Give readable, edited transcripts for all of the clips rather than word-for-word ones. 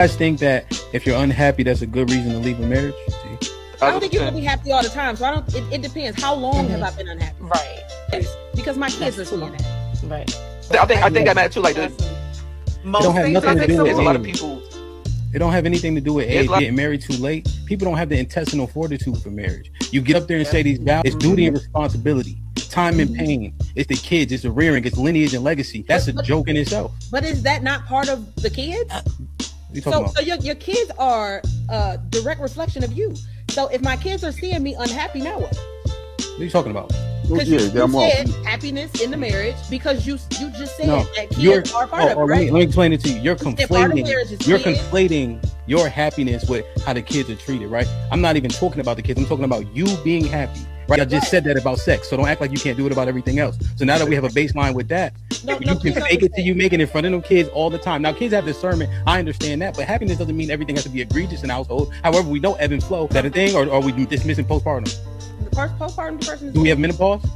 guys think that if you're unhappy, that's a good reason to leave a marriage? See? I don't think you can be happy all the time. So I don't. It depends. How long have I been unhappy? Right. Because my kids are seeing that. Right. I think that matters too. Like, Most don't have nothing to do with there's a lot of people. It don't have anything to do with age. Getting married too late. People don't have the intestinal fortitude for marriage. You get up there and say these vows. It's duty and responsibility, time and pain. It's the kids. It's the rearing. It's lineage and legacy. That's a joke in itself. But is that not part of the kids? So your kids are a direct reflection of you. So if my kids are seeing me unhappy, now what? What are you talking about? Because you said happiness in the marriage, because you just said that kids are part of it, right? Let me explain it to you. You're conflating your happiness with how the kids are treated, right? I'm not even talking about the kids. I'm talking about you being happy, right? I just said that about sex, so don't act like you can't do it about everything else. So now that we have a baseline with that, you can fake it till you make it in front of them kids all the time. Now, kids have discernment. I understand that, but happiness doesn't mean everything has to be egregious in the household. However, we know ebb and flow. Is that a thing, or are we dismissing postpartum? Postpartum depression. Do we have menopause?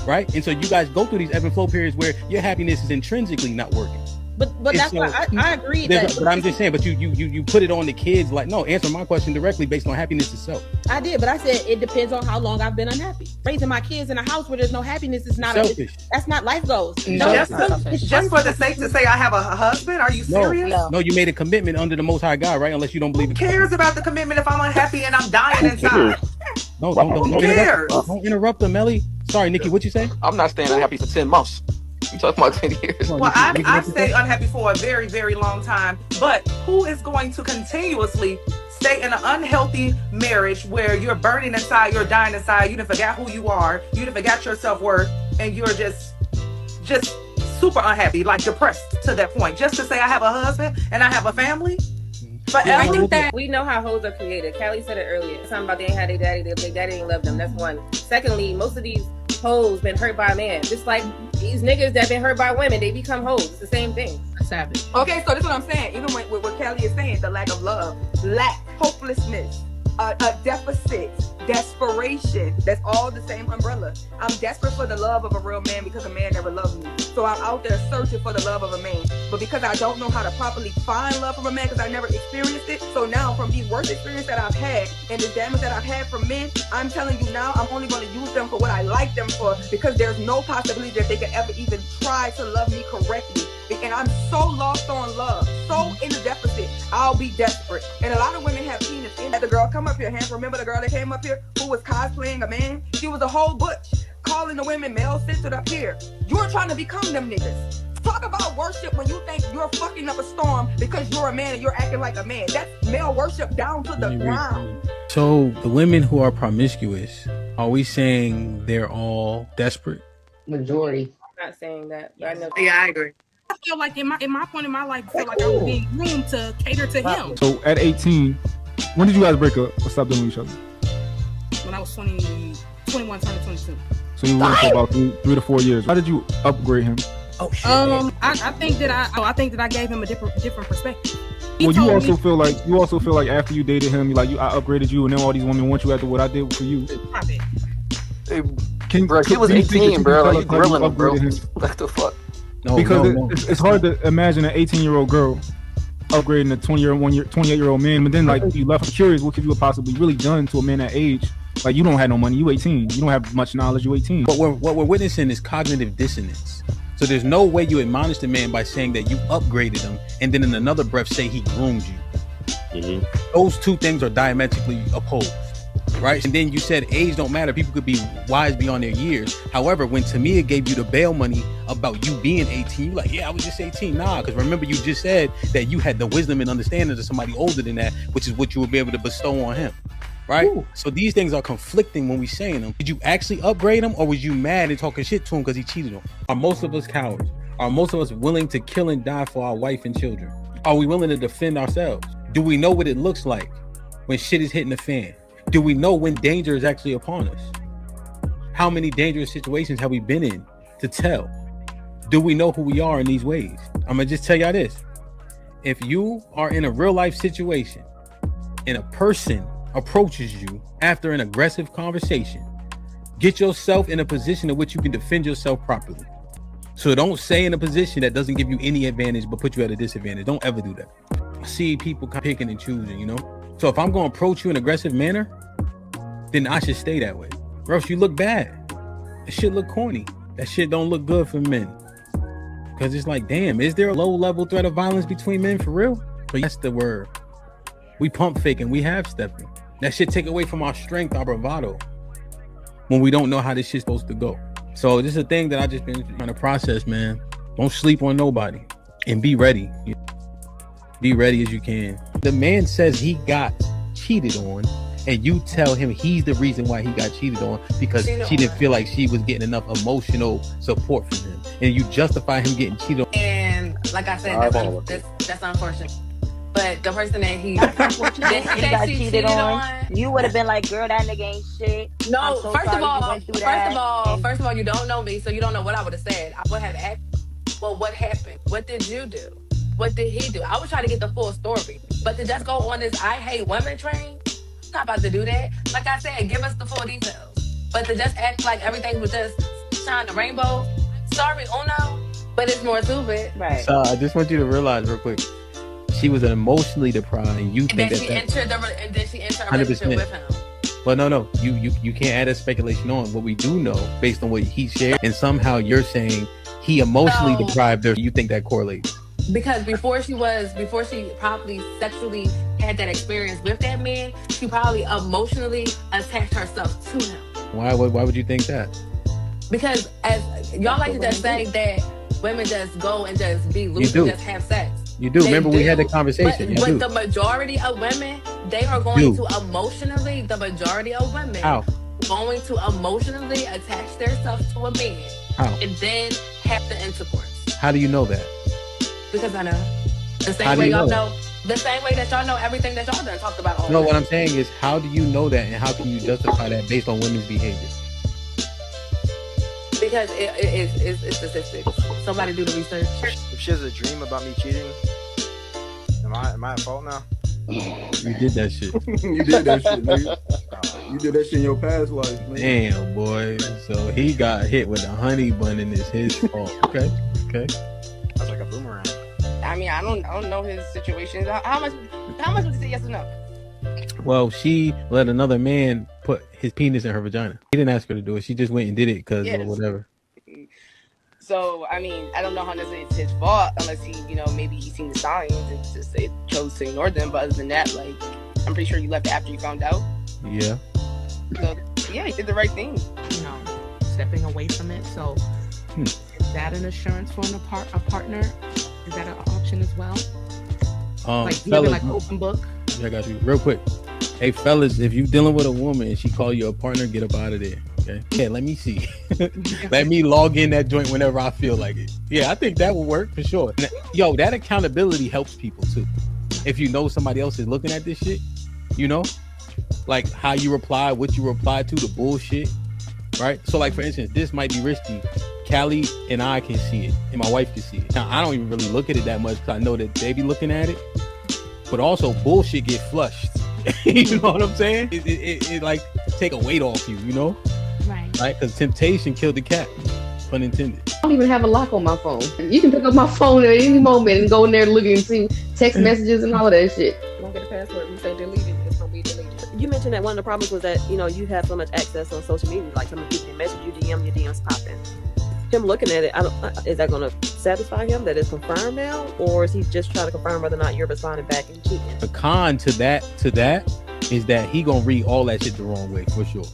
Right. And so you guys go through these ebb and flow periods where your happiness is intrinsically not working. But that's why I agree. But I'm just saying. But you put it on the kids. Like, no, answer my question directly based on happiness itself. I did, but I said it depends on how long I've been unhappy. Raising my kids in a house where there's no happiness is not selfish. That's not life goals. Just for the sake to say I have a husband. Are you serious? No, you made a commitment under the Most High God, right? Unless you don't believe. Who cares about the commitment if I'm unhappy and I'm dying inside? No, don't interrupt them, Melly. Sorry, Nikki, what you say? I'm not staying unhappy for 10 months. You talking about 10 years? Well, I've stayed unhappy for a very, very long time. But who is going to continuously stay in an unhealthy marriage where you're burning inside, you're dying inside, you done forgot who you are, you done forgot your self-worth, and you're just super unhappy, like depressed to that point, just to say I have a husband and I have a family? I think that we know how hoes are created. Callie said it earlier. Something about they ain't had their daddy, their daddy didn't love them. That's one. Secondly, most of these hoes been hurt by a man. Just like these niggas that been hurt by women, they become hoes. It's the same thing. Savage. Okay, so this is what I'm saying. Even with what Callie is saying, the lack of love, hopelessness, a deficit, desperation. That's all the same umbrella. I'm desperate for the love of a real man because a man never loved me. So I'm out there searching for the love of a man. But because I don't know how to properly find love from a man because I never experienced it. So now from the worst experience that I've had and the damage that I've had from men, I'm telling you now I'm only going to use them for what I like them for, because there's no possibility that they could ever even try to love me correctly. And I'm so lost on love, so in the deficit, I'll be desperate. And a lot of women have penis in that. The girl come up here, Ham. Remember the girl that came up here who was cosplaying a man? She was a whole butch, calling the women male-centered up here. You're trying to become them niggas. Talk about worship when you think you're fucking up a storm because you're a man and you're acting like a man. That's male worship down to the ground. So the women who are promiscuous, are we saying they're all desperate? Majority. I'm not saying that, but I know. Yeah, I agree. I feel like in my point in my life, I feel like I was being groomed to cater to him. So at 18, when did you guys break up or stop doing with each other? When I was 21, turning 22. So you went for about 3 to 4 years. How did you upgrade him? I think that I gave him a different perspective. Well, you also feel like after you dated him, I upgraded you, and then all these women want you after what I did for you. Bro, he was 18, bro. Like, you grilling him, bro. What the fuck? It's hard to imagine an 18-year-old girl upgrading a 28-year-old man, but then you left curious, what could you have possibly really done to a man that age? Like, you don't have no money, you 18, you don't have much knowledge, you 18. But what we're witnessing is cognitive dissonance. So there's no way you admonish the man by saying that you upgraded him and then in another breath say he groomed you. Mm-hmm. Those two things are diametrically opposed, right? And then you said age don't matter. People could be wise beyond their years. However, when Tamia gave you the bail money about you being 18, you're like, yeah, I was just 18. Nah, because remember you just said that you had the wisdom and understanding of somebody older than that, which is what you would be able to bestow on him. Right? Ooh. So these things are conflicting when we saying them. Did you actually upgrade him, or was you mad and talking shit to him because he cheated on? Are most of us cowards? Are most of us willing to kill and die for our wife and children? Are we willing to defend ourselves? Do we know what it looks like when shit is hitting the fan? Do we know when danger is actually upon us? How many dangerous situations have we been in to tell? Do we know who we are in these ways? I'm gonna just tell y'all this. If you are in a real life situation and a person approaches you after an aggressive conversation, get yourself in a position in which you can defend yourself properly. So don't stay in a position that doesn't give you any advantage but put you at a disadvantage. Don't ever do that. see people picking and choosing, you know? So if I'm going to approach you in an aggressive manner, then I should stay that way. Or else you look bad. That shit look corny. That shit don't look good for men. Because it's like, damn, is there a low-level threat of violence between men for real? But that's the word. We pump faking. We half stepping. That shit take away from our strength, our bravado, when we don't know how this shit's supposed to go. So this is a thing that I just been trying to process, man. Don't sleep on nobody. And be ready. Be ready as you can. The man says he got cheated on, and you tell him he's the reason why he got cheated on because she didn't feel like she was getting enough emotional support from him, and you justify him getting cheated on. And like I said, that's unfortunate. But the person that he got cheated on, you would have been like, "Girl, that nigga ain't shit." No, first of all, you don't know me, so you don't know what I would have said. I would have asked, well, what happened? What did you do? What did he do? I would try to get the full story. But to just go on this I hate women train, I'm not about to do that. Like I said, give us the full details. But to just act like everything was just shine the rainbow, sorry, Uno, but it's more to it. Right. So I just want you to realize real quick, she was emotionally deprived, and you think and then she entered a relationship with him. But no, you can't add a speculation on what we do know based on what he shared, and somehow you're saying he emotionally deprived her. You think that correlates? Because before she probably sexually had that experience with that man, she probably emotionally attached herself to him. Why would you think that? Because as y'all like to just say that women just go and just be loose and just have sex. You do. Remember we had the conversation. But the majority of women, they are going to emotionally, going to emotionally attach themselves to a man. How? And then have the intercourse. How do you know that? Because I know. The same way y'all know. The same way that y'all know everything that y'all done talked about all No, what I'm saying is, how do you know that, and how can you justify that based on women's behavior? Because it's statistics. Somebody do the research. If she has a dream about me cheating, am I at fault now? You did that shit. You did that shit, nigga. You did that shit in your past life, man. Damn, boy. So he got hit with a honey bun and it's his fault. Okay. That's like a boomerang. I mean, I don't know his situation. How much would you say yes or no? Well, she let another man put his penis in her vagina. He didn't ask her to do it. She just went and did it because or whatever. So, I mean, I don't know how necessarily it's his fault unless he, maybe he's seen the signs and just chose to ignore them. But other than that, like, I'm pretty sure you left after you found out. Yeah. So, yeah, he did the right thing. Stepping away from it. So, is that an assurance for a partner? Is that an option as well? Like, you like open book? Yeah, I got you. Real quick. Hey, fellas, if you dealing with a woman and she call you a partner, get up out of there. Okay. Yeah, let me see. Let me log in that joint whenever I feel like it. Yeah, I think that will work for sure. Yo, that accountability helps people too. If you know somebody else is looking at this shit, like how you reply, what you reply to, the bullshit, right? So like, for instance, this might be risky. Callie and I can see it, and my wife can see it. Now, I don't even really look at it that much because I know that they be looking at it. But also, bullshit get flushed. You know what I'm saying? It like take a weight off you, Right? Because temptation killed the cat. Pun intended. I don't even have a lock on my phone. You can pick up my phone at any moment and go in there looking and see text messages and all of that shit. Don't get a password. You say delete it, it's gonna be deleted. You mentioned that one of the problems was that you have so much access on social media. Like, some people can message you, DM, your DMs popping. Him looking at it, is that going to satisfy him that it's confirmed now, or is he just trying to confirm whether or not you're responding back and cheating? The con to that is that he gonna read all that shit the wrong way for sure.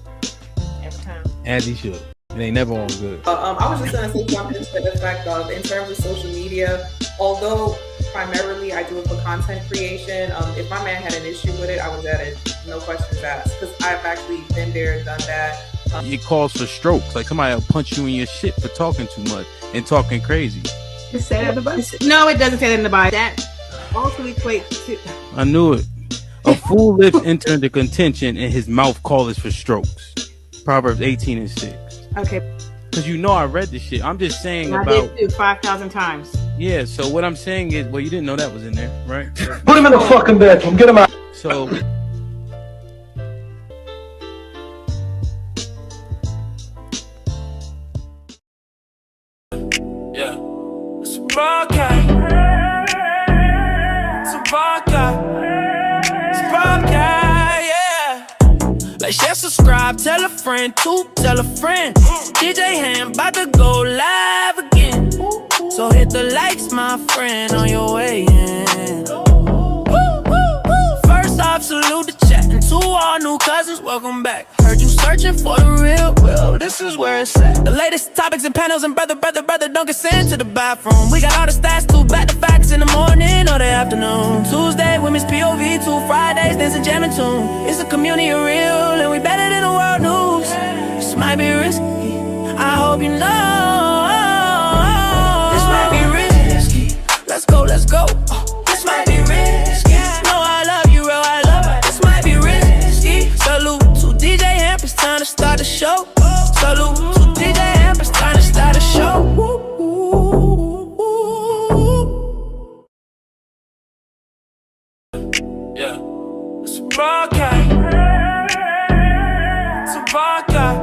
Every time. As he should. It ain't never all good. I was just gonna say something to the effect of, in terms of social media, although primarily I do it for content creation, if my man had an issue with it, I was at it, no questions asked, because I've actually been there, done that. It calls for strokes. Like, somebody will punch you in your shit for talking too much and talking crazy. It say that in the Bible? No, it doesn't say that in the Bible. That also equates to... I knew it. A fool lips enter into contention and his mouth calleth for strokes. Proverbs 18:6. Okay. Because I read this shit. I'm just saying I did too, 5,000 times. Yeah, so what I'm saying is, well, you didn't know that was in there, right? Put him in the fucking bedroom. Get him out. So... It's a rock, it's a rock. Like, share, subscribe, tell a friend, tell a friend. DJ HAMP about to go live again. So hit the likes, my friend, on your way in. First off, salute the chat. And to all new cousins, welcome back. Heard you searching for the real, well, this is where it's at. The latest topics and panels, and brother, don't get sent to the bathroom. We got all the stats, too, back to facts in the morning or the afternoon. Tuesday, women's POV, 2 Fridays, dancing, jamming tune. It's a community of real, and we better than the world news. This might be risky, I hope you know. This might be risky, let's go, let's go. This might be risky, no, I love you, real, I love it. This might be risky. Salute to DJ HAMP, it's time to start the show. Salute to DJ HAMP, it's time to start the show. Yeah, it's a broadcast. It's a broadcast.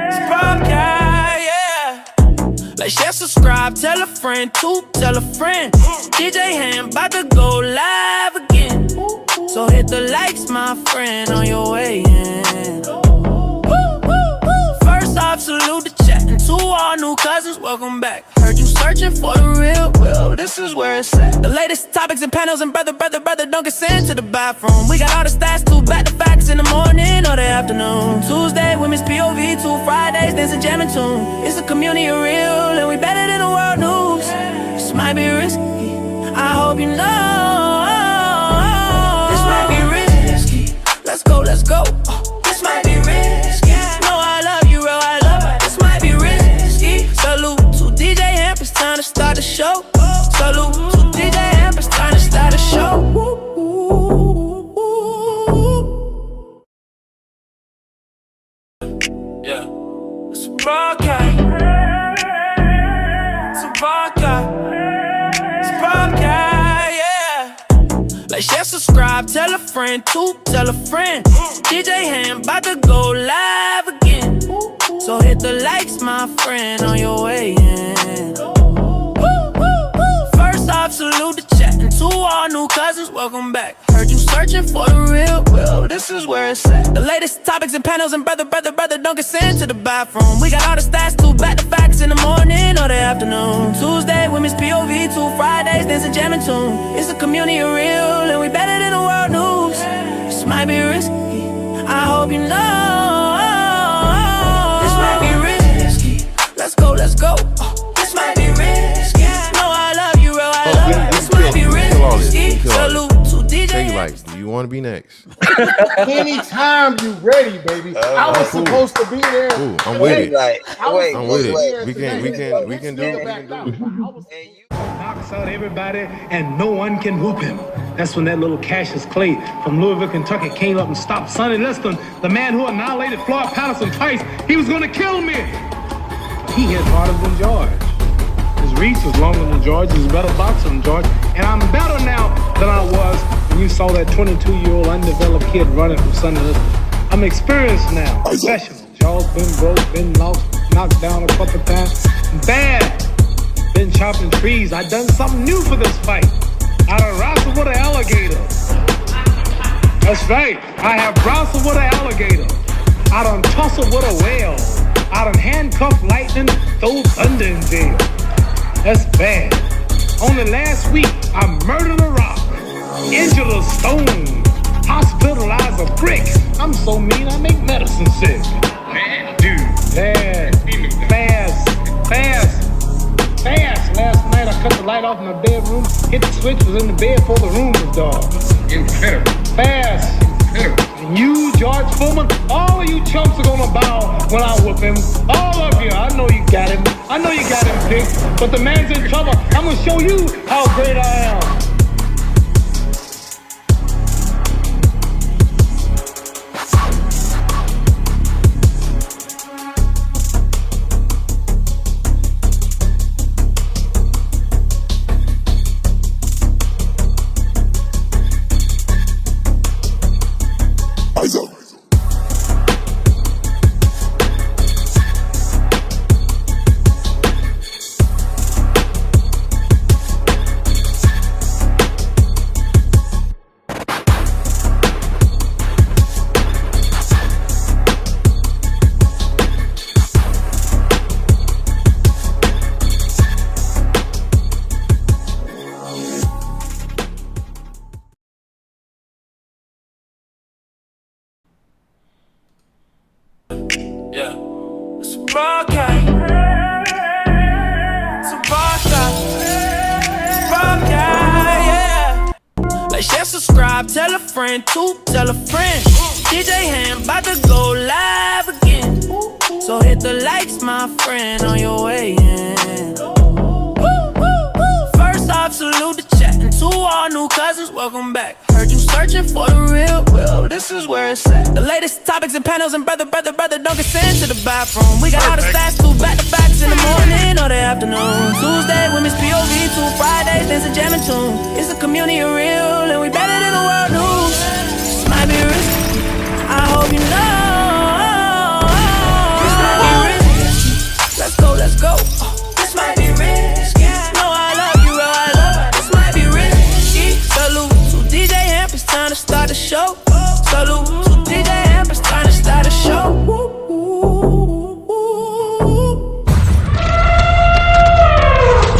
It's a broadcast, yeah. Like, share, subscribe, tell a friend, tell a friend. DJ HAMP about to go live again. So hit the likes, my friend, on your way in. First off, salute the chat. And to all new cousins, welcome back. Heard you searching for the real, well, this is where it's at. The latest topics and panels, and brother, don't get sent to the bathroom. We got all the stats, too, back to facts in the morning or the afternoon. Tuesday, women's POV, 2 Fridays, dancing, jamming tune. It's a community of real, and we better than the world news. This might be risky, I hope you know. This might be risky, let's go, let's go. This might be risky, no, I love you, real, I love it. This might be risky. Salute to DJ HAMP, it's time to start the show. Salute to DJ HAMP, it's time to start the show. Yeah, it's a broadcast. It's a broadcast. It's a broadcast, yeah. Like, share, subscribe, tell a friend, tell a friend. DJ HAMP about to go live again. So hit the likes, my friend, on your way in. First off, salute the chat. And to all new cousins, welcome back. Heard you searching for the real, well, this is where it's at. The latest topics and panels, and brother, don't get sent to the bathroom. We got all the stats, too, back to facts in the morning or the afternoon. Tuesday, women's POV, 2 Fridays, dancing, jamming tune. It's a community of real, and we better than the world news. This might be risky, I hope you know. This might be risky, let's go, let's go. This might be risky, no, I love you, real, I love it. This might be risky. Salute to DJ. Take likes. Do you want to be next? Anytime you ready, baby. I was supposed to be there. Ooh, I'm with it. I'm with it. We can do it. Knocks out everybody and no one can whoop him. That's when that little Cassius Clay from Louisville, Kentucky came up and stopped Sonny Liston, the man who annihilated Floyd Patterson twice. He was going to kill me. He hit harder than George. His reach was longer than George. He's a better boxer than George. And I'm better now than I was when you saw that 22-year-old undeveloped kid running from Sonny Liston. I'm experienced now, professional. Jaws been broke, been lost, knocked down a couple times. Bad. Been chopping trees. I done something new for this fight. I done wrestled with an alligator. That's right. I have wrestled with an alligator. I done tussled with a whale. I done handcuffed lightning, throw thunder in jail. That's bad. Only last week, I murdered a rock, injured a stone, hospitalized a brick. I'm so mean, I make medicine sick. Man, dude. Fast. Last night I cut the light off in my bedroom, hit the switch, was in the bed before the room was dark. Incredible. Fast. And you, George Foreman, all of you chumps are gonna bow when I whoop him. All of you. I know you got him. I know you got him, Dick. But the man's in trouble. I'm gonna show you how great I am. Yeah. It's a broadcast. It's a broadcast. Broadcast, yeah. Like, share, subscribe, tell a friend, tell a friend. DJ HAMP about to go live again. So hit the likes, my friend, on your way in. First off, salute the chat. And to all new cousins, welcome back. Heard you searching for the real, well, this is where it's at. The latest topics and panels and brother, don't get sent to the bathroom. We got all the stats, two back-to-backs in the morning or the afternoon. Tuesday, women's POV, 2 Fridays, there's a jamming tune. It's a community of real, and we better than the world news. This might be risky, I hope you know. This might be risky, let's go. This might be risky, no, I love you, bro, I love you. This might be risky. Salute to DJ HAMP, it's time to start the show. Salute to DJ HAMP, it's time to start the show.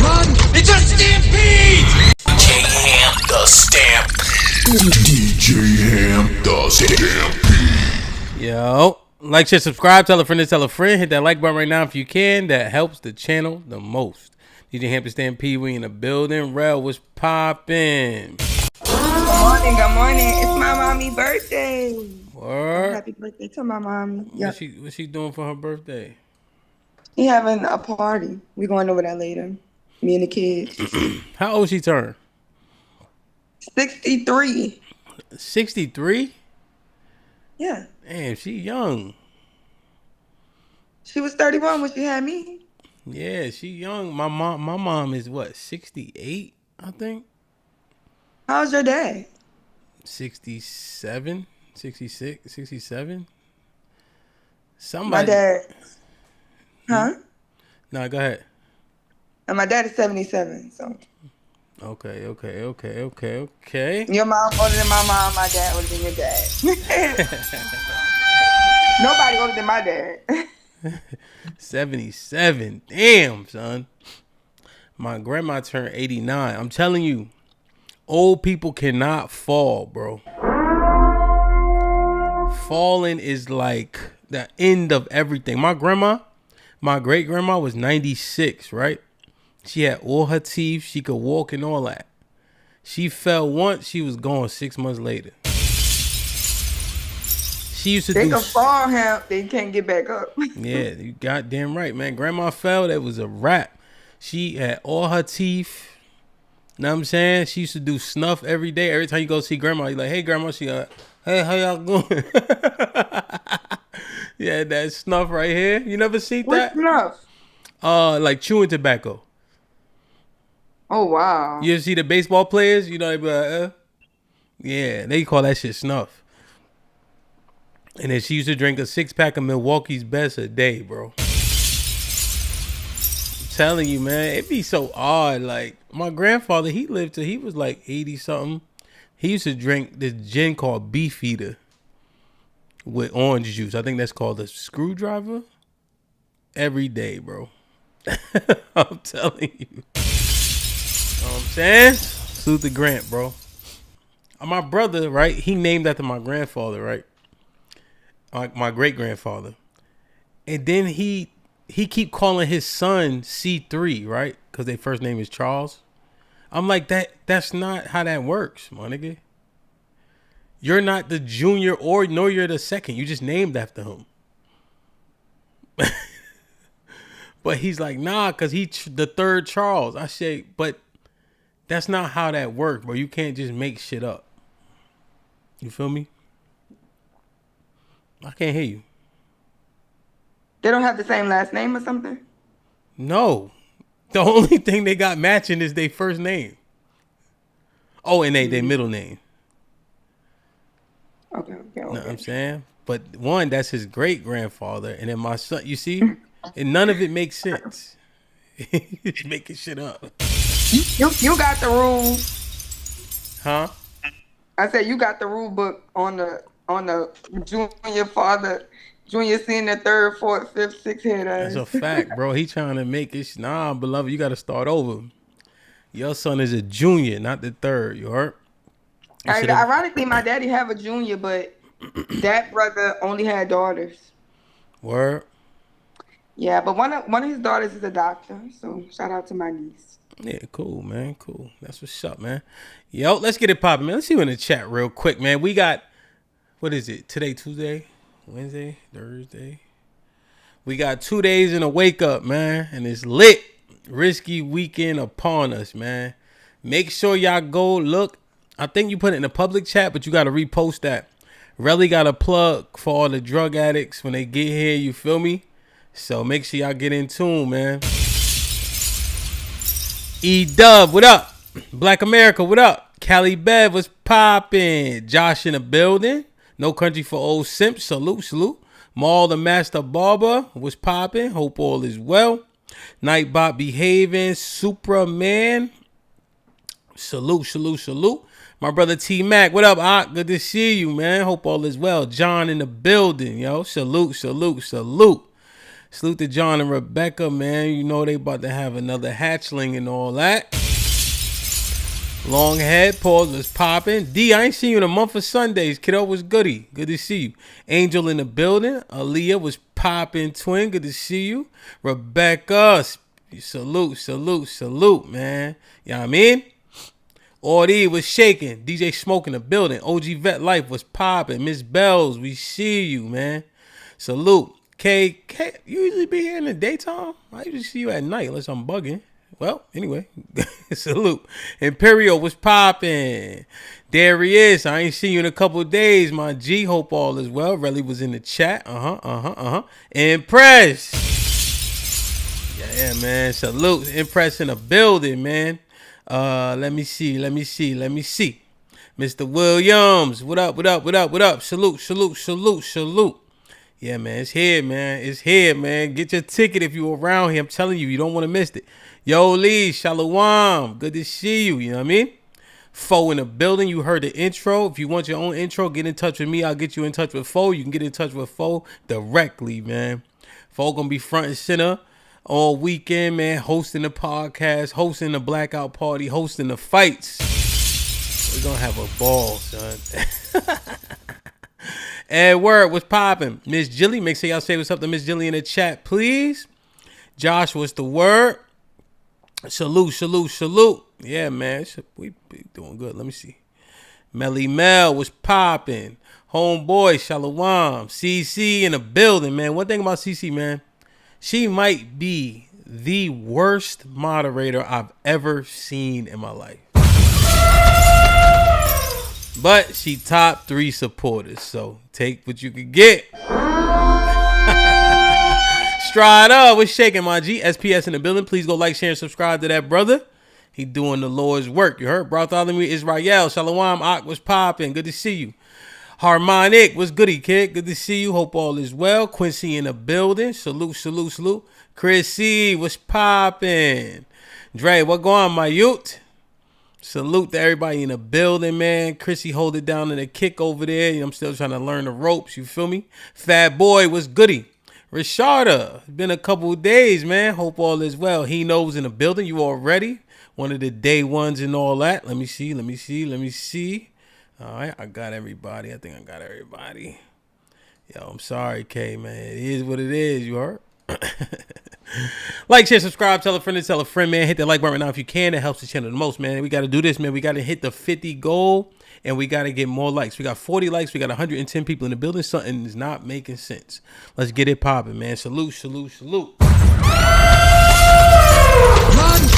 Run, it's a stampede! DJ HAMP, the stampede. DJ HAMP, the stampede. Yo, like, share, subscribe, tell a friend to tell a friend. Hit that like button right now if you can. That helps the channel the most. DJ HAMP, the Stampede, we in the building. Rel, what's poppin'? Good morning. It's my mommy's birthday. Word. Happy birthday to my mommy. Yep. What's she doing for her birthday? She having a party. We going over there later. Me and the kids. How old she turned? 63. 63? Yeah. Damn, she young. She was 31 when she had me. Yeah, she young. My mom is what, 68, I think? How's your dad? 67, 66, 67. Somebody. My dad. Huh? No, go ahead. And my dad is 77, so. Okay. Your mom older than my mom, my dad older than your dad. Nobody older than my dad. 77. Damn, son. My grandma turned 89. I'm telling you, old people cannot fall, bro. Falling is like the end of everything. My great grandma was 96, right? She had all her teeth. She could walk and all that. She fell once. She was gone 6 months later. She used to They can fall, HAMP. They can't get back up. Yeah, you goddamn right, man. Grandma fell. That was a wrap. She had all her teeth. Know what I'm saying? She used to do snuff every day. Every time you go see grandma, you're like, hey, grandma. She like, hey, how y'all going? Yeah, that snuff right here. You never seen that? What snuff? Like chewing tobacco. Oh, wow. You ever see the baseball players? You know, they be like, yeah, they call that shit snuff. And then she used to drink a 6-pack of Milwaukee's Best a day, bro. I'm telling you, man, it'd be so odd. Like, my grandfather, he lived till he was like 80-something. He used to drink this gin called Beefeater with orange juice. I think that's called a screwdriver. Every day, bro. I'm telling you. You know what I'm saying? Salute the Grant, bro. My brother, right? He named after my grandfather, right? My great grandfather. And then he keep calling his son C3, right? Because their first name is Charles. I'm like, that's not how that works, my nigga. You're not the junior nor you're the second. You just named after him. But he's like, nah, because he's the third Charles. I say, but that's not how that works, bro. You can't just make shit up. You feel me? I can't hear you. They don't have the same last name or something? No. The only thing they got matching is their first name. Oh, and their middle name. Okay. Know what I'm saying? But one, that's his great grandfather. And then my son, you see? And none of it makes sense. He's making shit up. You got the rules. Huh? I said you got the rule book on the junior father, junior, senior, third, fourth, fifth, sixth head. That's a fact, bro. He trying to make it. Nah, beloved, you got to start over. Your son is a junior, not the third. You heard? Ironically, my daddy have a junior, but that brother only had daughters. Word. Yeah, but one of his daughters is a doctor, so shout out to my niece. Yeah, cool, man. Cool. That's what's up, man. Yo, let's get it popping, man. Let's see you in the chat real quick, man. We got, what is it? Today, Tuesday, Wednesday, Thursday. We got 2 days in a wake up, man. And it's lit. Risky weekend upon us, man. Make sure y'all go look. I think you put it in the public chat, but you got to repost that. Relly got a plug for all the drug addicts when they get here, you feel me? So make sure y'all get in tune, man. E-Dub, what up? Black America, what up? Cali Bev was popping. Josh in the building. No Country for Old Simps, salute. Maul the Master Barber was popping. Hope all is well. Nightbot behaving. Supraman. Salute. My brother T-Mac, what up, Ock? Good to see you, man. Hope all is well. John in the building, yo. Salute. Salute to John and Rebecca, man. You know they about to have another hatchling and all that. Long head, pause was popping. D, I ain't seen you in a month of Sundays. Kiddo was goody. Good to see you. Angel in the building. Aaliyah was popping. Twin, good to see you. Rebecca, salute, man. You know what I mean? Ordy was shaking. DJ Smoke in the building. OG Vet Life was popping. Miss Bells, we see you, man. Salute. K, you usually be here in the daytime? I usually see you at night unless I'm bugging. Well, anyway, salute. Imperial was popping. There he is. I ain't seen you in a couple of days, my G. Hope all is well. Relly was in the chat. Impress. Yeah, man. Salute. Impress in the building, man. Let me see. Mr. Williams, what up? Salute. Yeah, man, it's here, man. Get your ticket if you're around here. I'm telling you, you don't want to miss it. Yo, Lee, Shalom. Good to see you. You know what I mean? Foe in the building. You heard the intro. If you want your own intro, get in touch with me. I'll get you in touch with Foe. You can get in touch with Foe directly, man. Foe gonna be front and center all weekend, man. Hosting the podcast, hosting the blackout party, hosting the fights. We're gonna have a ball, son. Edward was popping. Miss Jilly, make sure y'all say what's up to Miss Jilly in the chat, please. Josh, what's the word? Salute. Yeah, man. We doing good. Let me see. Melly Mel was popping. Homeboy, Shalom. CC in the building, man. One thing about CC, man. She might be the worst moderator I've ever seen in my life. But she top 3 supporters, so take what you can get. Strada, what's shaking, my G? SPS in the building. Please go like, share, and subscribe to that brother. He doing the Lord's work. You heard? Bartholomew Israel. Shalom, Ak was popping. Good to see you. Harmonic, what's goody, kid? Good to see you. Hope all is well. Quincy in the building. Salute. Chris C, what's popping? Dre, what going on, my youth? Salute to everybody in the building, man. Chrissy hold it down in the kick over there. I'm still trying to learn the ropes, you feel me? Fat boy, what's goody? Risharda, it's been a couple of days, man. Hope all is well. He knows in the building. You all ready? One of the day ones and all that. Let me see. All right, I got everybody. I think I got everybody. Yo, I'm sorry, K, man. It is what it is, you heard? Like, share, subscribe, tell a friend, man. Hit that like button right now if you can. It helps the channel the most, man. We got to do this, man. We got to hit the 50 goal, and we got to get more likes. We got 40 likes. We got 110 people in the building. Something is not making sense. Let's get it popping, man. Salute. Run!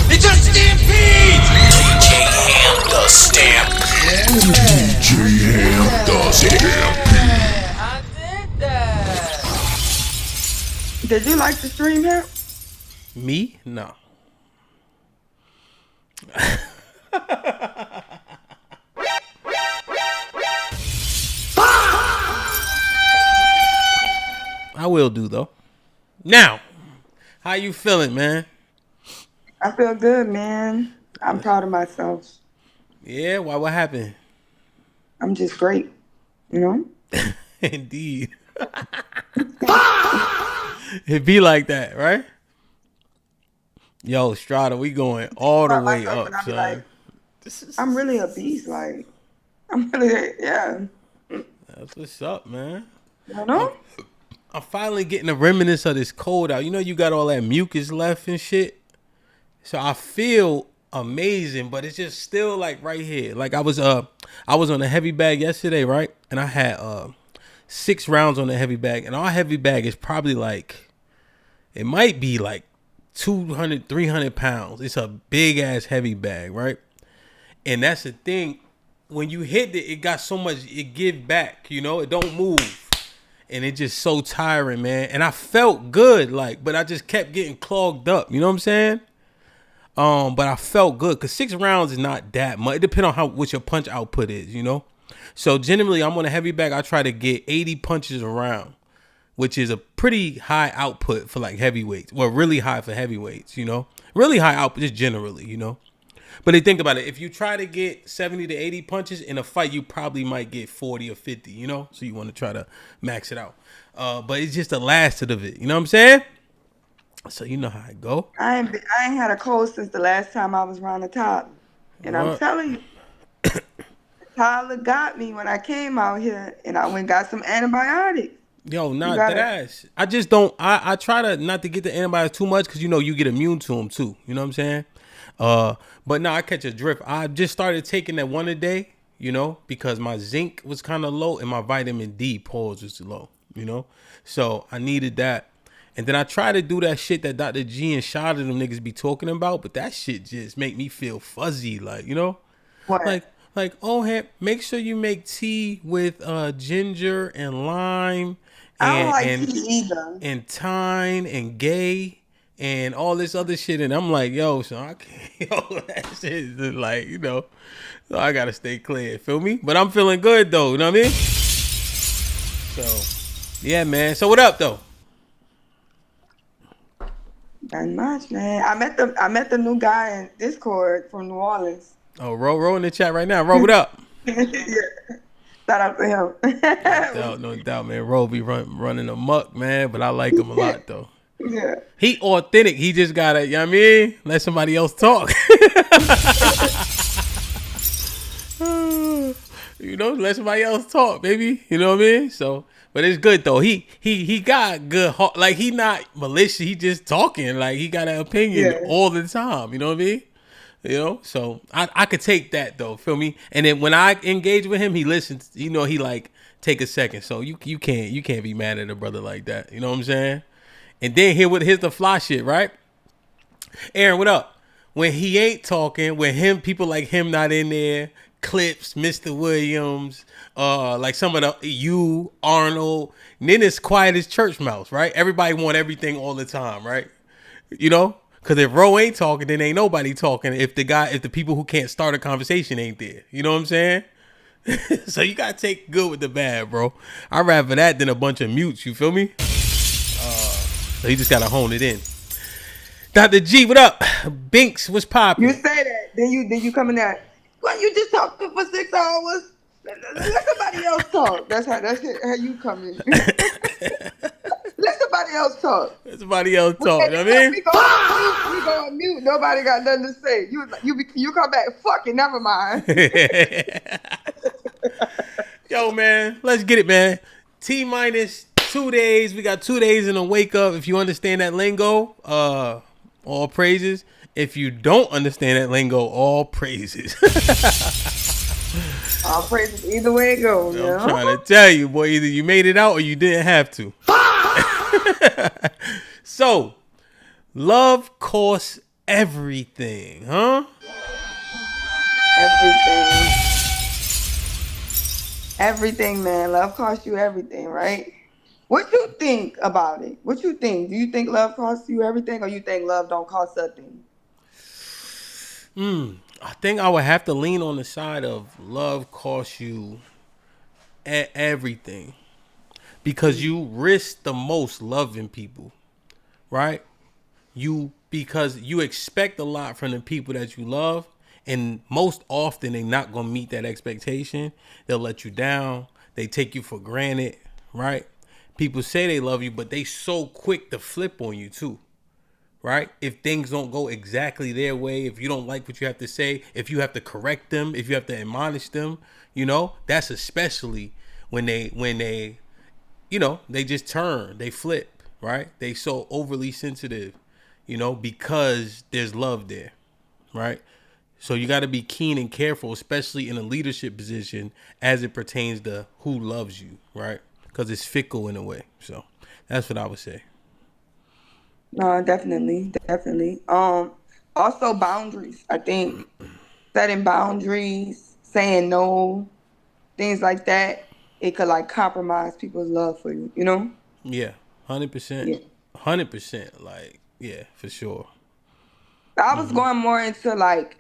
It's a stampede! DJ Ham the Stampede. DJ Ham the Stampede. I did that. Did you like the stream here? Me? No. I will do, though. Now, how you feeling, man? I feel good, man. I'm proud of myself. Yeah? Why? What happened? I'm just great, you know? Indeed. It be like that, right? Yo, Strada, we going all the way up, son. Like, I'm really a beast. Like, I'm really, yeah. That's what's up, man. You know? I'm finally getting a remnants of this cold out. You know, you got all that mucus left and shit. So I feel amazing, but it's just still like right here. Like I was on a heavy bag yesterday, right? And I had 6 rounds on the heavy bag, and our heavy bag is probably like, it might be like 200, 300 pounds. It's a big ass heavy bag, right? And that's the thing. When you hit it, it got so much, it give back, you know, it don't move. And it's just so tiring, man. And I felt good, like, but I just kept getting clogged up. You know what I'm saying? But I felt good because 6 rounds is not that much. It depends on what your punch output is, you know? So generally, I'm on a heavy bag. I try to get 80 punches a round, which is a pretty high output for like heavyweights. Well, really high for heavyweights, you know? Really high output, just generally, you know? But they think about it. If you try to get 70 to 80 punches in a fight, you probably might get 40 or 50, you know? So you want to try to max it out. But it's just the last of it. You know what I'm saying? So you know how it go. I ain't had a cold since the last time I was around the top. And I'm telling you, Tyler got me when I came out here and I went and got some antibiotics. Yo, not that ass. I just don't, I try to not to get the antibiotics too much because, you know, you get immune to them too. You know what I'm saying? But no, I catch a drift. I just started taking that one a day, you know, because my zinc was kind of low and my vitamin D pause was low, you know? So I needed that. And then I try to do that shit that Dr. G and Shot of them niggas be talking about, but that shit just make me feel fuzzy, like, you know? What? Like, oh, HAMP, make sure you make tea with ginger and lime and thyme and gay and all this other shit. And I'm like, yo, so I can't, yo, that shit is like, you know, so I gotta stay clear, feel me? But I'm feeling good though, you know what I mean? So, yeah, man. So what up though? Not much, man. I met the new guy in Discord from New Orleans. Oh, roll in the chat right now. Roll it up. Yeah. Shout out to him. No doubt, man. Ro be running amok, man. But I like him a lot, though. Yeah. He authentic. He just gotta, you know what I mean? Let somebody else talk. You know, let somebody else talk, baby. You know what I mean? So, but it's good though. He got good heart. Like, he not malicious. He just talking. Like, he got an opinion all the time. You know what I mean? You know, so I could take that though, feel me? And then when I engage with him, he listens. You know, he like take a second. So you can't be mad at a brother like that. You know what I'm saying? And then here's the fly shit, right? Aaron, what up? When he ain't talking, when people like him not in there, Clips, Mr. Williams, like some of the Arnold, and then it's quiet as church mouse, right? Everybody want everything all the time, right? You know? Because if Ro ain't talking, then ain't nobody talking. If the people who can't start a conversation ain't there. You know what I'm saying? So you got to take good with the bad, bro. I'd rather that than a bunch of mutes. You feel me? So you just got to hone it in. Dr. G, what up? Binks, what's poppin'? You say that. Then you come in there. Well, you just talked for 6 hours. Let somebody else talk. That's how you come in. Let somebody else talk. Let somebody else talk. You know what I mean? We go on mute. Nobody got nothing to say. You come back. Fuck it. Never mind. Yo, man. Let's get it, man. T-minus 2 days. We got 2 days in a wake up. If you understand that lingo, all praises. If you don't understand that lingo, all praises. All praises either way it goes. I'm trying to tell you, boy. Either you made it out or you didn't have to. So, love costs everything, huh? Everything, man. Love costs you everything, right? What you think about it? What you think? Do you think love costs you everything, or you think love don't cost nothing? I think I would have to lean on the side of love costs you everything. Because you risk the most loving people, right? Because you expect a lot from the people that you love, and most often they're not gonna meet that expectation. They'll let you down. They take you for granted, right? People say they love you, but they so quick to flip on you too, right? If things don't go exactly their way, if you don't like what you have to say, if you have to correct them, if you have to admonish them, you know, that's especially when they they just turn, they flip, right? They so overly sensitive, because there's love there, right? So you got to be keen and careful, especially in a leadership position as it pertains to who loves you, right? Because it's fickle in a way. So that's what I would say. No, definitely. Also boundaries. I think setting boundaries, saying no, things like that, it could like compromise people's love for you, Yeah, 100%. Yeah. 100%. Like, yeah, for sure. I was going more into like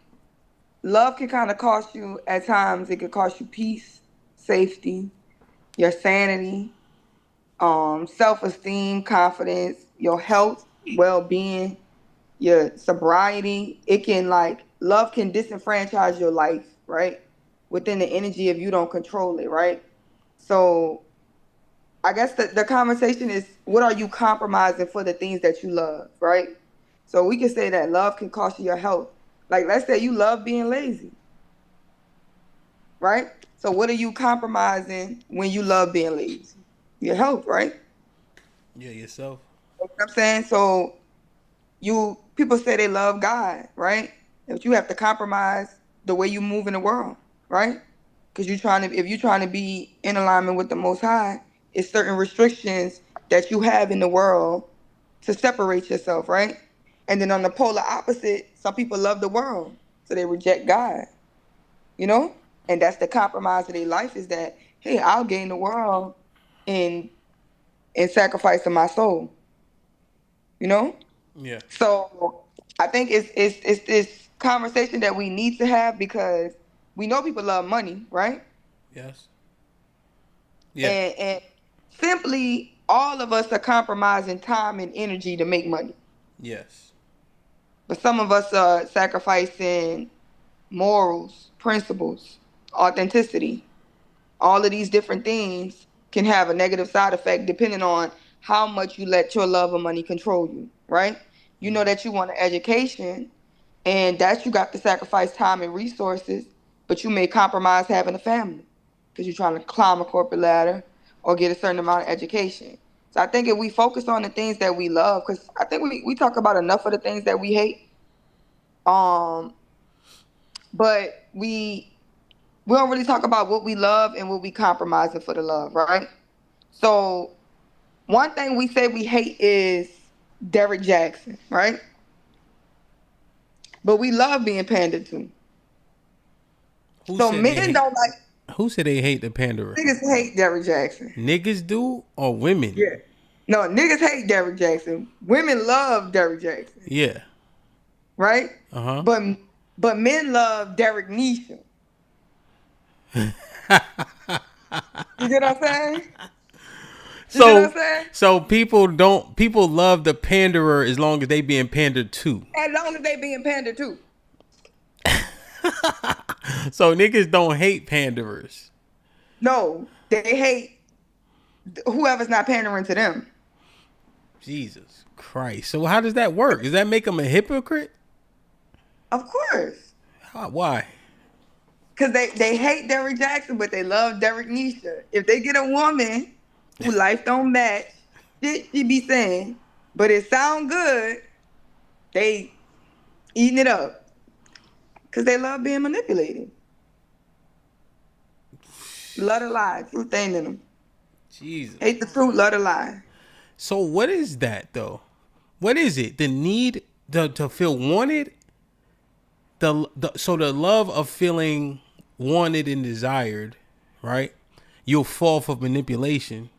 love can kind of cost you at times. It could cost you peace, safety, your sanity, self-esteem, confidence, your health, well-being, your sobriety. It can love can disenfranchise your life, right? Within the energy if you don't control it, right? So I guess the conversation is, what are you compromising for the things that you love, right? So we can say that love can cost you your health. Like, let's say you love being lazy, right? So what are you compromising when you love being lazy? Your health, right? Yeah, yourself. You know what I'm saying? So people say they love God, right? But you have to compromise the way you move in the world, right? Because if you're trying to be in alignment with the Most High, it's certain restrictions that you have in the world to separate yourself, right? And then on the polar opposite, some people love the world, so they reject God, And that's the compromise of their life, is that, hey, I'll gain the world in sacrifice of my soul, Yeah. So I think it's this conversation that we need to have, because we know people love money, right? Yes. Yeah. And simply all of us are compromising time and energy to make money. Yes. But some of us are sacrificing morals, principles, authenticity. All of these different things can have a negative side effect depending on how much you let your love of money control you, right? You know that you want an education, and that you got to sacrifice time and resources, but you may compromise having a family because you're trying to climb a corporate ladder or get a certain amount of education. So I think if we focus on the things that we love, because I think we talk about enough of the things that we hate, but we don't really talk about what we love and what we compromising for the love, right? So one thing we say we hate is Derrick Jackson, right? But we love being pandered to. So men don't like. Who said they hate the panderer? Niggas hate Derrick Jackson. Niggas do, or women? Yeah. No, niggas hate Derrick Jackson. Women love Derrick Jackson. Yeah. Right? Uh-huh. But men love Derek Nisha. You get what I'm saying? So people love the panderer as long as they being pandered to. As long as they being pandered to. So niggas don't hate panderers. No, they hate whoever's not pandering to them. Jesus Christ. So how does that work? Does that make them a hypocrite? Of course. Why? Because they hate Derrick Jackson, but they love Derek Nisha. If they get a woman who life don't match, shit she be saying, but it sound good, they eating it up. Because they love being manipulated. Love to lie. Truth ain't in them. Jesus. Hate the truth, love to lie. So what is that, though? What is it? The need to feel wanted? So the love of feeling wanted and desired, right? You'll fall for manipulation.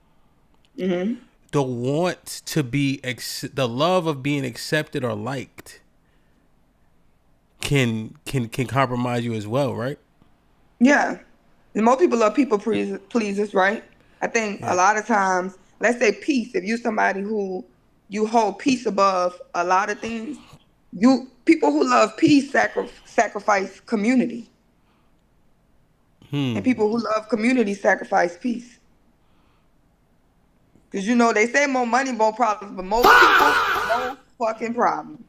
Mm-hmm. The want to be, the love of being accepted or liked can compromise you as well, right? Yeah. And most people are people pleasers, right? I think a lot of times, let's say peace. If you're somebody who you hold peace above a lot of things, people who love peace sacrifice community. And people who love community sacrifice peace. Because they say more money, more problems, but most people, more fucking problems.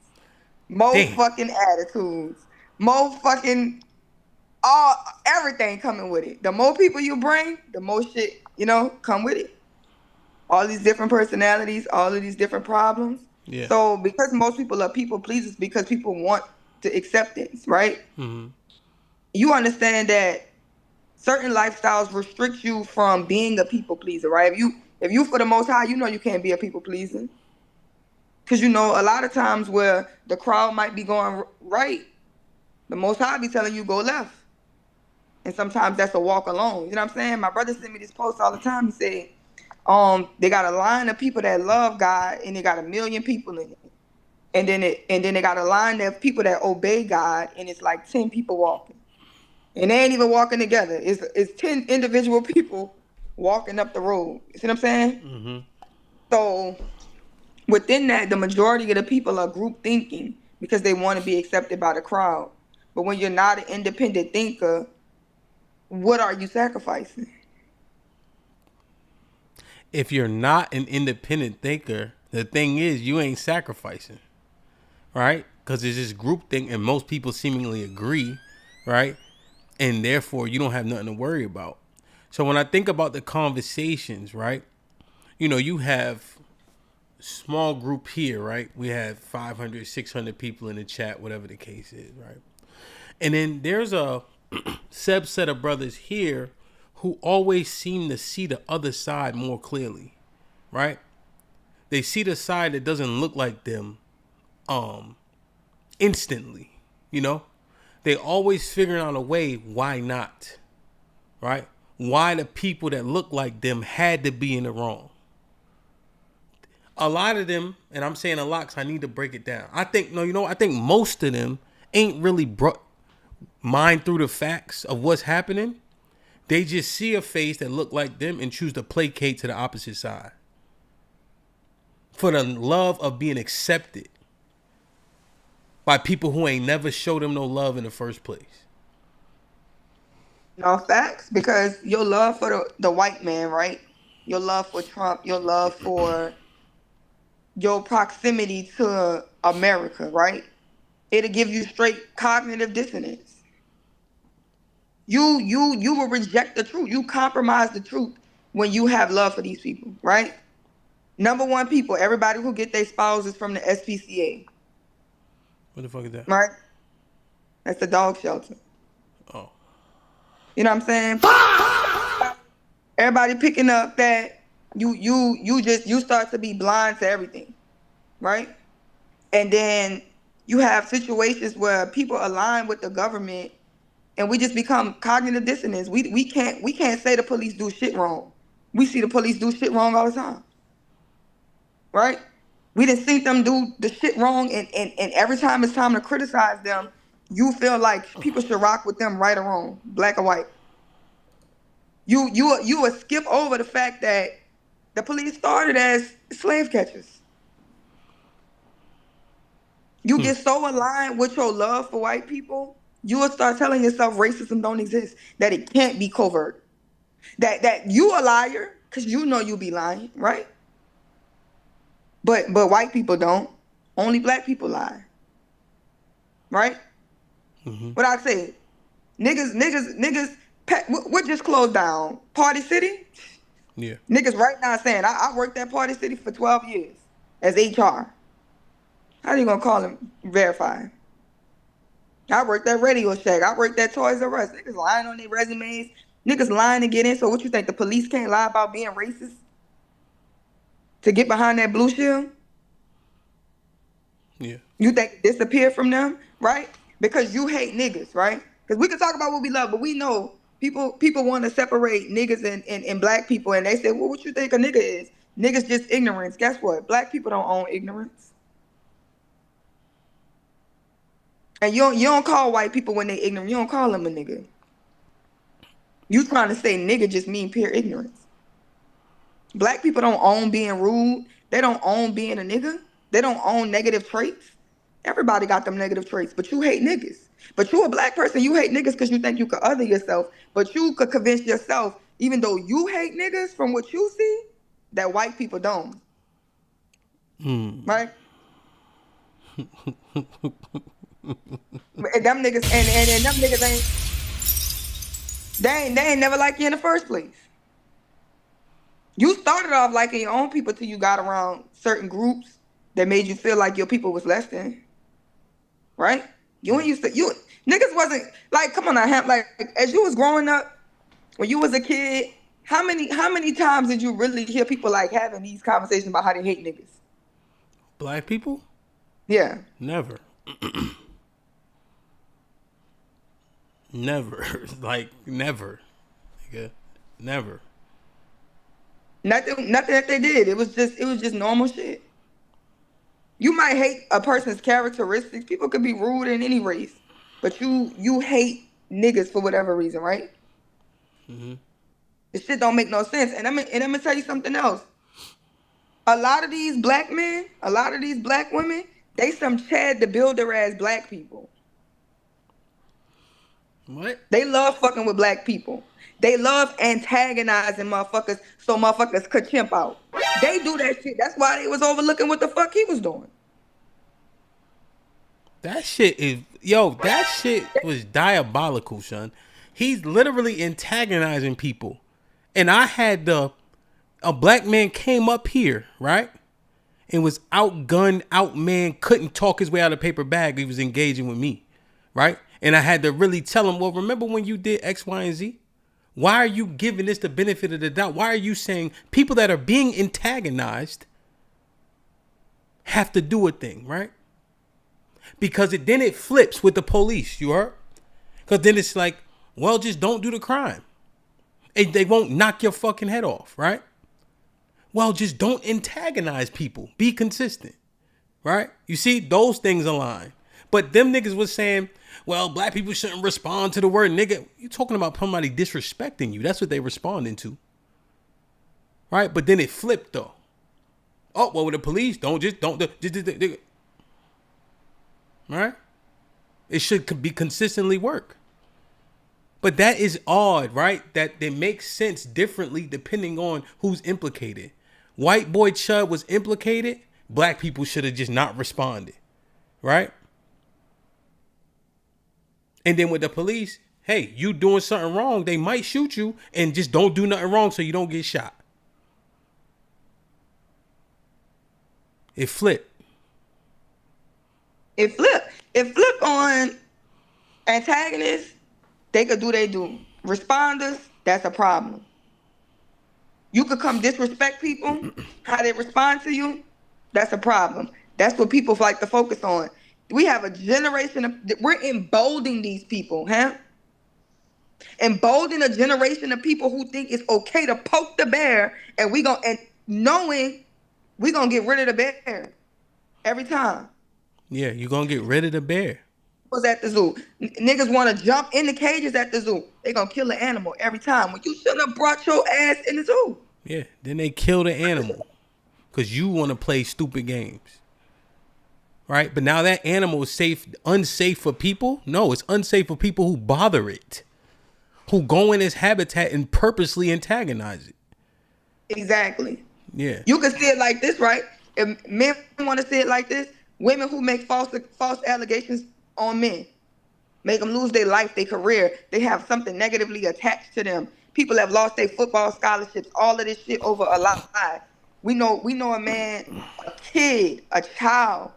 More fucking attitudes. More fucking everything coming with it. The more people you bring, the more shit, come with it. all these different personalities, all of these different problems. Yeah. So because most people are people pleasers, because people want to acceptance, right? Mm-hmm. You understand that certain lifestyles restrict you from being a people pleaser, right? If you for the Most High, you know you can't be a people pleaser. Because you know a lot of times where the crowd might be going right, the Most High be telling you go left. And sometimes that's a walk alone. You know what I'm saying? My brother sent me this post all the time. He said, they got a line of people that love God and they got 1 million people in it. And then they got a line of people that obey God and it's like 10 people walking. And they ain't even walking together. It's 10 individual people walking up the road. You see what I'm saying? Mm-hmm. So within that, the majority of the people are group thinking because they want to be accepted by the crowd. But when you're not an independent thinker, what are you sacrificing? If you're not an independent thinker, the thing is you ain't sacrificing, right? Because it's this group thing and most people seemingly agree, right? And therefore you don't have nothing to worry about. So when I think about the conversations, right? You know, you have small group here, right? We have 500, 600 people in the chat, whatever the case is, right? And then there's a subset of brothers here who always seem to see the other side more clearly, right? They see the side that doesn't look like them instantly, you know? They always figuring out a way why not, right? Why the people that look like them had to be in the wrong. A lot of them, and I'm saying a lot because I need to break it down. I think most of them ain't really mind through the facts of what's happening. They just see a face that look like them and choose to placate to the opposite side for the love of being accepted by people who ain't never showed them no love in the first place. No facts, because your love for the white man, right? Your love for Trump, your love for your proximity to America, right? It'll give you straight cognitive dissonance. You will reject the truth. You compromise the truth when you have love for these people, right? Number one people, everybody who get their spouses from the SPCA. What the fuck is that? Right? That's the dog shelter. Oh. You know what I'm saying? Everybody picking up that you start to be blind to everything, right? And then you have situations where people align with the government and we just become cognitive dissonance. We can't say the police do shit wrong. We see the police do shit wrong all the time. Right? We didn't see them do the shit wrong and every time it's time to criticize them, you feel like people should rock with them right or wrong, black or white. You will skip over the fact that the police started as slave catchers. You get so aligned with your love for white people, you will start telling yourself racism don't exist, that it can't be covert. That you a liar, because you know you be lying, right? But white people don't. Only black people lie. Right? Mm-hmm. What I say? Niggas, what just closed down? Party City? Yeah. Niggas right now saying, I worked at Party City for 12 years as HR. How you gonna call him verifying? I worked at Radio Shack. I worked at Toys R Us. Niggas lying on their resumes. Niggas lying to get in. So what you think, the police can't lie about being racist? To get behind that blue shield? Yeah. You think it disappeared from them, right? Because you hate niggas, right? Because we can talk about what we love, but we know people want to separate niggas and black people, and they say, well, what you think a nigga is? Niggas just ignorance. Guess what? Black people don't own ignorance. And you don't call white people when they ignorant. You don't call them a nigga. You trying to say nigga just mean pure ignorance. Black people don't own being rude. They don't own being a nigga. They don't own negative traits. Everybody got them negative traits, but you hate niggas. But you a black person, you hate niggas because you think you could other yourself, but you could convince yourself, even though you hate niggas from what you see, that white people don't. Right? And them niggas, and them niggas ain't, they ain't never like you in the first place. You started off liking your own people till you got around certain groups that made you feel like your people was less than. Right? You ain't used to you niggas wasn't like, come on now, Hamp, like as you was growing up, when you was a kid, how many times did you really hear people like having these conversations about how they hate niggas? Black people? Yeah. Never. Never. Like never. Nigga. Never. Nothing that they did. It was just normal shit. You might hate a person's characteristics. People could be rude in any race, but you hate niggas for whatever reason, right? Mm-hmm. This shit don't make no sense. And I'm gonna tell you something else. A lot of these black men, a lot of these black women, they some Chad the Builder ass black people. What? They love fucking with black people. They love antagonizing motherfuckers so motherfuckers could chimp out. They do that shit. That's why they was overlooking what the fuck he was doing. That shit was diabolical, son. He's literally antagonizing people. And I had a black man came up here, right? And was outgunned, outmanned, couldn't talk his way out of a paper bag. He was engaging with me, right? And I had to really tell him, well, remember when you did X, Y, and Z? Why are you giving this the benefit of the doubt? Why are you saying people that are being antagonized have to do a thing, right? Because then it flips with the police, you heard? Because then it's like, well, just don't do the crime. They won't knock your fucking head off, right? Well, just don't antagonize people. Be consistent, right? You see, those things align. But them niggas was saying, well, black people shouldn't respond to the word nigga. You talking about somebody disrespecting you. That's what they responding to. Right? But then it flipped though. Oh, well, with the police, don't. Right? It should be consistently work. But that is odd, right? That it makes sense differently depending on who's implicated. White boy Chud was implicated. Black people should have just not responded. Right? And then with the police, hey, you doing something wrong, they might shoot you, and just don't do nothing wrong so you don't get shot. It flipped. It flipped on antagonists. They could do they do. Responders, that's a problem. You could come disrespect people, how they respond to you, that's a problem. That's what people like to focus on. We have a generation of, we're emboldening these people, huh? Emboldening a generation of people who think it's okay to poke the bear, and knowing we gonna get rid of the bear every time. Yeah, you're gonna get rid of the bear. Was at the zoo. Niggas want to jump in the cages at the zoo. They gonna kill the animal every time. When you shouldn't have brought your ass in the zoo. Yeah, then they kill the animal because you want to play stupid games. Right? But now that animal is unsafe for people? No, it's unsafe for people who bother it. Who go in its habitat and purposely antagonize it. Exactly. Yeah. You can see it like this, right? If men want to see it like this, women who make false allegations on men, make them lose their life, their career, they have something negatively attached to them. People have lost their football scholarships, all of this shit over a lie. We know a man, a kid, a child,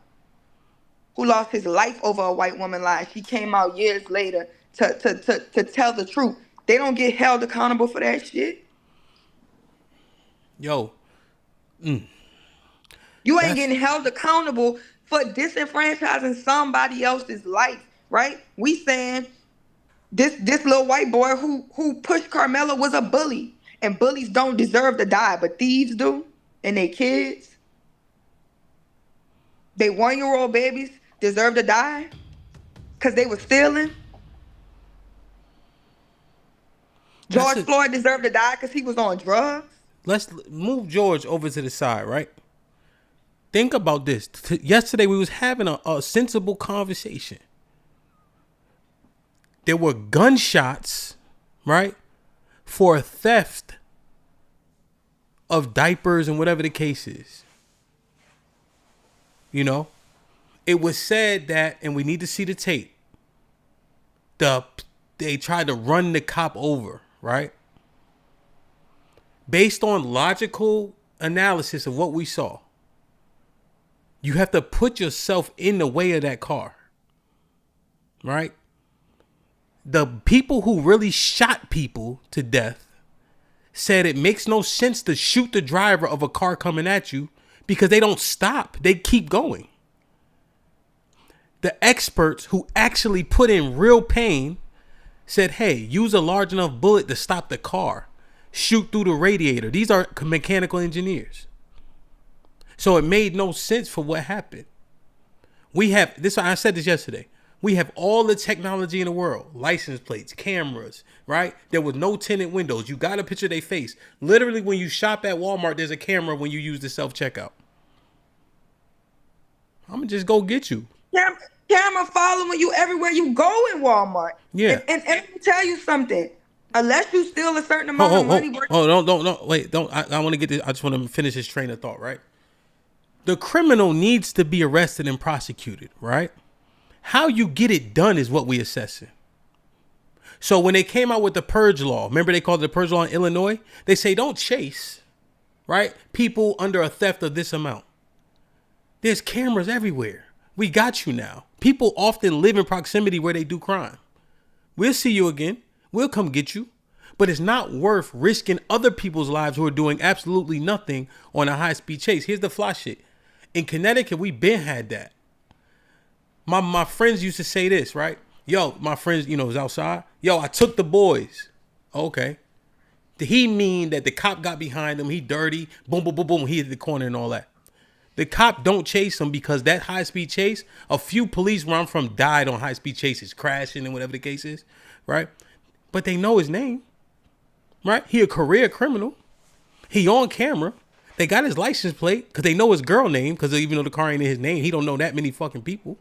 who lost his life over a white woman lie. She came out years later to tell the truth. They don't get held accountable for that shit. Yo. You ain't getting held accountable for disenfranchising somebody else's life, right? We saying this little white boy who pushed Carmela was a bully, and bullies don't deserve to die, but thieves do, and they kids. They 1-year-old babies deserve to die because they were stealing. George Floyd deserved to die because he was on drugs. Let's move George over to the side, right? Think about this. Yesterday we was having a sensible conversation. There were gunshots, right, for theft of diapers and whatever the case is. You know, it was said that, and we need to see the tape, they tried to run the cop over, right? based on logical analysis of what we saw, you have to put yourself in the way of that car, right? The people who really shot people to death said it makes no sense to shoot the driver of a car coming at you because they don't stop. They keep going. The experts who actually put in real pain said, hey, use a large enough bullet to stop the car. Shoot through the radiator. These are mechanical engineers. So it made no sense for what happened. We have this. I said this yesterday. We have all the technology in the world, license plates, cameras, right? There was no tinted windows. You got to picture their face. Literally, when you shop at Walmart, there's a camera when you use the self-checkout. I'm going to just go get you. Camera following you everywhere you go in Walmart. Yeah. And let me tell you something. Unless you steal a certain amount of money. I want to get this. I just want to finish this train of thought, right? The criminal needs to be arrested and prosecuted, right? How you get it done is what we assessing. So when they came out with the purge law, remember they called it the purge law in Illinois? They say don't chase, right? People under a theft of this amount. There's cameras everywhere. We got you now. People often live in proximity where they do crime. We'll see you again. We'll come get you. But it's not worth risking other people's lives who are doing absolutely nothing on a high-speed chase. Here's the fly shit. In Connecticut, we been had that. My friends used to say this, right? Yo, my friends, was outside. Yo, I took the boys. Okay. Did he mean that the cop got behind him? He dirty. Boom, boom, boom, boom. He hit the corner and all that. The cop don't chase him because that high-speed chase, a few police where I'm from died on high-speed chases, crashing and whatever the case is, right? But they know his name, right? He a career criminal. He on camera. They got his license plate because they know his girl name because even though the car ain't in his name, he don't know that many fucking people,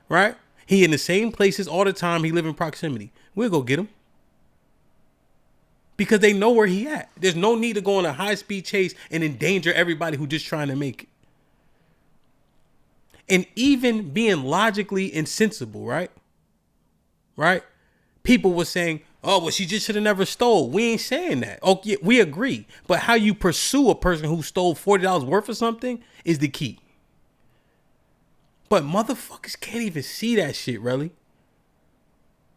right? He in the same places all the time. He live in proximity. We'll go get him. Because they know where he at. There's no need to go on a high-speed chase and endanger everybody who just trying to make it. And even being logically insensible, right? Right? People were saying, oh, well, she just should have never stole. We ain't saying that. Oh, yeah, we agree. But how you pursue a person who stole $40 worth of something is the key. But motherfuckers can't even see that shit, really.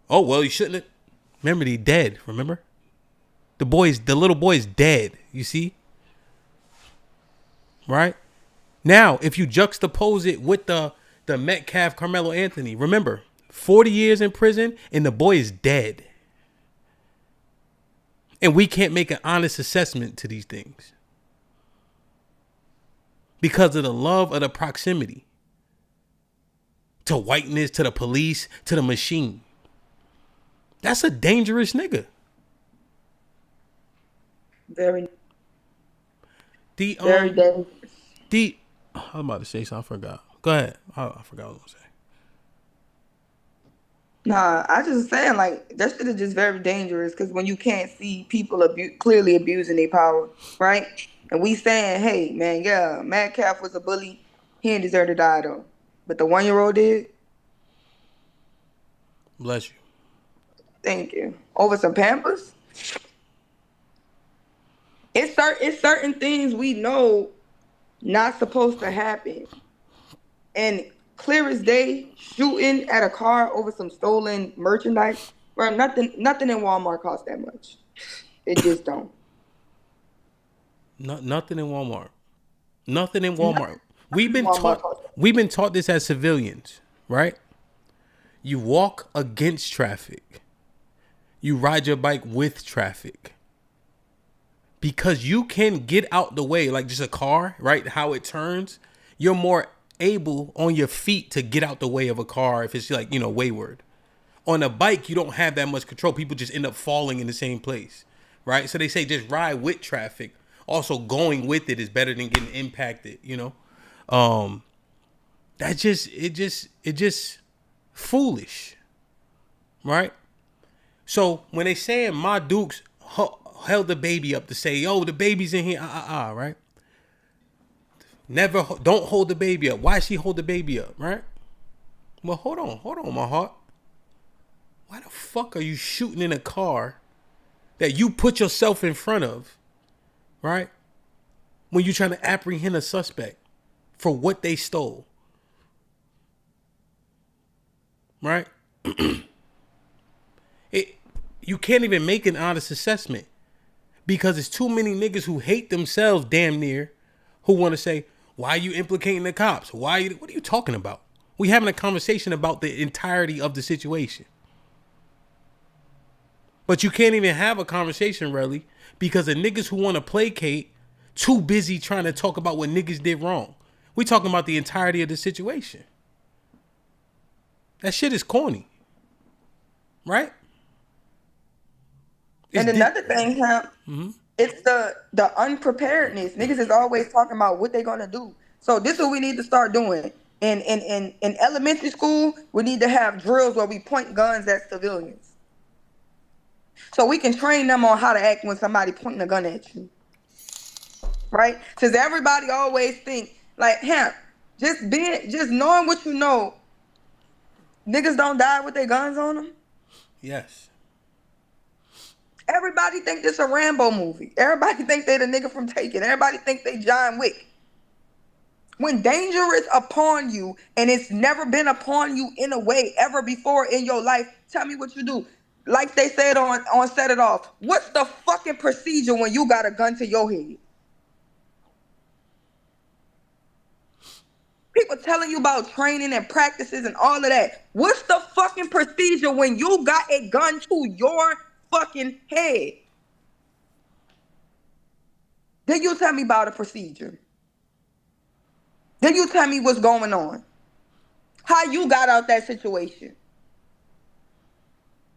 Oh, well, you shouldn't have. Remember, he dead, remember? The little boy's dead, you see? Right? Now, if you juxtapose it with the Metcalf Carmelo Anthony, remember, 40 years in prison and the boy is dead. And we can't make an honest assessment to these things. Because of the love of the proximity. To whiteness, to the police, to the machine. That's a dangerous nigga. Very dangerous. Very I'm about to say something. I forgot. Go ahead. I forgot what I was going to say. Nah, I just saying like that shit is just very dangerous because when you can't see people clearly abusing their power, right? And we saying, hey man, yeah, Metcalf was a bully. He didn't deserve to die though, but the 1-year-old did. Bless you. Thank you. Over some Pampers. It's certain things we know not supposed to happen, and clear as day, shooting at a car over some stolen merchandise. Bro, nothing in Walmart costs that much. It just don't. Nothing in Walmart. Nothing in Walmart. We've been taught this as civilians, right? You walk against traffic. You ride your bike with traffic. Because you can get out the way, like just a car, right? How it turns, you're more able on your feet to get out the way of a car if it's like, wayward. On a bike, you don't have that much control. People just end up falling in the same place, right? So they say just ride with traffic. Also, going with it is better than getting impacted, It just foolish, right? So when they saying Ma Dukes held the baby up to say, yo, the baby's in here, right? Don't hold the baby up. Why she hold the baby up, right? Well, hold on, my heart. Why the fuck are you shooting in a car that you put yourself in front of right? When you're trying to apprehend a suspect for what they stole, right? You can't even make an honest assessment because it's too many niggas who hate themselves damn near who want to say, why are you implicating the cops? What are you talking about? We having a conversation about the entirety of the situation. But you can't even have a conversation, really, because the niggas who want to placate too busy trying to talk about what niggas did wrong. We talking about the entirety of the situation. That shit is corny. Right? And another thing, Hamp, it's the unpreparedness. Niggas is always talking about what they gonna do. So this is what we need to start doing. In elementary school, we need to have drills where we point guns at civilians. So we can train them on how to act when somebody pointing a gun at you. Right? Because everybody always think, like, Hamp, just knowing what you know, niggas don't die with their guns on them. Yes. Everybody think this a Rambo movie. Everybody think they the nigga from Taken. Everybody think they John Wick. When danger is upon you and it's never been upon you in a way ever before in your life, tell me what you do. Like they said on Set It Off, what's the fucking procedure when you got a gun to your head? People telling you about training and practices and all of that. What's the fucking procedure when you got a gun to your fucking head? Then you tell me about a procedure. Then you tell me what's going on. How you got out that situation.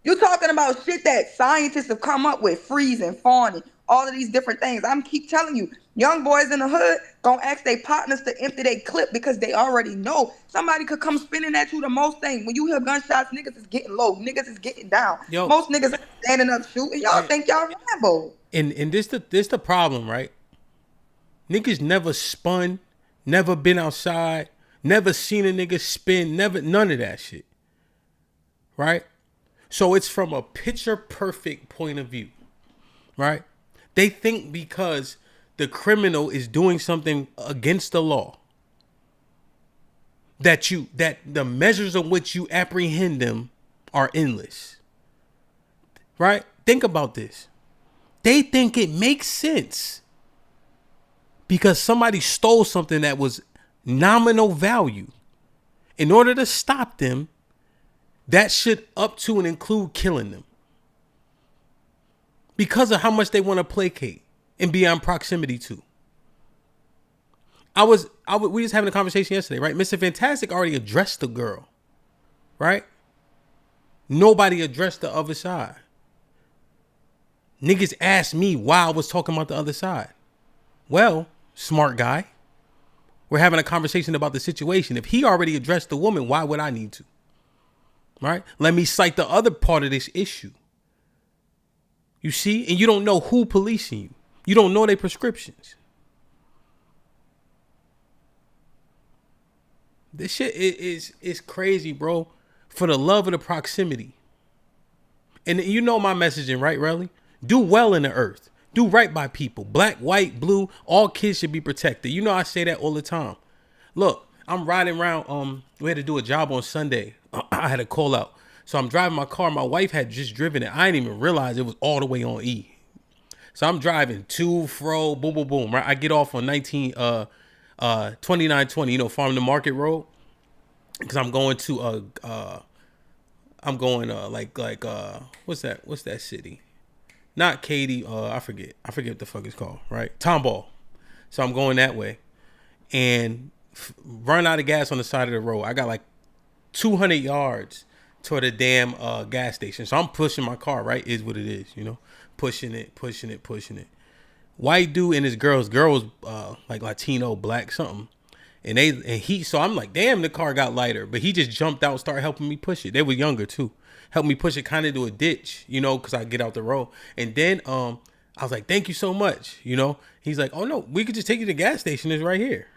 You're talking about shit that scientists have come up with, freezing, fawning, all of these different things. I'm keep telling you, young boys in the hood gonna ask their partners to empty their clip because they already know somebody could come spinning at you the most thing. When you hear gunshots, niggas is getting low, niggas is getting down. Yo, most niggas are standing up shooting. Y'all think y'all Rambo. And this the problem, right? Niggas never spun, never been outside, never seen a nigga spin, never none of that shit. Right? So it's from a picture perfect point of view. Right? They think because the criminal is doing something against the law that the measures of which you apprehend them are endless. Right? Think about this. They think it makes sense because somebody stole something that was nominal value. In order to stop them, that should up to and include killing them. Because of how much they want to placate and be on proximity to. We was having a conversation yesterday, right? Mr. Fantastic already addressed the girl, right? Nobody addressed the other side. Niggas asked me why I was talking about the other side. Well, smart guy, we're having a conversation about the situation. If he already addressed the woman, why would I need to? Right? Let me cite the other part of this issue. You see? And you don't know who policing you. You don't know their prescriptions. This shit is crazy, bro. For the love of the proximity. And you know my messaging, right, Relly? Do well in the earth. Do right by people. Black, white, blue, all kids should be protected. You know I say that all the time. Look, I'm riding around. We had to do a job on Sunday. I had a call out. So I'm driving my car. My wife had just driven it. I didn't even realize it was all the way on E. So I'm driving to, fro, boom, boom, boom. Right? I get off on 2920, you know, Farm to Market Road. Because I'm going to, what's that city? Not Katy. I forget what the fuck it's called, right? Tomball. So I'm going that way. And run out of gas on the side of the road. I got like 200 yards toward the damn gas station. So I'm pushing my car, right? Is what it is, you know? Pushing it. White dude and his girl was like Latino, black, something. So I'm like, damn, the car got lighter. But he just jumped out, started helping me push it. They were younger too. Helped me push it kind of to a ditch, you know, because I get out the road. And then I was like, thank you so much, you know? He's like, oh no, we could just take you to the gas station. It's right here.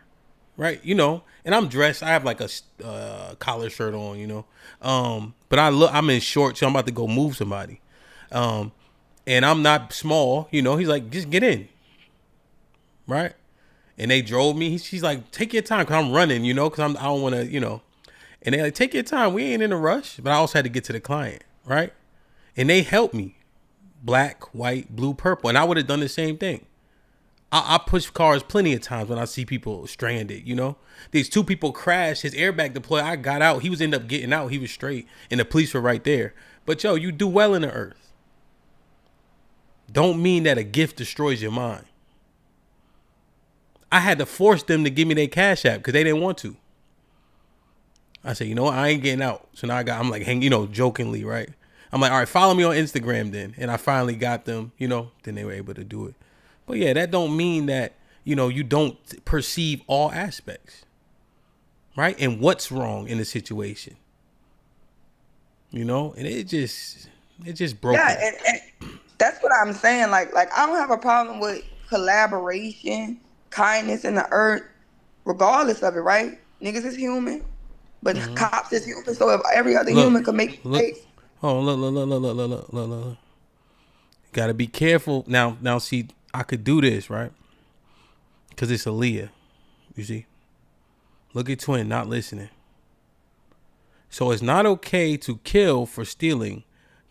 Right, you know, and I'm dressed. I have like a collar shirt on, you know, but I'm in shorts, so I'm about to go move somebody, and I'm not small, you know. He's like, just get in, right? And they drove me. She's like, take your time, because I'm running, you know, because I don't want to, you know. And they like, take your time. We ain't in a rush. But I also had to get to the client, right? And they helped me. Black, white, blue, purple. And I would have done the same thing. I push cars plenty of times when I see people stranded, you know. These 2 people crashed. His airbag deployed. I got out. He was ended up getting out. He was straight. And the police were right there. But, yo, you do well in the earth. Don't mean that a gift destroys your mind. I had to force them to give me their Cash App because they didn't want to. I said, you know what? I ain't getting out. So now I'm like, you know, jokingly, right? I'm like, all right, follow me on Instagram then. And I finally got them, you know, then they were able to do it. But yeah, that don't mean that, you know, you don't perceive all aspects, right? And what's wrong in the situation, you know? And it just broke. Yeah, and that's what I'm saying. Like I don't have a problem with collaboration, kindness in the earth, regardless of it, right? Niggas is human, but cops is human. So if every other human could make mistakes. Oh, look. Gotta be careful. Now, see, I could do this, right? Because it's Aaliyah. You see? Look at Twin not listening. So it's not okay to kill for stealing,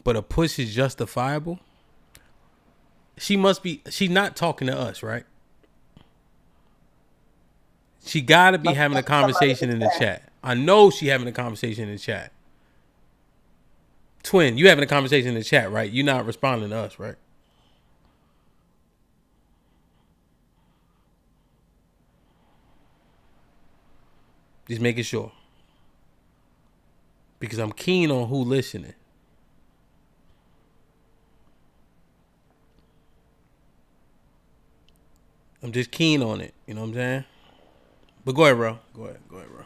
but a push is justifiable. She's not talking to us, right? She gotta be having a conversation in the chat. I know she having a conversation in the chat. Twin, you having a conversation in the chat, right? You're not responding to us, right? Just making sure. Because I'm keen on who listening. I'm just keen on it. You know what I'm saying? But go ahead, bro. Go ahead, bro.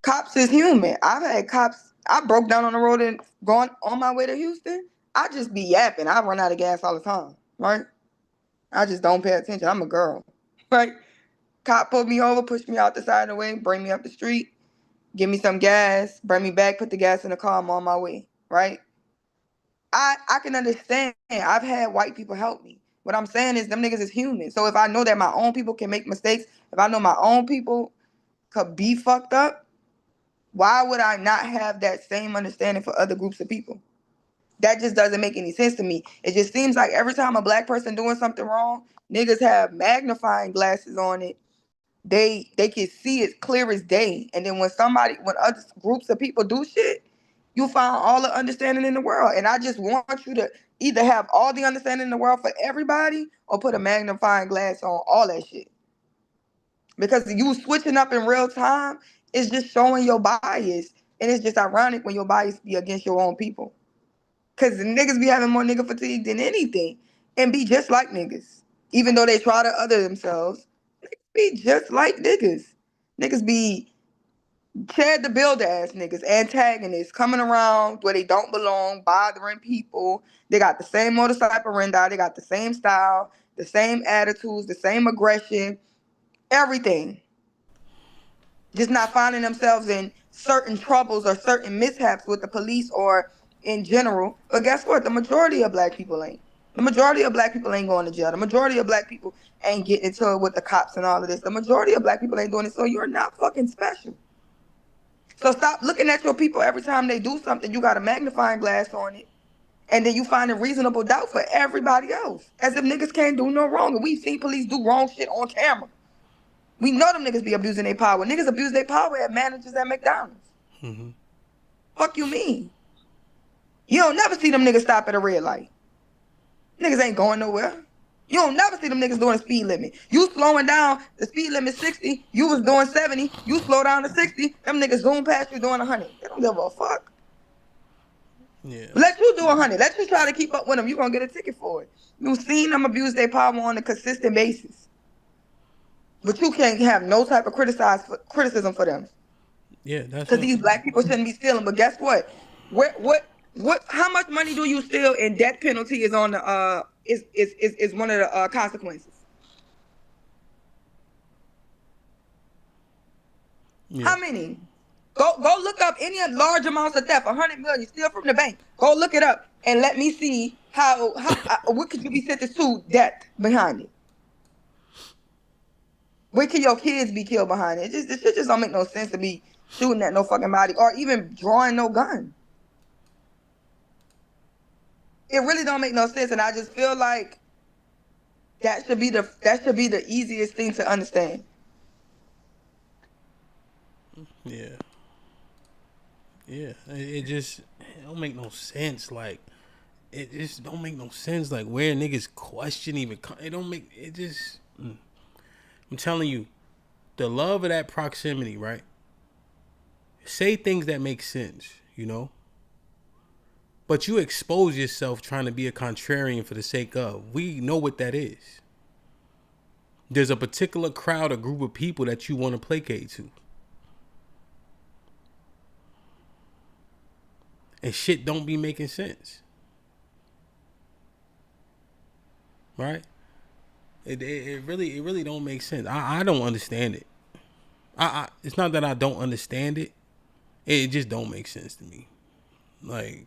Cops is human. I've had cops. I broke down on the road and going on my way to Houston. I just be yapping. I run out of gas all the time, right? I just don't pay attention. I'm a girl, right? Cop pulled me over, pushed me out the side of the way, bring me up the street, give me some gas, bring me back, put the gas in the car. I'm on my way, right? I can understand. I've had white people help me. What I'm saying is them niggas is human. So if I know that my own people can make mistakes, if I know my own people could be fucked up, why would I not have that same understanding for other groups of people? That just doesn't make any sense to me. It just seems like every time a black person doing something wrong, niggas have magnifying glasses on it. They can see it clear as day. And then when other groups of people do shit, you find all the understanding in the world. And I just want you to either have all the understanding in the world for everybody or put a magnifying glass on all that shit. Because you switching up in real time is just showing your bias. And it's just ironic when your bias be against your own people. Because the niggas be having more nigga fatigue than anything. And be just like niggas. Even though they try to other themselves, niggas be just like niggas. Niggas be Chad the Builder ass niggas, antagonists, coming around where they don't belong, bothering people. They got the same modus operandi, they got the same style, the same attitudes, the same aggression, everything. Just not finding themselves in certain troubles or certain mishaps with the police or in general. But guess what? The majority of black people ain't. The majority of black people ain't going to jail. The majority of black people ain't getting into it with the cops and all of this. The majority of black people ain't doing it, so you're not fucking special. So stop looking at your people every time they do something. You got a magnifying glass on it. And then you find a reasonable doubt for everybody else. As if niggas can't do no wrong. And we've seen police do wrong shit on camera. We know them niggas be abusing their power. Niggas abuse their power at managers at McDonald's. Mm-hmm. Fuck you mean? You don't never see them niggas stop at a red light. Niggas ain't going nowhere. You don't never see them niggas doing a speed limit. You slowing down, the speed limit 60, you was doing 70, you slow down to 60, them niggas zoom past you doing 100. They don't give a fuck. Yeah. Let you do 100. Let you try to keep up with them. You're going to get a ticket for it. You've seen them abuse their power on a consistent basis. But you can't have no type of criticism for them. Yeah, that's because these black people shouldn't be stealing. But guess what? What? How much money do you steal? And death penalty is on the is one of the consequences. Yeah. How many? Go look up any large amounts of theft, 100 million, steal from the bank. Go look it up and let me see how what could you be sentenced to death behind it? Where can your kids be killed behind it? This shit just don't make no sense to be shooting at no fucking body or even drawing no gun. It really don't make no sense, and I just feel like that should be the easiest thing to understand. Yeah. Yeah. It don't make no sense. Like, it just don't make no sense. Like, where niggas question even. It don't make it just. I'm telling you, the love of that proximity, right? Say things that make sense, you know? But you expose yourself trying to be a contrarian for the sake of. We know what that is. There's a particular crowd or group of people that you want to placate to. And shit don't be making sense. Right? It really don't make sense. I don't understand it. It's not that I don't understand it. It just don't make sense to me. Like,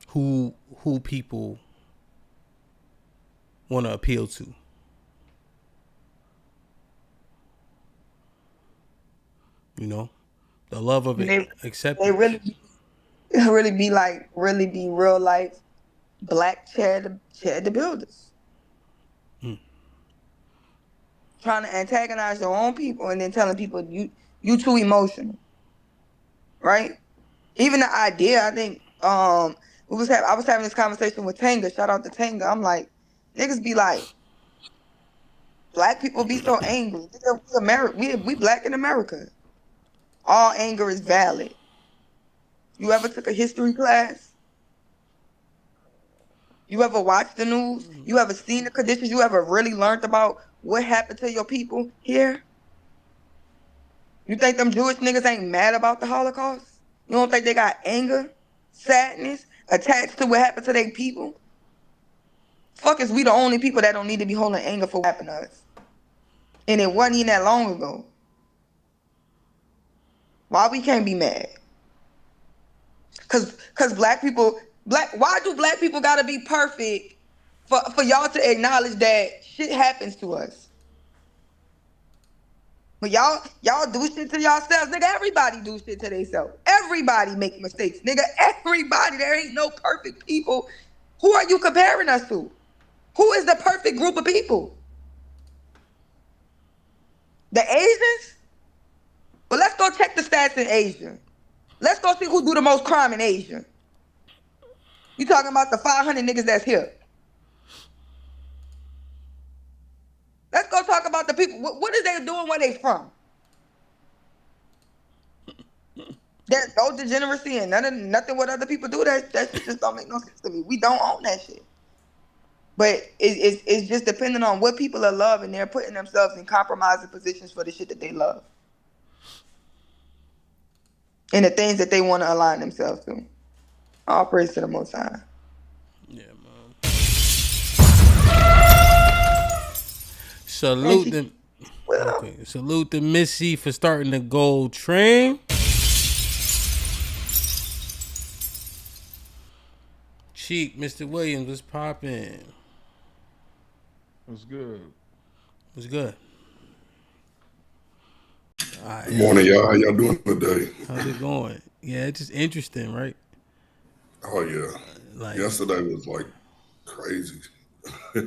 who people want to appeal to. You know? The love of it, acceptance. They really be real life black Chad the Builders. Trying to antagonize your own people and then telling people you too emotional. Right? Even the idea, I think, I was having this conversation with Tanga. Shout out to Tanga. I'm like, niggas be like, black people be so angry. We black in America. All anger is valid. You ever took a history class? You ever watched the news? You ever seen the conditions? You ever really learned about what happened to your people here? You think them Jewish niggas ain't mad about the Holocaust? You don't think they got anger, sadness attached to what happened to their people? Fuck, is we the only people that don't need to be holding anger for what happened to us? And it wasn't even that long ago. Why we can't be mad? Cause why do black people gotta be perfect for y'all to acknowledge that shit happens to us? But y'all do shit to yourselves, nigga. Everybody do shit to themselves. Everybody make mistakes, nigga. Everybody. There ain't no perfect people. Who are you comparing us to? Who is the perfect group of people? The Asians? Well, let's go check the stats in Asia. Let's go see who do the most crime in Asia. You talking about the 500 niggas that's here. Let's go talk about the people. What is they doing where they from? There's no degeneracy and nothing what other people do. That shit just don't make no sense to me. We don't own that shit. But it's just depending on what people are loving. They're putting themselves in compromising positions for the shit that they love. And the things that they want to align themselves to. All praise to the Most High. Yeah, man. Salute them. Okay. Salute to Missy for starting the gold train. Cheek, Mr. Williams, what's poppin'? What's good? What's good? Right. Good morning, y'all. How y'all doing today? How's it going? Yeah, it's just interesting, right? Oh yeah. Like, yesterday was like crazy. Yeah,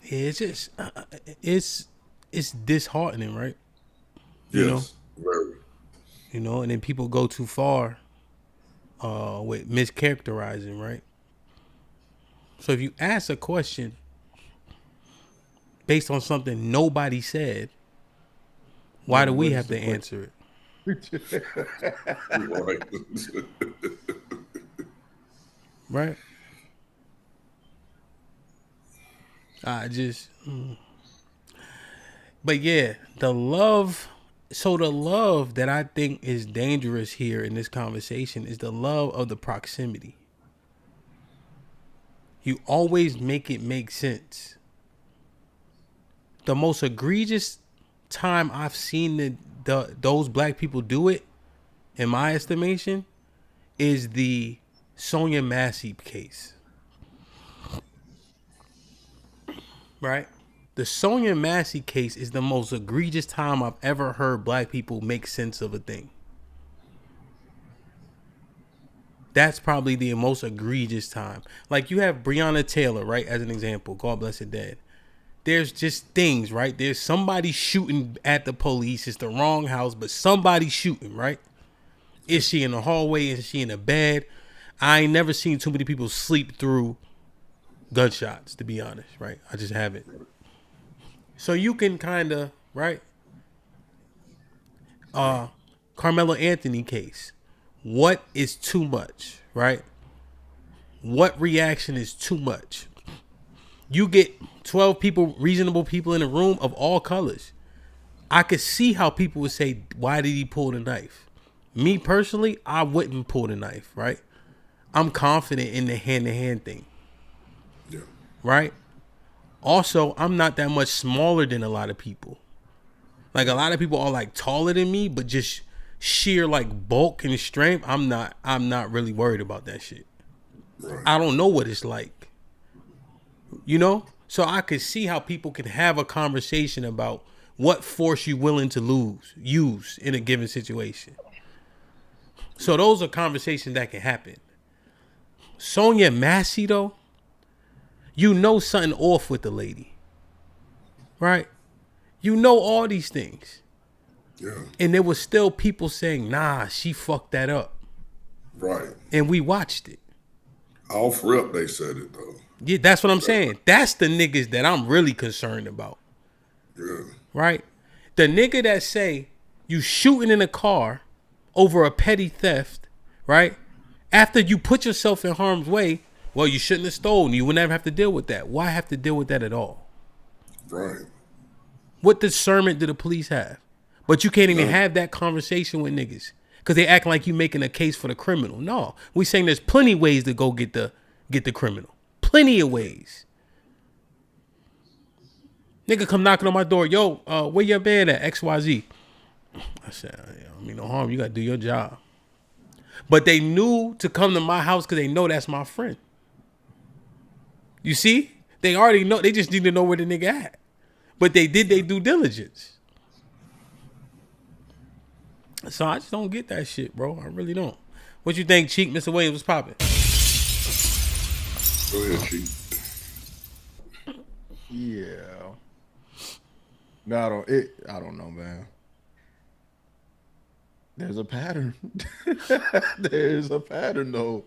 it's just it's disheartening, right? Yes, very. You know, and then people go too far with mischaracterizing, right? So if you ask a question based on something nobody said, why do we have to answer it? Right? But yeah, the love that I think is dangerous here in this conversation is the love of the proximity. You always make it make sense. The most egregious time I've seen those black people do it, in my estimation, is the Sonia Massey case. Right? The Sonia Massey case is the most egregious time I've ever heard black people make sense of a thing. That's probably the most egregious time. Like, you have Breonna Taylor, right, as an example. God bless her dead. There's just things, right? There's somebody shooting at the police. It's the wrong house, but somebody's shooting, right? Is she in the hallway? Is she in a bed? I ain't never seen too many people sleep through gunshots, to be honest, right? I just haven't. So you can kind of, right? Carmelo Anthony case. What is too much, right? What reaction is too much? You get 12 people, reasonable people in a room of all colors. I could see how people would say, why did he pull the knife? Me personally, I wouldn't pull the knife, right? I'm confident in the hand-to-hand thing. Yeah. Right? Also, I'm not that much smaller than a lot of people. Like, a lot of people are like taller than me, but just sheer like bulk and strength, I'm not really worried about that shit. Right. I don't know what it's like. You know? So I could see how people can have a conversation about what force you're willing to use in a given situation. So those are conversations that can happen. Sonia Massey, though, you know something off with the lady. Right? You know all these things. Yeah. And there was still people saying, nah, she fucked that up. Right. And we watched it. Off rip, they said it, though. Yeah, that's what I'm saying. That's the niggas that I'm really concerned about. Yeah. Right? The nigga that say you shooting in a car over a petty theft, right? After you put yourself in harm's way, well, you shouldn't have stolen. You would never have to deal with that. Why have to deal with that at all? Right. What discernment do the police have? But you can't even have that conversation with niggas because they act like you making a case for the criminal. No, we saying there's plenty ways to go get the criminal. Plenty of ways. Nigga come knocking on my door. Yo, where your bed at? XYZ. I said, I mean, no harm. You got to do your job. But they knew to come to my house because they know that's my friend. You see? They already know. They just need to know where the nigga at. But they did their due diligence. So I just don't get that shit, bro. I really don't. What you think, Cheek? Mr. Williams was popping. Go ahead, Cheek. Yeah. No, I don't know, man. There's a pattern. There's a pattern, though.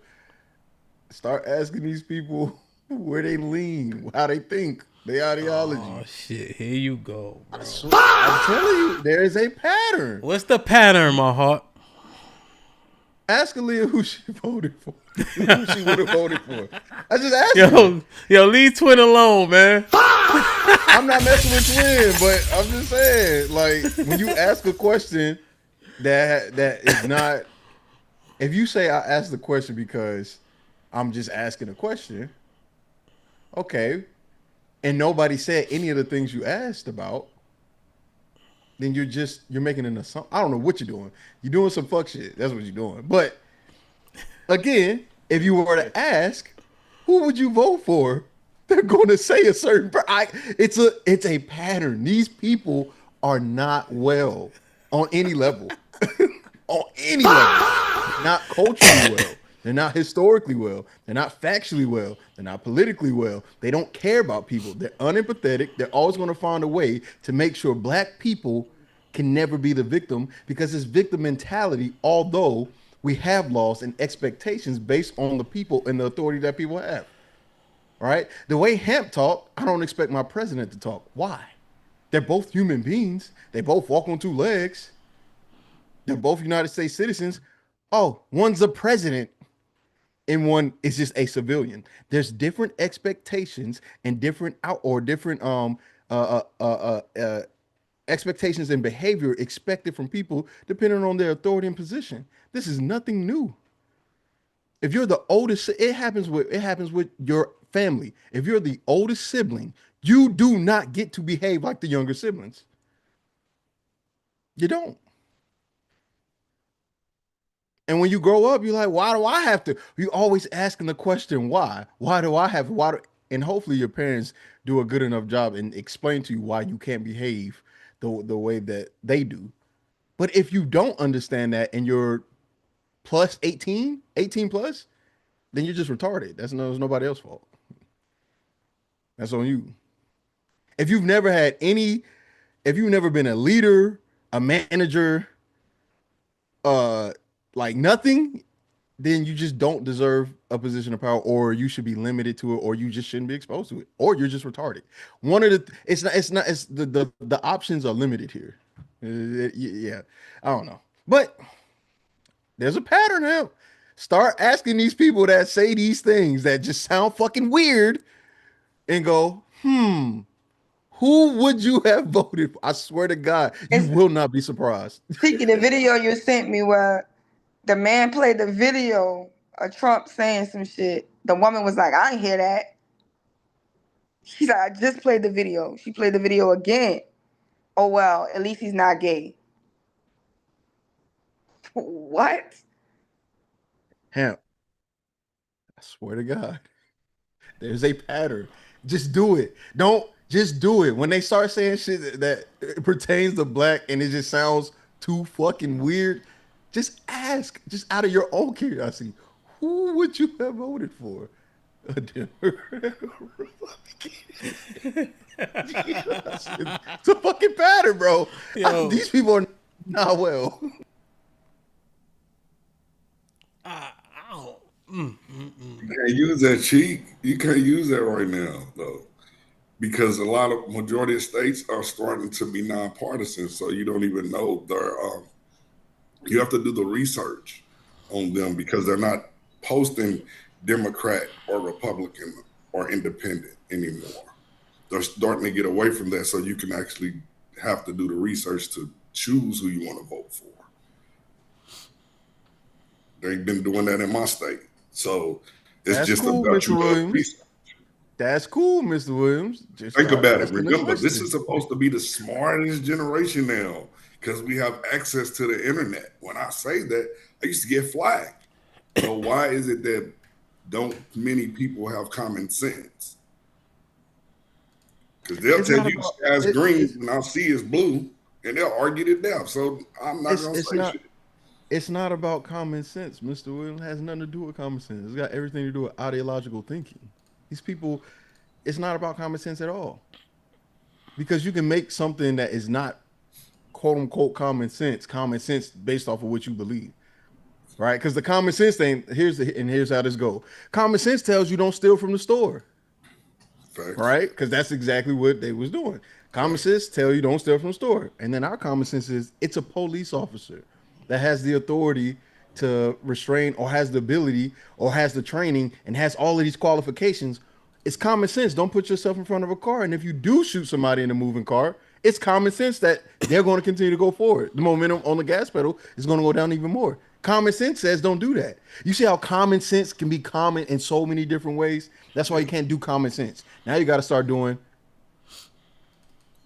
Start asking these people where they lean, how they think, their ideology. Oh, shit. Here you go, bro. I'm telling you, there is a pattern. What's the pattern, my heart? Ask Aaliyah who she voted for. Who she would have voted for. I just asked her. Yo, leave Twin alone, man. I'm not messing with Twin, but I'm just saying, like, when you ask a question that is not, if you say I asked the question because I'm just asking a question, okay, and nobody said any of the things you asked about, then you're making an assumption. I don't know what you're doing. You're doing some fuck shit. That's what you're doing. But again, if you were to ask, who would you vote for? They're going to say a certain. It's a pattern. These people are not well on any level. On any level. Not culturally well. They're not historically well. They're not factually well. They're not politically well. They don't care about people. They're unempathetic. They're always going to find a way to make sure black people can never be the victim because it's victim mentality, although we have laws and expectations based on the people and the authority that people have. Right? The way HAMP talk, I don't expect my president to talk. Why? They're both human beings. They both walk on two legs. They're both United States citizens. Oh, one's a president and one is just a civilian. There's different expectations and different expectations and behavior expected from people depending on their authority and position. This is nothing new. If you're the oldest, it happens with your family. If you're the oldest sibling, you do not get to behave like the younger siblings. You don't. And when you grow up, you're like, why do I have to? You always asking the question, why? Why do I have? Why? And hopefully your parents do a good enough job and explain to you why you can't behave the way that they do. But if you don't understand that and you're plus 18 plus, then you're just retarded. That's nobody else's fault. That's on you. If you've never had any, if you've never been a leader, a manager, like nothing, then you just don't deserve a position of power, or you should be limited to it, or you just shouldn't be exposed to it, or you're just retarded. One of the, it's the options are limited here. Yeah, I don't know, but there's a pattern now. Start asking these people that say these things that just sound fucking weird, and go, who would you have voted for? I swear to God, you will not be surprised. Speaking the video you sent me where the man played the video of Trump saying some shit, the woman was like, I ain't hear that. She's like, I just played the video. She played the video again. Oh, well, at least he's not gay. What? Hamp, I swear to God, there's a pattern. Just do it. Don't just do it. When they start saying shit that pertains to black and it just sounds too fucking weird, just ask, just out of your own curiosity, who would you have voted for? A Democrat or Republican? It's a fucking pattern, bro. These people are not well. You can't use that cheat. You can't use that right now, though, because majority of states are starting to be nonpartisan. So you don't even know you have to do the research on them because they're not posting Democrat or Republican or independent anymore. They're starting to get away from that, so you can actually have to do the research to choose who you want to vote for. They've been doing that in my state. So it's just cool, about Mr. Williams. That's cool, Mr. Williams. Just think about it. Remember, this is supposed to be the smartest generation now because we have access to the internet. When I say that, I used to get flagged. So why is it that don't many people have common sense? Because they'll tell you sky's green and I'll see it's blue, and they'll argue it down. So I'm not going to say shit. It's not about common sense, Mr. Williams. It has nothing to do with common sense. It's got everything to do with ideological thinking. These people, it's not about common sense at all. Because you can make something that is not quote unquote common sense based off of what you believe. Right? Because the common sense thing, here's how this goes. Common sense tells you don't steal from the store. Facts. Right? Because that's exactly what they was doing. Common sense tell you don't steal from the store. And then our common sense is it's a police officer that has the authority to restrain or has the ability or has the training and has all of these qualifications. It's common sense. Don't put yourself in front of a car. And if you do shoot somebody in a moving car, it's common sense that they're going to continue to go forward. The momentum on the gas pedal is going to go down even more. Common sense says don't do that. You see how common sense can be common in so many different ways? That's why you can't do common sense. Now you got to start doing,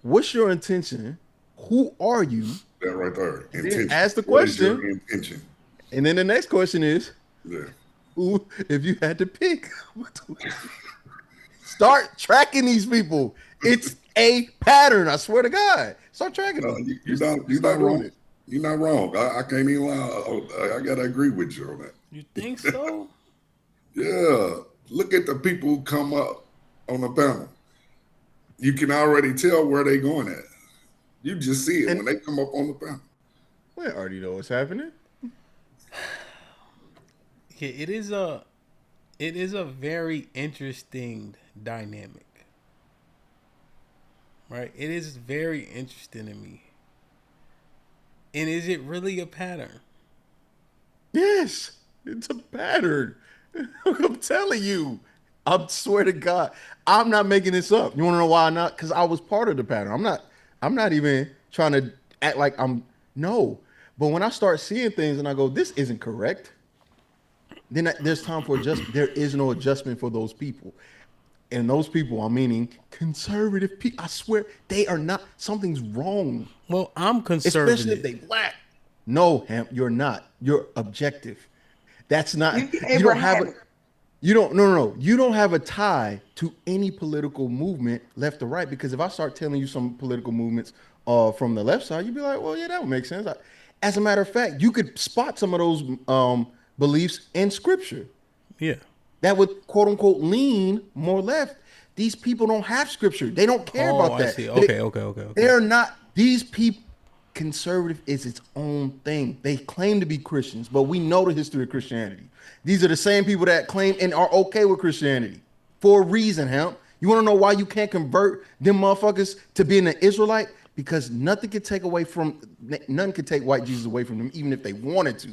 what's your intention? Who are you? That right there. Intention. Ask the question. What is your intention? And then the next question is, yeah, who, if you had to pick, start tracking these people. It's a pattern. I swear to God. Start tracking them. You're not wrong. You're not wrong. I can't even lie. I gotta agree with you on that. You think so? Yeah. Look at the people who come up on the panel. You can already tell where they're going at. You just see it when they come up on the panel. We already know what's happening. Yeah, it is a very interesting dynamic. Right? It is very interesting to me. And is it really a pattern? Yes, it's a pattern. I'm telling you. I swear to God. I'm not making this up. You want to know why I'm not? Because I was part of the pattern. I'm not even trying to act like no. But when I start seeing things and I go, this isn't correct, then there's time for adjustment. There is no adjustment for those people. and those people, I'm meaning conservative people. I swear they are not. Something's wrong. Well, I'm conservative. Especially if they black. No, Hamp, you're not. You're objective. That's not. You don't have a. You don't. No. You don't have a tie to any political movement, left or right. Because if I start telling you some political movements from the left side, you'd be like, well, yeah, that would make sense. As a matter of fact, you could spot some of those beliefs in scripture. Yeah. That would quote unquote lean more left. These people don't have scripture. They don't care about that. I see. Okay. They're not. These people. Conservative is its own thing. They claim to be Christians, but we know the history of Christianity. These are the same people that claim and are okay with Christianity for a reason, Hamp. You want to know why you can't convert them motherfuckers to being an Israelite? Because nothing can take white Jesus away from them, even if they wanted to.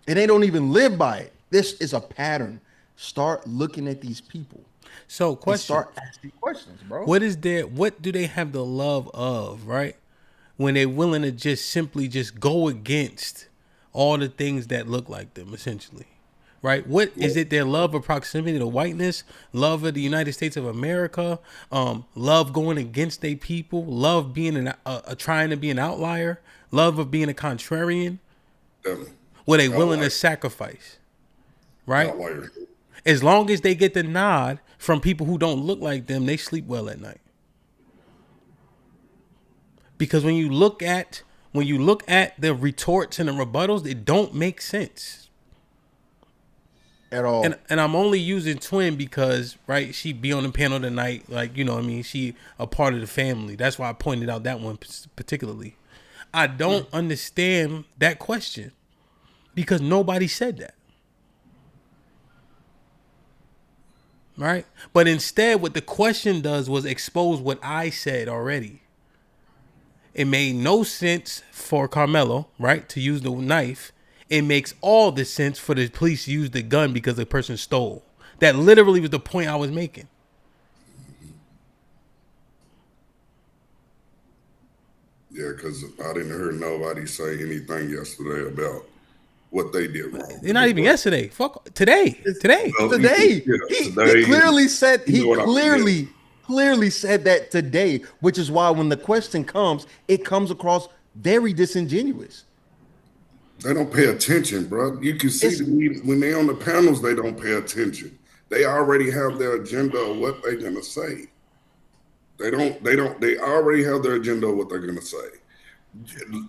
And they don't even live by it. This is a pattern. Start looking at these people. So, question. Start asking questions, bro. What do they have the love of, right? When they're willing to just simply just go against all the things that look like them, essentially, right? What is it? Their love of proximity to whiteness, love of the United States of America, love going against their people, love being trying to be an outlier, love of being a contrarian. Were they willing to sacrifice, right? Outlier. As long as they get the nod from people who don't look like them, they sleep well at night. Because when you look at the retorts and the rebuttals, it don't make sense at all. And I'm only using Twin because, right, she be on the panel tonight, like, you know what I mean, she a part of the family. That's why I pointed out that one particularly. I don't understand that question because nobody said that. Right? But instead what the question does was expose what I said already. It made no sense for Carmelo, right, to use the knife. It makes all the sense for the police to use the gun because the person stole. That literally was the point I was making. Yeah, because I didn't hear nobody say anything yesterday about what they did wrong. They're not even yesterday. Fuck today. Today. Today. Yeah, He clearly said. He clearly said that today, which is why when the question comes, it comes across very disingenuous. They don't pay attention, bro. You can see when they're on the panels, they don't pay attention. They already have their agenda of what they're gonna say. They already have their agenda of what they're gonna say.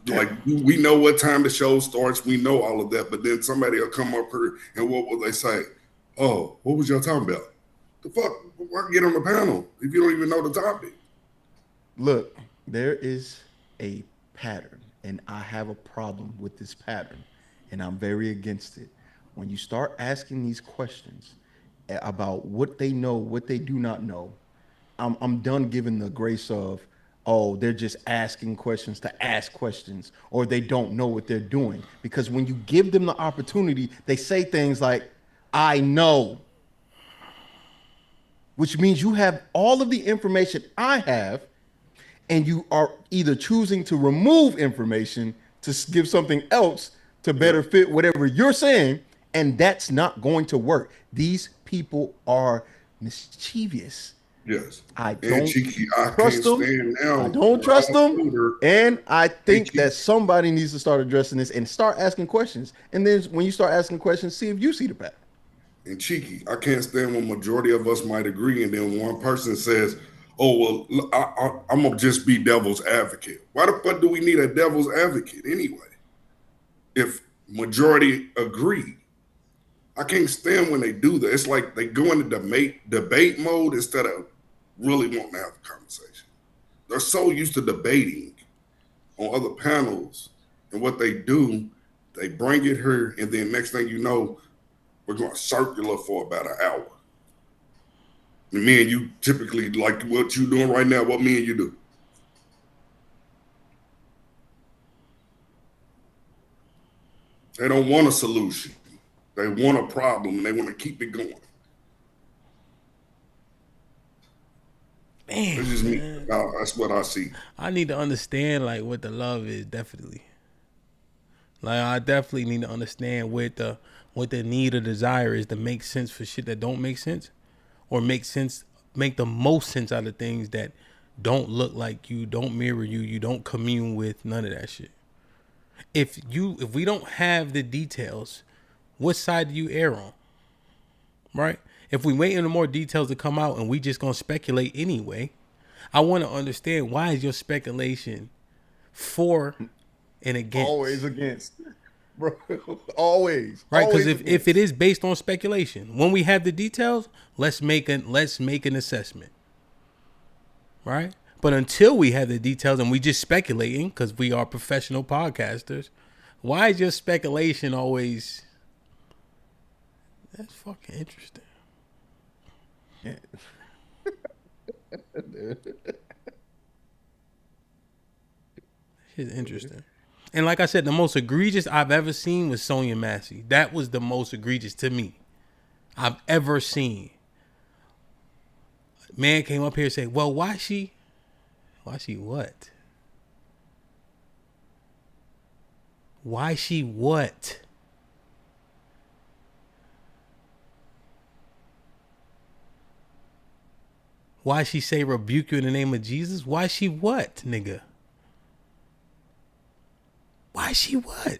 Like, we know what time the show starts, we know all of that, but then somebody will come up here and what will they say? Oh, what was y'all talking about? The fuck? Why get on the panel if you don't even know the topic? Look, there is a pattern, and I have a problem with this pattern, and I'm very against it. When you start asking these questions about what they know, what they do not know, I'm done giving the grace of, oh, they're just asking questions to ask questions, or they don't know what they're doing. Because when you give them the opportunity, they say things like, I know. Which means you have all of the information I have, and you are either choosing to remove information to give something else to better fit whatever you're saying, and that's not going to work. These people are mischievous. Yes. I don't trust them. I don't trust them. And I think that somebody needs to start addressing this and start asking questions. And then when you start asking questions, see if you see the pattern. And Cheeky, I can't stand when majority of us might agree, and then one person says, oh, well, I'm going to just be devil's advocate. Why the fuck do we need a devil's advocate anyway? If majority agree. I can't stand when they do that. It's like they go into debate mode instead of really wanting to have a conversation. They're so used to debating on other panels, and what they do, they bring it here, and then next thing you know, we're going circular for about an hour. And me and you typically, like what you're doing right now, what me and you do. They don't want a solution. They want a problem, and they want to keep it going. Man, it's just me. That's what I see. I need to understand like what the love is, definitely. Like I definitely need to understand what the need or desire is to make sense for shit that don't make sense, or make the most sense out of things that don't look like you, don't mirror you, you don't commune with, none of that shit. If we don't have the details, what side do you err on? Right? If we wait for more details to come out and we just gonna speculate anyway, I want to understand, why is your speculation for and against? Always against, bro. Always. Right? Because if it is based on speculation, when we have the details, let's make an assessment. Right? But until we have the details and we just speculating, because we are professional podcasters, why is your speculation always? That's fucking interesting. Yeah. Shit's interesting. And like I said, the most egregious I've ever seen was Sonya Massey. That was the most egregious to me I've ever seen. Man came up here and said, well, why she what? Why she what? Why she say rebuke you in the name of Jesus? Why she what, nigga? Why she what?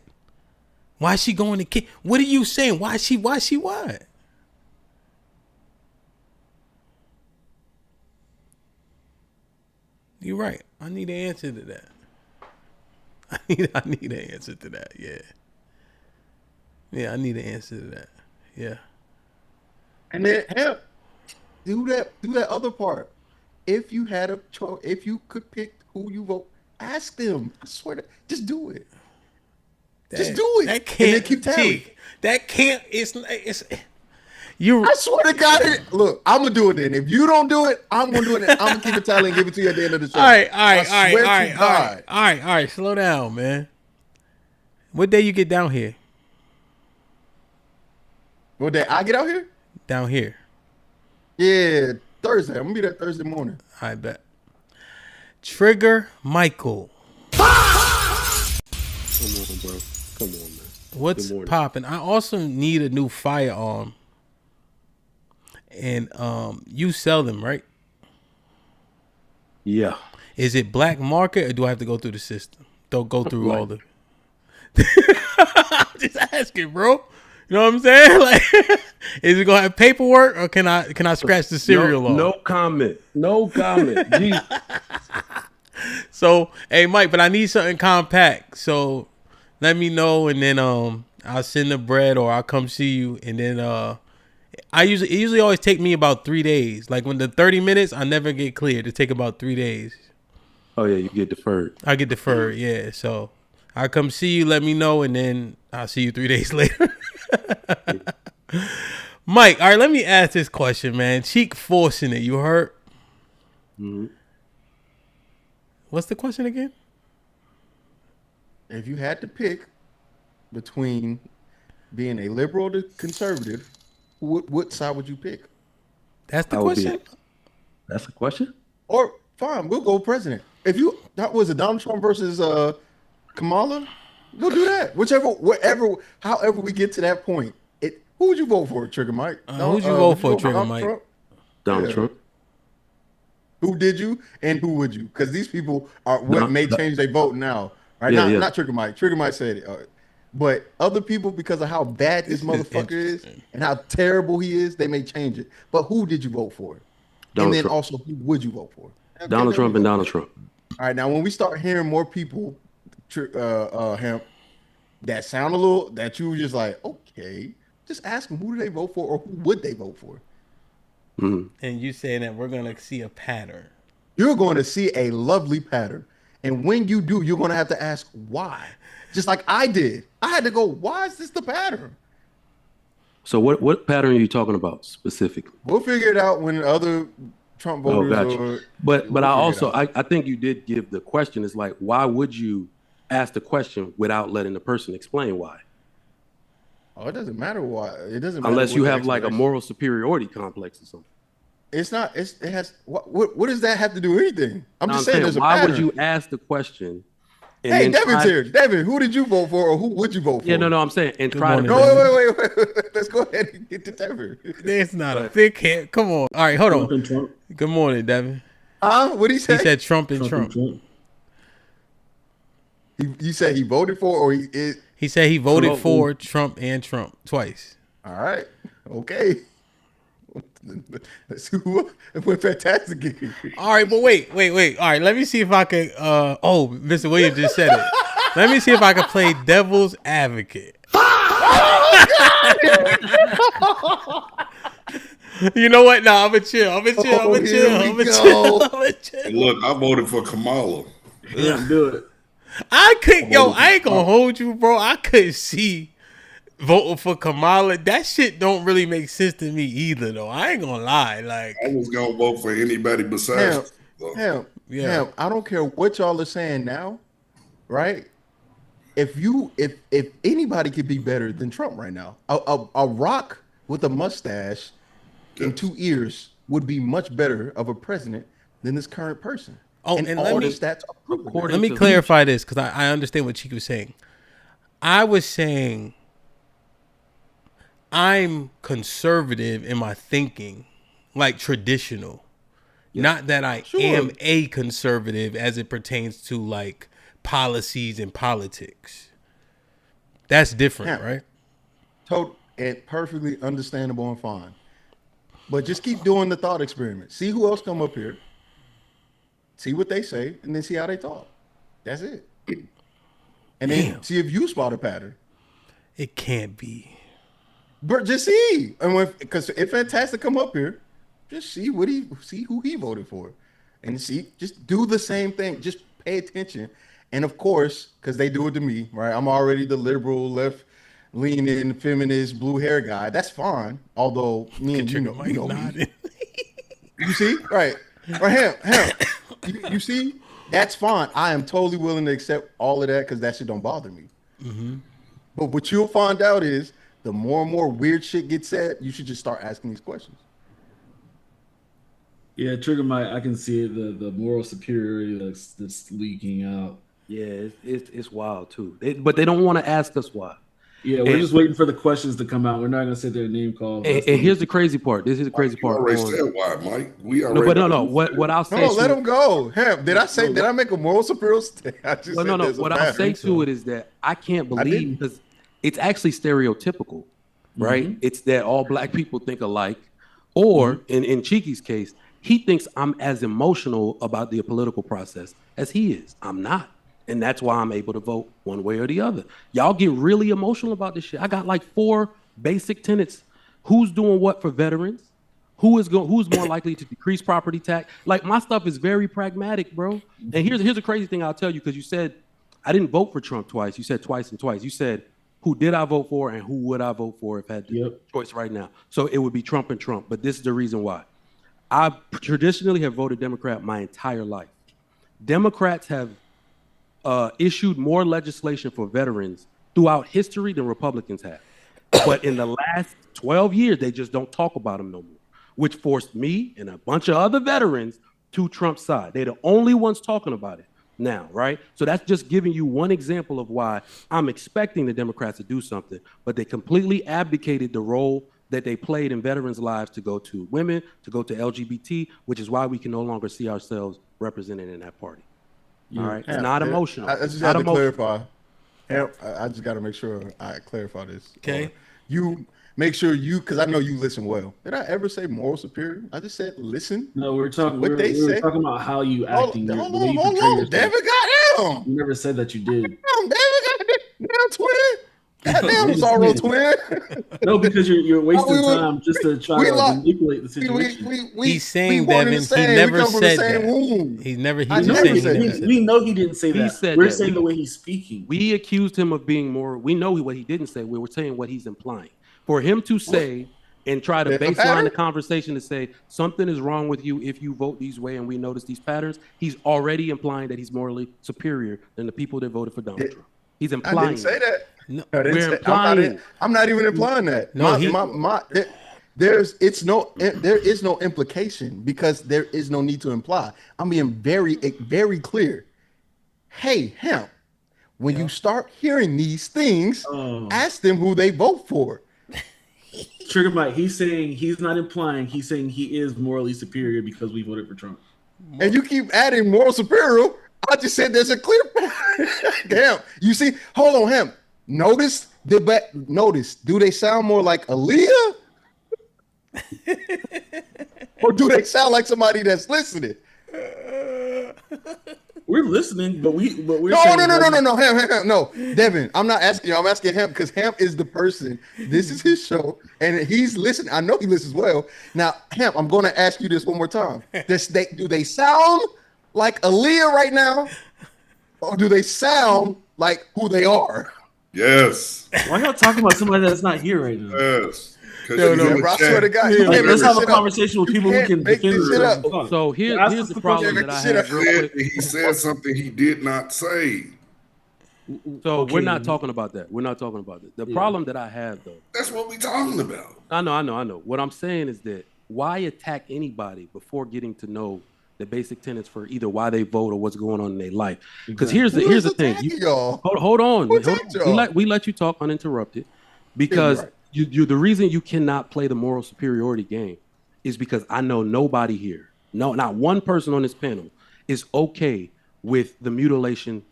Why she going to kill? What are you saying? Why she what? You're right. I need an answer to that. I need an answer to that. Yeah. Yeah, I need an answer to that. Yeah. And then help. Do that other part. If you had a choice, if you could pick who you vote, ask them. I swear to, just do it. Just do it. That can't, and then keep tally. That can't. It's you. I swear to God, look, I'm gonna do it. Then if you don't do it, I'm gonna do it. I'm gonna keep a tally and give it to you at the end of the show. All right. Slow down, man. What day you get down here? What day I get out here? Down here. Yeah, Thursday. I'm gonna be there Thursday morning. I bet. Trigger Michael. Come on, bro. Come on, man. What's popping? I also need a new firearm. And you sell them, right? Yeah. Is it black market or do I have to go through the system? Don't go through all the. I'm just asking, bro. You know what I'm saying? Like, is it gonna have paperwork or can I scratch the serial off? No comment. No comment. Jeez. So, hey, Mike, but I need something compact. So, let me know, and then I'll send the bread or I'll come see you, and then it usually always take me about 3 days. Like when the 30 minutes, I never get cleared. It take about 3 days. Oh yeah, you get deferred. I get deferred, yeah. So I'll come see you, let me know, and then I'll see you 3 days later. Mike, all right, let me ask this question, man. Cheek forcing it, you heard? Mm-hmm. What's the question again? If you had to pick between being a liberal to conservative, what side would you pick? That's the question? That's the question? Or fine, we'll go president. If you that was it Donald Trump versus Kamala, go do that. However we get to that point. Who would you vote for, Trigger Mike? Who would you vote for, Trigger Mike? Donald Trump. Who did you and who would you? Because these people are what may change their vote now. Right? Yeah, not Trigger Mike. Trigger Mike said it. But other people, because of how bad this motherfucker is and how terrible he is, they may change it. But who did you vote for? Donald and then Trump. Also, who would you vote for? Donald Trump and Donald Trump. All right, now when we start hearing more people, Hamp, that sound a little, that you were just like, okay, just ask them who do they vote for or who would they vote for? Mm-hmm. And you saying that we're going to see a pattern. You're going to see a lovely pattern. And when you do, you're going to have to ask why. Just like I did. I had to go, why is this the pattern? So what pattern are you talking about specifically? We'll figure it out when other Trump voters. Gotcha. But I think you did give the question. It's like, why would you ask the question without letting the person explain why? Oh, it doesn't matter why. It doesn't matter unless you have like a moral superiority complex or something. It's not. It has. What does that have to do with anything? I'm just saying. There's a why pattern. would you ask the question Hey, Devin's here. Devin, who did you vote for, or who would you vote for? Yeah, no, I'm saying and try to. No, wait. Let's go ahead and get to Devin. There's not a thick head. Come on. All right, hold on. Good morning, Devin. What'd he say? He said Trump and Trump. You said he voted for, or he said he voted for Trump and Trump twice. All right. Okay. Let's see who went fantastic. All right, but wait. All right, let me see if I could. Mr. Williams just said it. Let me see if I can play devil's advocate. You know what? Nah, I'm gonna chill. Look, I voted for Kamala. Yeah, do it. I ain't gonna hold you, bro. I couldn't see voting for Kamala. That shit don't really make sense to me either, though. I ain't gonna lie. Like, I was gonna vote for anybody besides. Him. I don't care what y'all are saying now, right? If anybody could be better than Trump right now, a rock with a mustache and 2 ears would be much better of a president than this current person. Oh, and let me clarify this, because I understand what Chico was saying. I was saying I'm conservative in my thinking, like traditional. Yeah. Not that I am a conservative as it pertains to like policies and politics. That's different, right? Total and perfectly understandable and fine. But just keep doing the thought experiment. See who else come up here. See what they say, and then see how they talk. That's it. And then see if you spot a pattern. It can't be. But just see. And because if Fantastic come up here, just see who he voted for. And see, just do the same thing. Just pay attention. And of course, because they do it to me, right? I'm already the liberal, left-leaning, feminist, blue hair guy. That's fine. Although me and you know me. You see? Right. Right, him. You see? That's fine. I am totally willing to accept all of that because that shit don't bother me. Mm-hmm. But what you'll find out is the more and more weird shit gets said, you should just start asking these questions. Yeah, I can see it. The moral superiority that's leaking out. Yeah, it's wild too. But they don't want to ask us why. Yeah, we're just waiting for the questions to come out. We're not going to sit there and name call. And here's the crazy part. This is the crazy part. You already said why, Mike. We already. No. What I'll say. No, let him go. Did I make a moral superiority? No. What I'll say to it is that I can't believe, because it's actually stereotypical, right? Mm-hmm. It's that all black people think alike, or in Cheeky's case, he thinks I'm as emotional about the political process as he is. I'm not. And that's why I'm able to vote one way or the other. Y'all get really emotional about this shit. I got like 4 basic tenets. Who's doing what for veterans? Who's more likely to decrease property tax? Like, my stuff is very pragmatic, bro. And here's a crazy thing I'll tell you, because you said I didn't vote for Trump twice. You said twice and twice. You said who did I vote for and who would I vote for if I had the choice right now. So it would be Trump and Trump. But this is the reason why. I traditionally have voted Democrat my entire life. Democrats have issued more legislation for veterans throughout history than Republicans have. But in the last 12 years, they just don't talk about them no more, which forced me and a bunch of other veterans to Trump's side. They're the only ones talking about it now, right? So that's just giving you one example of why I'm expecting the Democrats to do something, but they completely abdicated the role that they played in veterans' lives to go to women, to go to LGBT, which is why we can no longer see ourselves represented in that party. All right, it's not emotional. I just have to clarify. I just got to make sure I clarify this. Okay. You make sure because I know you listen well. Did I ever say moral superior? I just said listen. No, we're talking. What they say. We're talking about how you acting. Hold on, David. Goddamn. You never said that you did. Damn, David. Goddamn, twin. Goddamn, sorrow twin. No, because you're wasting time just to try to manipulate the situation. He's saying, Devin, he never said that. He never. We know he didn't say that. We're saying the way he's speaking. We accused him of being more. We know what he didn't say. We were saying what he's implying. For him to say and try to baseline the conversation to say something is wrong with you if you vote these way and we notice these patterns, he's already implying that he's morally superior than the people that voted for Donald Trump. He's implying. I didn't say that. No, I'm not even implying that. No, there is no implication because there is no need to imply. I'm being very, very clear. Hey, HAMP, When you start hearing these things, ask them who they vote for. Trigger Mike, he's saying he's not implying, he's saying he is morally superior because we voted for Trump. And you keep adding moral superior. I just said there's a clear Hemp. You see, hold on, Hemp. Notice, do they sound more like Aaliyah? Or do they sound like somebody that's listening? We're listening, but we're no, Hemp, no, Devin. I'm not asking you. I'm asking Hemp because Hemp is the person. This is his show, and he's listening. I know he listens well. Now, Hemp, I'm going to ask you this one more time. Do they sound like Aaliyah right now, or do they sound like who they are? Yes. Why y'all talking about somebody that's not here right now? Yes. No, I swear to God. Let's have a conversation with people who can defend it. So here's the problem that I have. He said something he did not say. So we're not talking about that. We're not talking about that. The problem that I have, though. That's what we're talking about. I know. What I'm saying is that why attack anybody before getting to know the basic tenets for either why they vote or what's going on in their life? Because here's the thing. Hold on. We let you talk uninterrupted because the reason you cannot play the moral superiority game is because I know nobody here, not one person on this panel is okay with the mutilation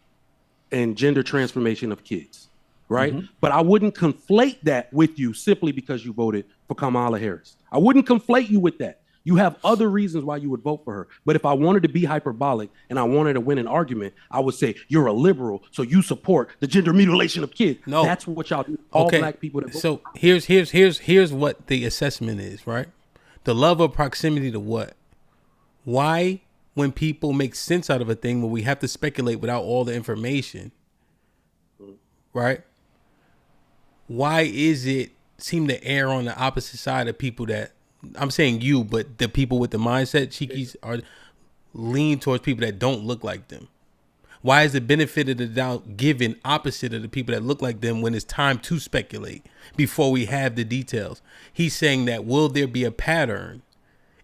and gender transformation of kids, right? Mm-hmm. But I wouldn't conflate that with you simply because you voted for Kamala Harris. I wouldn't conflate you with that. You have other reasons why you would vote for her. But if I wanted to be hyperbolic and I wanted to win an argument, I would say you're a liberal, so you support the gender mutilation of kids. No, that's what y'all do. All black people that vote. So here's what the assessment is, right? The love of proximity to what? Why, when people make sense out of a thing, when we have to speculate without all the information, right? Why is it seem to err on the opposite side of people that, I'm saying you, but the people with the mindset, cheekies, are lean towards people that don't look like them? Why is the benefit of the doubt given opposite of the people that look like them when it's time to speculate before we have the details? He's saying that will there be a pattern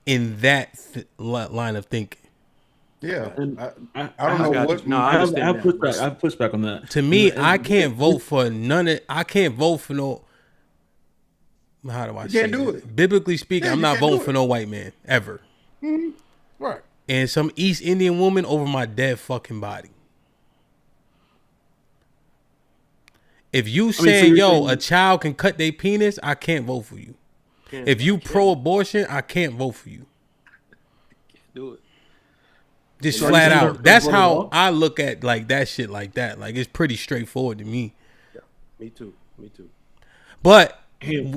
in that line of thinking? Yeah, I don't know what. No, I have pushback on that. To me, I can't vote for none of. I can't vote for no. How do I say it? Do it? Biblically speaking, I'm not voting for no white man ever. Mm-hmm. Right. And some East Indian woman over my dead fucking body. If you saying, a child can cut their penis, I can't vote for you. If you pro-abortion, I can't vote for you. Can't do it. Just flat out. That's how I look at like that shit like that. Like, it's pretty straightforward to me. Yeah, me too. But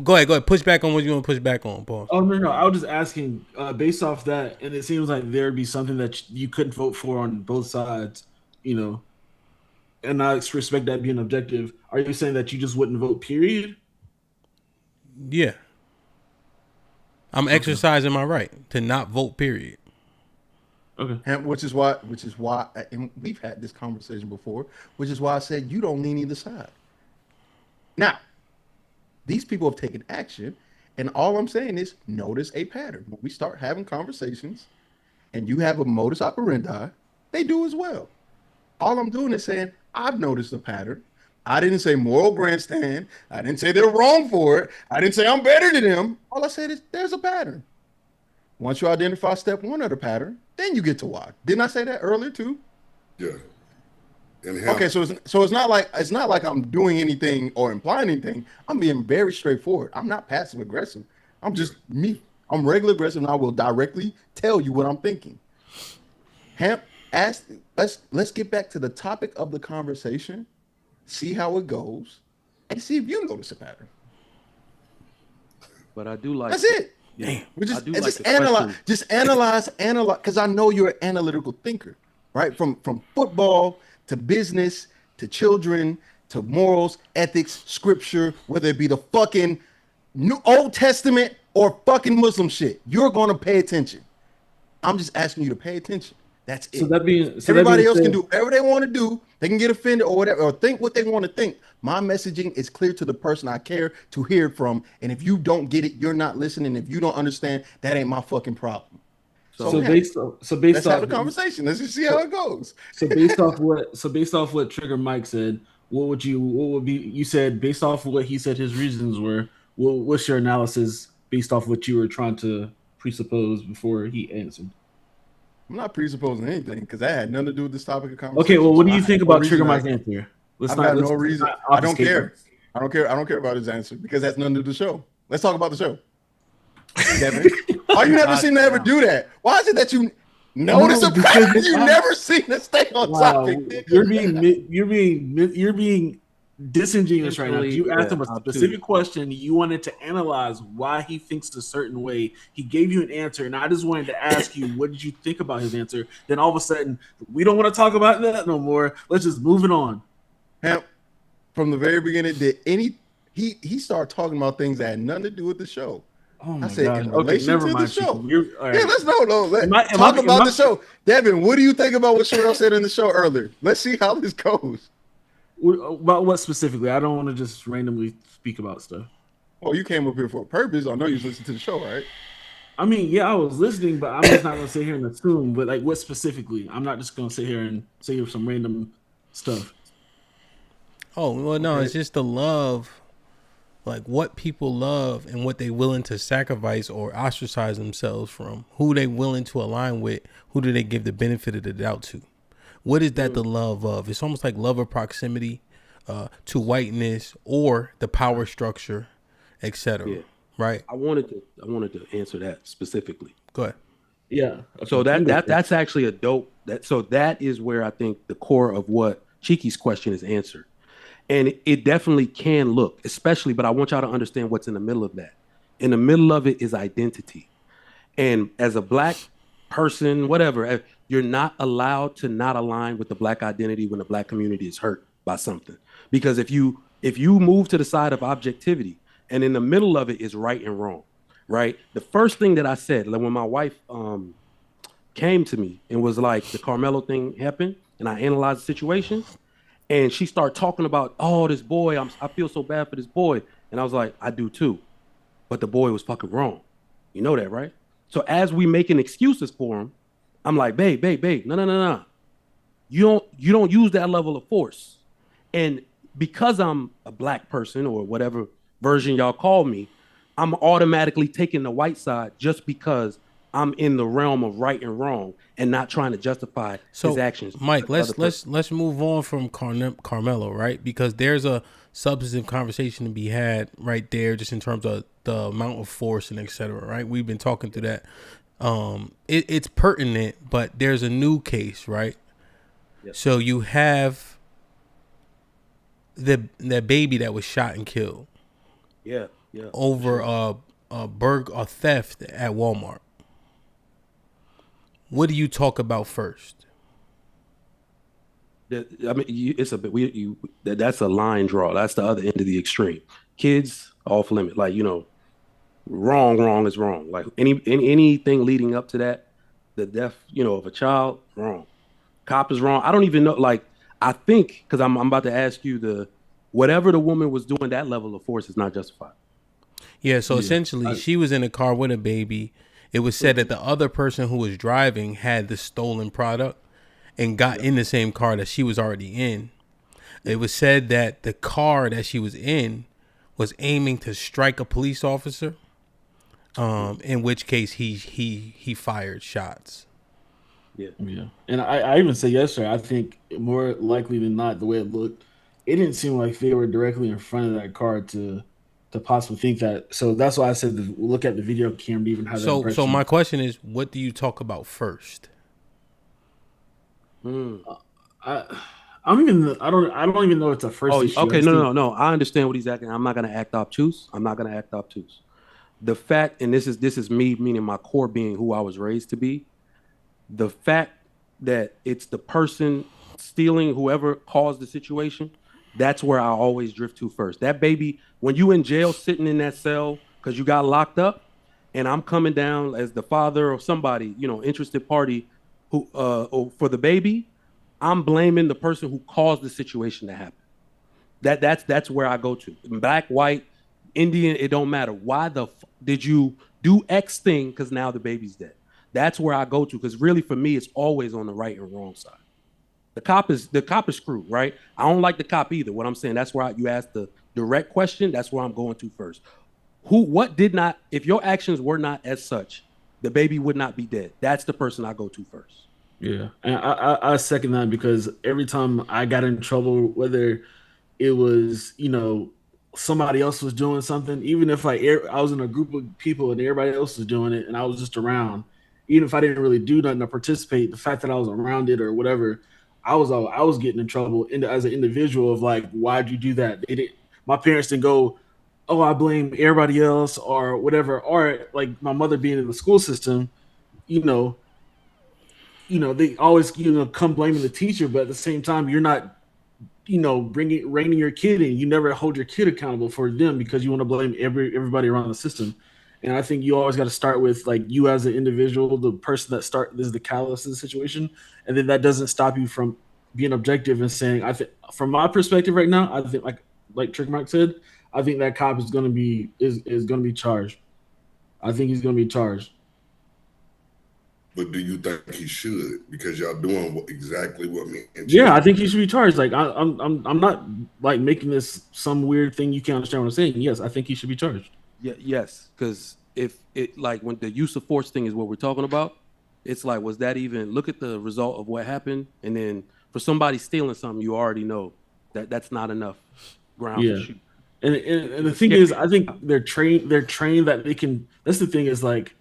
go ahead. Push back on what you want to push back on, Paul. Oh, no. I was just asking, based off that, and it seems like there'd be something that you couldn't vote for on both sides, and I respect that being objective. Are you saying that you just wouldn't vote, period? Yeah. I'm exercising my right to not vote, period. Okay. And which is why, and we've had this conversation before, which is why I said you don't lean either side. Now, these people have taken action, and all I'm saying is notice a pattern. When we start having conversations and you have a modus operandi, they do as well. All I'm doing is saying I've noticed a pattern. I didn't say moral grandstand. I didn't say they're wrong for it. I didn't say I'm better than them. All I said is there's a pattern. Once you identify step one of the pattern, then you get to why. Didn't I say that earlier too? Yeah. Okay, so it's not like I'm doing anything or implying anything. I'm being very straightforward. I'm not passive aggressive. I'm just me. I'm regular aggressive, and I will directly tell you what I'm thinking. Hamp, let's get back to the topic of the conversation, see how it goes, and see if you notice a pattern. But I do like. That's it. Yeah. Just analyze, because I know you're an analytical thinker, right? From football to business, to children, to morals, ethics, scripture, whether it be the fucking New Old Testament or fucking Muslim shit, you're going to pay attention. I'm just asking you to pay attention. That's it. Everybody else can do whatever they want to do. They can get offended or whatever, or think what they want to think. My messaging is clear to the person I care to hear it from. And if you don't get it, you're not listening. If you don't understand, that ain't my fucking problem. based let's off have a conversation. Let's just see how it goes. So based off what Trigger Mike said, what would be? You said based off what he said his reasons were. What's your analysis based off what you were trying to presuppose before he answered? I'm not presupposing anything because that had nothing to do with this topic of conversation. Okay, well, what do you think about Trigger Mike's answer? No reason. I don't care. I don't care about his answer because that's none of the show. Let's talk about the show. Devin, oh, you never seem to ever do that. Why is it that you notice a pattern? You never seem to stay on topic. Nigga. You're being disingenuous right now. You asked him a specific question. You wanted to analyze why he thinks a certain way. He gave you an answer, and I just wanted to ask you, what did you think about his answer? Then all of a sudden, we don't want to talk about that no more. Let's just move it on. Hamp, from the very beginning, he started talking about things that had nothing to do with the show. Oh my I said, God. in relation never to mind. the show. Right. Yeah, let's know. Let's talk about the show. Devin, what do you think about what Sherelle said in the show earlier? Let's see how this goes. About what specifically? I don't want to just randomly speak about stuff. Well, you came up here for a purpose. I know you listened to the show, right? I mean, yeah, I was listening, but I'm just not going to sit here and assume. But like, what specifically? I'm not just going to sit here and say some random stuff. Oh, well, no, It's just the love. Like what people love and what they willing to sacrifice or ostracize themselves from, who they willing to align with, who do they give the benefit of the doubt to? What is that the love of? It's almost like love of proximity to whiteness or the power structure, etc. Yeah. Right? I wanted to answer that specifically. Go ahead. Yeah. So that's actually a dope. That is where I think the core of what Cheeky's question is answered. And it definitely can look, especially, but I want y'all to understand what's in the middle of that. In the middle of it is identity. And as a black person, whatever, you're not allowed to not align with the black identity when the black community is hurt by something. Because if you move to the side of objectivity and in the middle of it is right and wrong, right? The first thing that I said, like when my wife came to me and was like, the Carmelo thing happened and I analyzed the situation. And she started talking about, oh, this boy, I feel so bad for this boy. And I was like, I do too. But the boy was fucking wrong. You know that, right? So as we making excuses for him, I'm like, babe, no. You don't use that level of force. And because I'm a black person or whatever version y'all call me, I'm automatically taking the white side just because I'm in the realm of right and wrong and not trying to justify his actions. Mike, let's move on from Carmelo, right? Because there's a substantive conversation to be had right there, just in terms of the amount of force and etc. Right? We've been talking through that. It's pertinent, but there's a new case, right? Yep. So you have the baby that was shot and killed. Yeah. Over a theft at Walmart. What do you talk about first? I mean, it's a bit. That's a line draw. That's the other end of the extreme. Kids off limit. Like, wrong is wrong. Like anything leading up to that, the death, of a child, wrong. Cop is wrong. I don't even know. Like, I think because I'm about to ask you whatever the woman was doing, that level of force is not justified. Yeah. So essentially, she was in a car with a baby. It was said that the other person who was driving had the stolen product and got in the same car that she was already in. It was said that the car that she was in was aiming to strike a police officer, in which case he fired shots. Yeah. And I even said yesterday, I think more likely than not, the way it looked, it didn't seem like they were directly in front of that car to possibly think that. So that's why I said look at the video camera to even have that impression. So my question is, what do you talk about first? I don't even know it's a first issue. Okay, no. I understand what he's acting. I'm not gonna act obtuse. The fact, and this is me, meaning my core being who I was raised to be. The fact that it's the person stealing, whoever caused the situation, that's where I always drift to first. That baby, when you in jail sitting in that cell because you got locked up, and I'm coming down as the father or somebody, interested party who for the baby, I'm blaming the person who caused the situation to happen. That's where I go to. Black, white, Indian, it don't matter. Why did you do X thing? Because now the baby's dead. That's where I go to, because really for me, it's always on the right and wrong side. The cop is screwed, right? I don't like the cop either. What I'm saying, that's where you ask the direct question. That's where I'm going to first. If your actions were not as such, the baby would not be dead. That's the person I go to first. Yeah, and I second that, because every time I got in trouble, whether it was, somebody else was doing something, even if I was in a group of people and everybody else was doing it and I was just around, even if I didn't really do nothing to participate, the fact that I was around it or whatever, I was getting in trouble as an individual of like, why'd you do that? My parents didn't go, oh, I blame everybody else or whatever. Or like my mother being in the school system, they always, come blaming the teacher, but at the same time, you're not, reining your kid in. You never hold your kid accountable for them because you want to blame everybody around the system. And I think you always got to start with like you as an individual, the person that is the catalyst in the situation. And then that doesn't stop you from being objective and saying, I think from my perspective right now, I think like Trick Mike said, I think that cop is going to be charged. I think he's going to be charged. But do you think he should? Because y'all doing exactly what me. Yeah, I think he should be charged. Like I'm not like making this some weird thing. You can't understand what I'm saying. Yes, I think he should be charged. Yeah, yes, because if it like when the use of force thing is what we're talking about, it's like, was that even? Look at the result of what happened, and then for somebody stealing something, you already know that's not enough ground to shoot. And the thing is, I think they're trained that they can. That's the thing is like.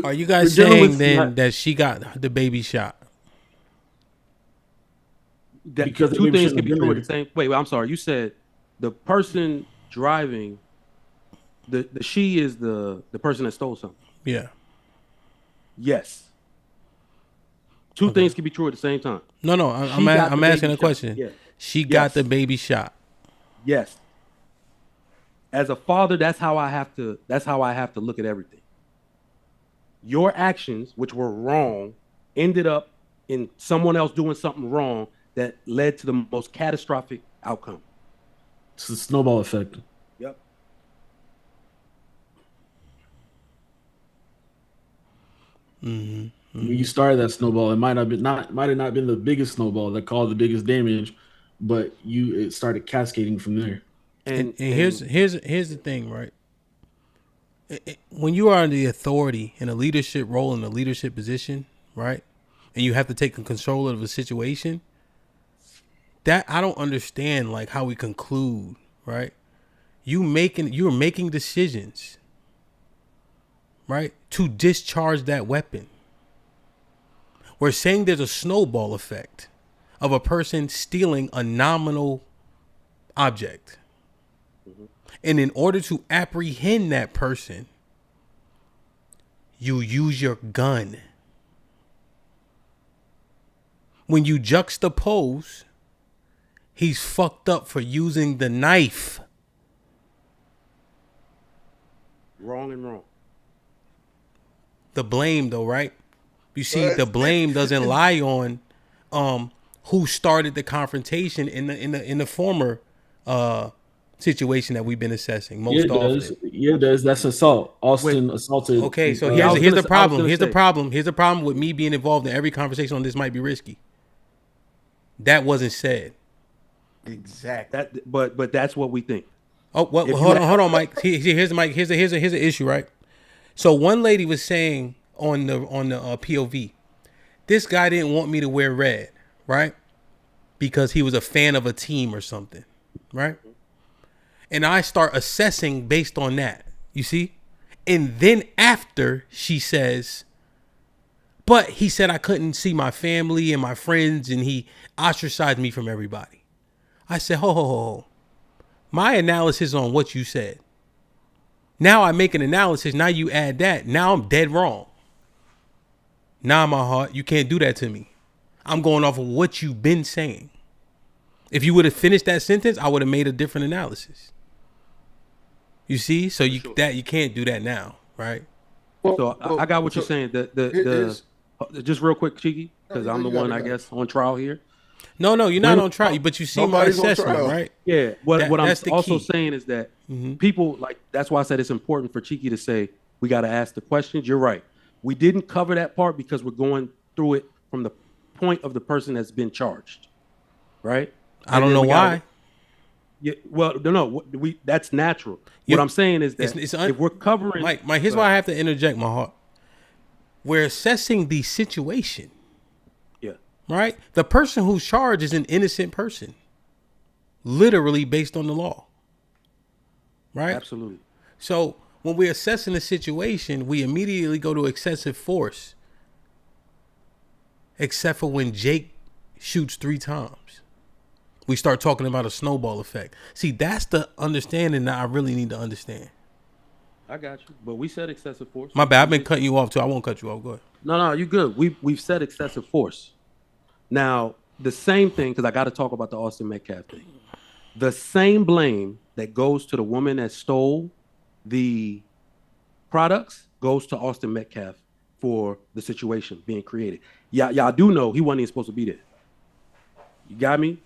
Are you guys saying then that she got the baby shot? Because two things can be true at the same. Wait, I'm sorry. You said the person driving. The she is the person that stole something. Yeah. Yes. Two things can be true at the same time. No. I'm asking a question. Yeah. She got the baby shot. Yes. As a father, that's how I have to look at everything. Your actions, which were wrong, ended up in someone else doing something wrong that led to the most catastrophic outcome. It's the snowball effect. Yep. Mm-hmm. When you started that snowball, it might have not been the biggest snowball that caused the biggest damage, but it started cascading from there. And here's the thing, right? When you are in the authority in a leadership role, in a leadership position, right, and you have to take control of a situation, that I don't understand, like how we conclude, right? You're making decisions, right, to discharge that weapon. We're saying there's a snowball effect of a person stealing a nominal object. And in order to apprehend that person, you use your gun. When you juxtapose, he's fucked up for using the knife. Wrong and wrong. The blame, though, right? You see, the blame doesn't lie on who started the confrontation in the former situation that we've been assessing most often. Yeah, it does. That's assault. Austin assaulted. Okay, so here's the problem. Here's the problem with me being involved in every conversation on this might be risky. That wasn't said. Exactly. But that's what we think. Oh, well, hold on, Mike. Here's Mike. Here's an issue, right? So one lady was saying on the POV, this guy didn't want me to wear red, right? Because he was a fan of a team or something, right? And I start assessing based on that, you see? And then after she says, but he said I couldn't see my family and my friends and he ostracized me from everybody. I said, ho. My analysis on what you said. Now I make an analysis. Now you add that. Now I'm dead wrong. Nah, my heart, you can't do that to me. I'm going off of what you've been saying. If you would have finished that sentence, I would have made a different analysis. You see, so you can't do that now, right? So I got what you're saying. Just real quick, Cheeky, because I'm the one, I guess, on trial here. No, you're not on trial, but you see my assessment, right? Yeah. What I'm also saying is that people, like, that's why I said it's important for Cheeky to say we got to ask the questions. You're right, We didn't cover that part because we're going through it from the point of the person that's been charged, right? I don't know why. Yeah, well, no, that's natural. What I'm saying is that if we're covering, Mike, here's why I have to interject, my heart. We're assessing the situation. Yeah. Right? The person who's charged is an innocent person, literally based on the law. Right? Absolutely. So when we're assessing the situation, we immediately go to excessive force, except for when Jake shoots 3 times. We start talking about a snowball effect. See, that's the understanding that I really need to understand. I got you. But we said excessive force. My bad. I've been cutting you off too. I won't cut you off. Go ahead. No, you good. We've said excessive force. Now, the same thing, because I got to talk about the Austin Metcalf thing. The same blame that goes to the woman that stole the products goes to Austin Metcalf for the situation being created. Y'all do know he wasn't even supposed to be there. You got me?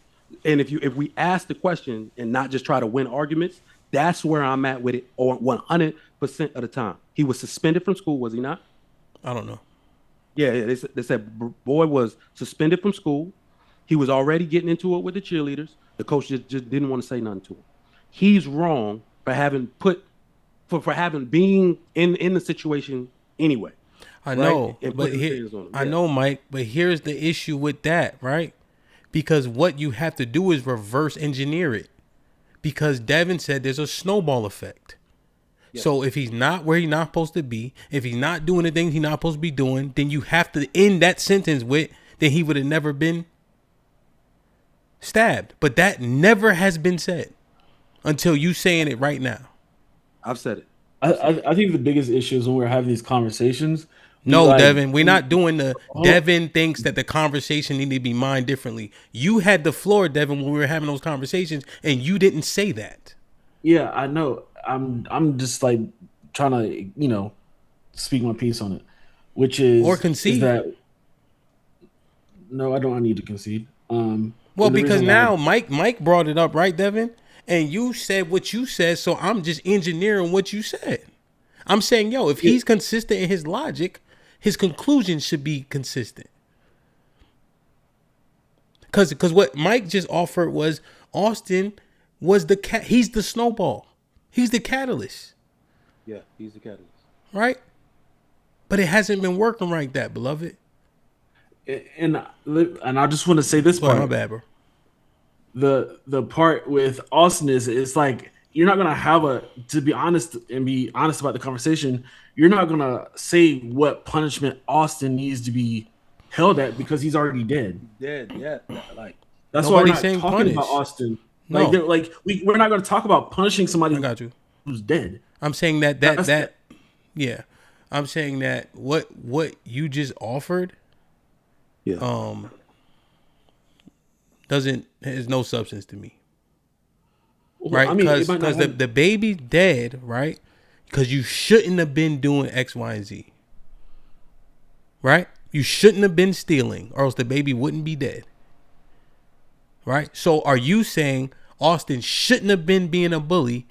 And if we ask the question and not just try to win arguments, that's where I'm at with it, or 100% of the time. He was suspended from school, was he not? I don't know. Yeah, they said boy was suspended from school. He was already getting into it with the cheerleaders. The coach just didn't want to say nothing to him. He's wrong for having being in the situation anyway. I know, right? But I know, Mike. But here's the issue with that, right? Because what you have to do is reverse engineer it. Because Devin said there's a snowball effect. Yes. So if he's not where he's not supposed to be, if he's not doing the things he's not supposed to be doing, then you have to end that sentence with, then he would have never been stabbed. But that never has been said until you saying it right now. I've said it. I think the biggest issue is when we're having these conversations. No, Devin, we're not doing the Devin thinks that the conversation needed to be mined differently. You had the floor, Devin, when we were having those conversations, and you didn't say that. Yeah, I know. I'm just like trying to, speak my piece on it, which is or concede. Is that, no, I don't need to concede. Well, because now Mike brought it up, right, Devin? And you said what you said, so I'm just engineering what you said. I'm saying, if he's consistent in his logic, his conclusion should be consistent. Because what Mike just offered was Austin was he's the snowball. He's the catalyst. Yeah, he's the catalyst. Right? But it hasn't been working like that, beloved. And I just want to say this part. My bad, bro. The part with Austin is it's like you're not gonna to be honest about the conversation. You're not gonna say what punishment Austin needs to be held at because he's already dead. Dead, yeah. Like that's why we're not talking about Austin. No. We're not gonna talk about punishing somebody. I got you. Who's dead. I'm saying yeah. I'm saying that what you just offered, has no substance to me. Right? Because the baby's dead, right? Because you shouldn't have been doing X, Y, and Z. Right? You shouldn't have been stealing, or else the baby wouldn't be dead. Right? So are you saying Austin shouldn't have been being a bully,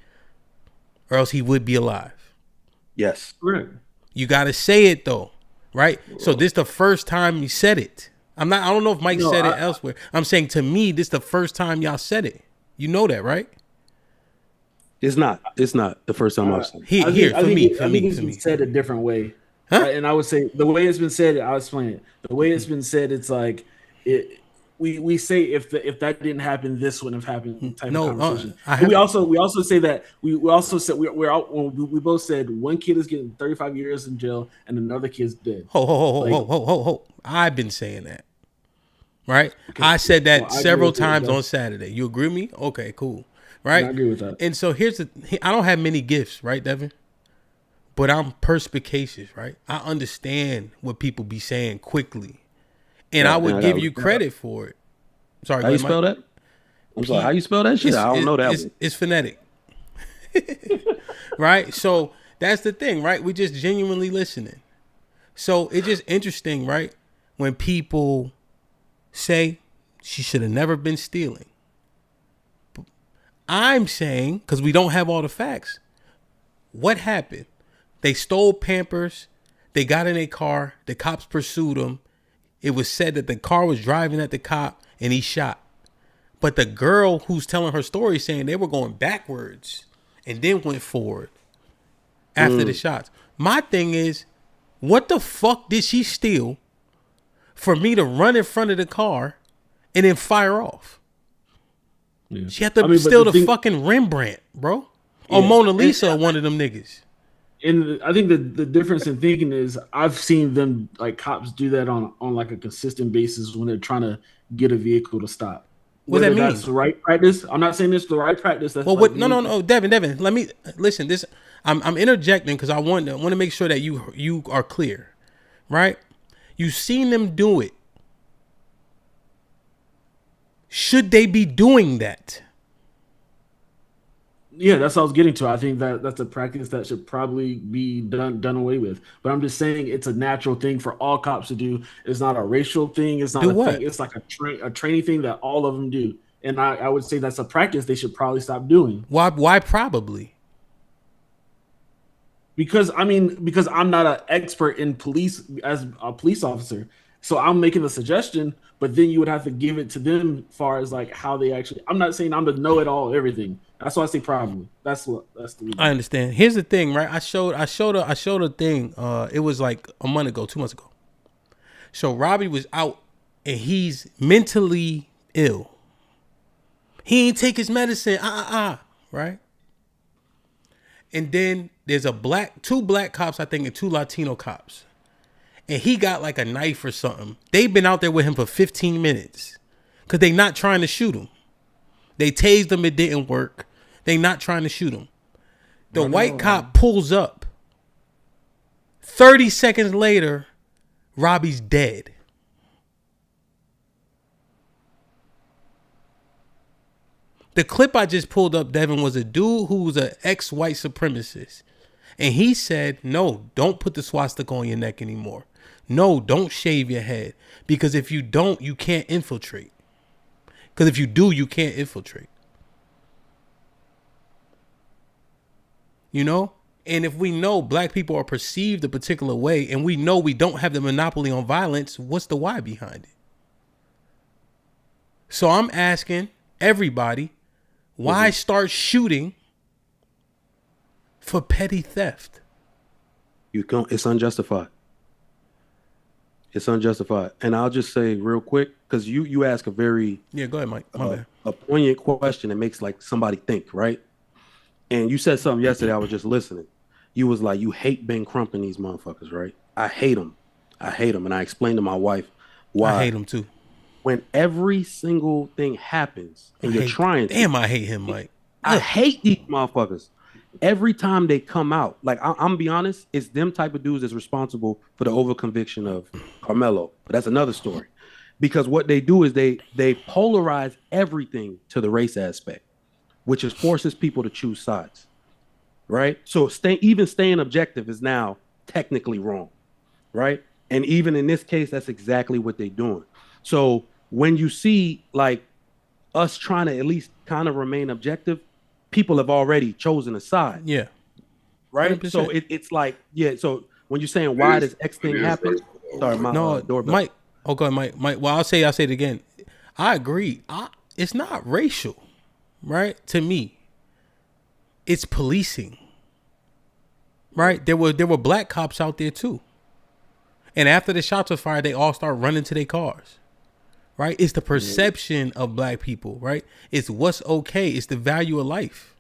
or else he would be alive? Yes. Correct. You got to say it though, right? So this the first time you said it. I don't know if Mike said it elsewhere. I'm saying to me, this the first time y'all said it. You know that, right? It's not the first time I've said it. I think it's been said a different way. Huh? Right? And I would say the way it's been said, I'll explain it. The way it's been said, it's like we say if that didn't happen, this wouldn't have happened. Type of conversation. We also say that we both said one kid is getting 35 years in jail and another kid's dead. Ho. I've been saying that. Right? Okay. I said that several times on Saturday. You agree with me? Okay, cool. Right? I agree with that. And so I don't have many gifts, right, Devin? But I'm perspicacious, right? I understand what people be saying quickly. And I would give you credit for it. Sorry, how you spell that? I'm sorry, how you spell that shit? I don't know that. It's phonetic. Right? So that's the thing, right? We just genuinely listening. So it's just interesting, right? When people say she should have never been stealing. I'm saying, because we don't have all the facts, what happened? They stole Pampers. They got in a car. The cops pursued him. It was said that the car was driving at the cop and he shot. But the girl who's telling her story saying they were going backwards and then went forward after the shots. My thing is, what the fuck did she steal for me to run in front of the car and then fire off? Yeah. She had to steal the fucking Rembrandt, bro. Yeah. Or Mona Lisa or one of them niggas. And I think the difference in thinking is I've seen them, like, cops do that on like a consistent basis when they're trying to get a vehicle to stop. What does that mean? That's the right practice. I'm not saying it's the right practice. That's well, what? No, Devin. Let me listen. This I'm interjecting because I want to make sure that you are clear, right? You've seen them do it. Should they be doing that? Yeah, that's what I was getting to. I think that's a practice that should probably be done away with. But I'm just saying it's a natural thing for all cops to do. It's not a racial thing. It's not thing. It's like a training thing that all of them do. And I would say that's a practice they should probably stop doing. Why probably? Because I'm not an expert in police as a police officer. So I'm making a suggestion, but then you would have to give it to them as far as like how they actually. I'm not saying I'm the know-it-all everything. That's why I say probably. That's the reason. I understand. Here's the thing, right? I showed a thing. It was like a month ago, 2 months ago. So Robbie was out and he's mentally ill. He ain't take his medicine. Right? And then there's two black cops, I think, and 2 Latino cops. And he got like a knife or something. They've been out there with him for 15 minutes because they not trying to shoot him. They tased him. It didn't work. They not trying to shoot him. The white cop pulls up. 30 seconds later, Robbie's dead. The clip I just pulled up, Devin, was a dude who was an ex-white supremacist. And he said, no, don't put the swastika on your neck anymore. No, don't shave your head. Because if you don't, you can't infiltrate. Because if you do, you can't infiltrate. You know? And if we know black people are perceived a particular way and we know we don't have the monopoly on violence, what's the why behind it? So I'm asking everybody, why start shooting for petty theft? It's unjustified. It's unjustified. And I'll just say real quick, because you ask a very go ahead, Mike. My bad. A poignant question that makes like somebody think, right? And you said something yesterday. I was just listening. You was like, you hate Ben Crump and these motherfuckers, right? I hate them. And I explained to my wife why. I hate them too. When every single thing happens and you're trying to. Damn, I hate him, Mike. I hate these motherfuckers. Every time they come out, like I'm gonna be honest, it's them type of dudes that's responsible for the overconviction of Carmelo. But that's another story. Because what they do is they polarize everything to the race aspect, which is forces people to choose sides. Right? So staying objective is now technically wrong. Right? And even in this case, that's exactly what they're doing. So when you see like us trying to at least kind of remain objective, people have already chosen a side. Yeah. Right? 100%. So it's like, so when you're saying why does X thing happen? Sorry, my doorbell. Mike. Oh, go ahead, Mike. Well, I'll say it again. I agree. It's not racial, right? To me, it's policing. Right? There were black cops out there too. And after the shots were fired, they all start running to their cars. Right? It's the perception of black people, right? It's what's okay. It's the value of life.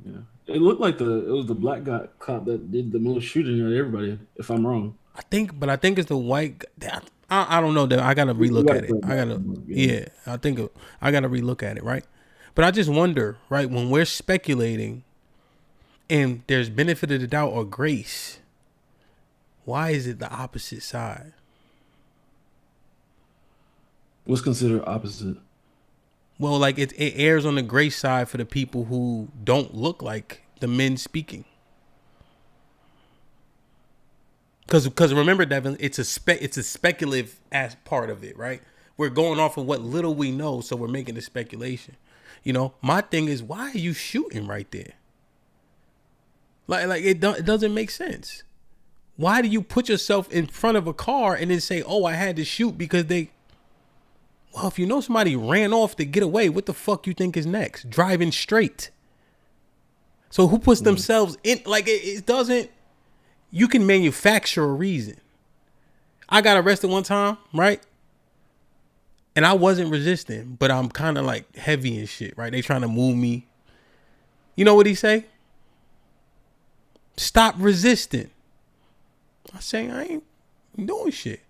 Yeah. It looked like it was the black guy cop that did the most shooting at everybody, if I'm wrong. I think it's the white. I don't know. I gotta relook at it. I gotta relook at it. Right, but I just wonder. Right, when we're speculating, and there's benefit of the doubt or grace, why is it the opposite side? What's considered opposite? Well, like it airs on the grace side for the people who don't look like the men speaking. Because remember, Devin, it's a speculative as part of it, right? We're going off of what little we know, so we're making a speculation. You know, my thing is, why are you shooting right there? Like it doesn't make sense. Why do you put yourself in front of a car and then say, oh, I had to shoot because they... Well, if you know somebody ran off to get away, what the fuck you think is next? Driving straight. So who puts themselves in... Like, it doesn't... You can manufacture a reason. I got arrested one time, right? And I wasn't resisting, but I'm kind of like heavy and shit, right? They trying to move me. You know what he say? Stop resisting. I say, I ain't doing shit.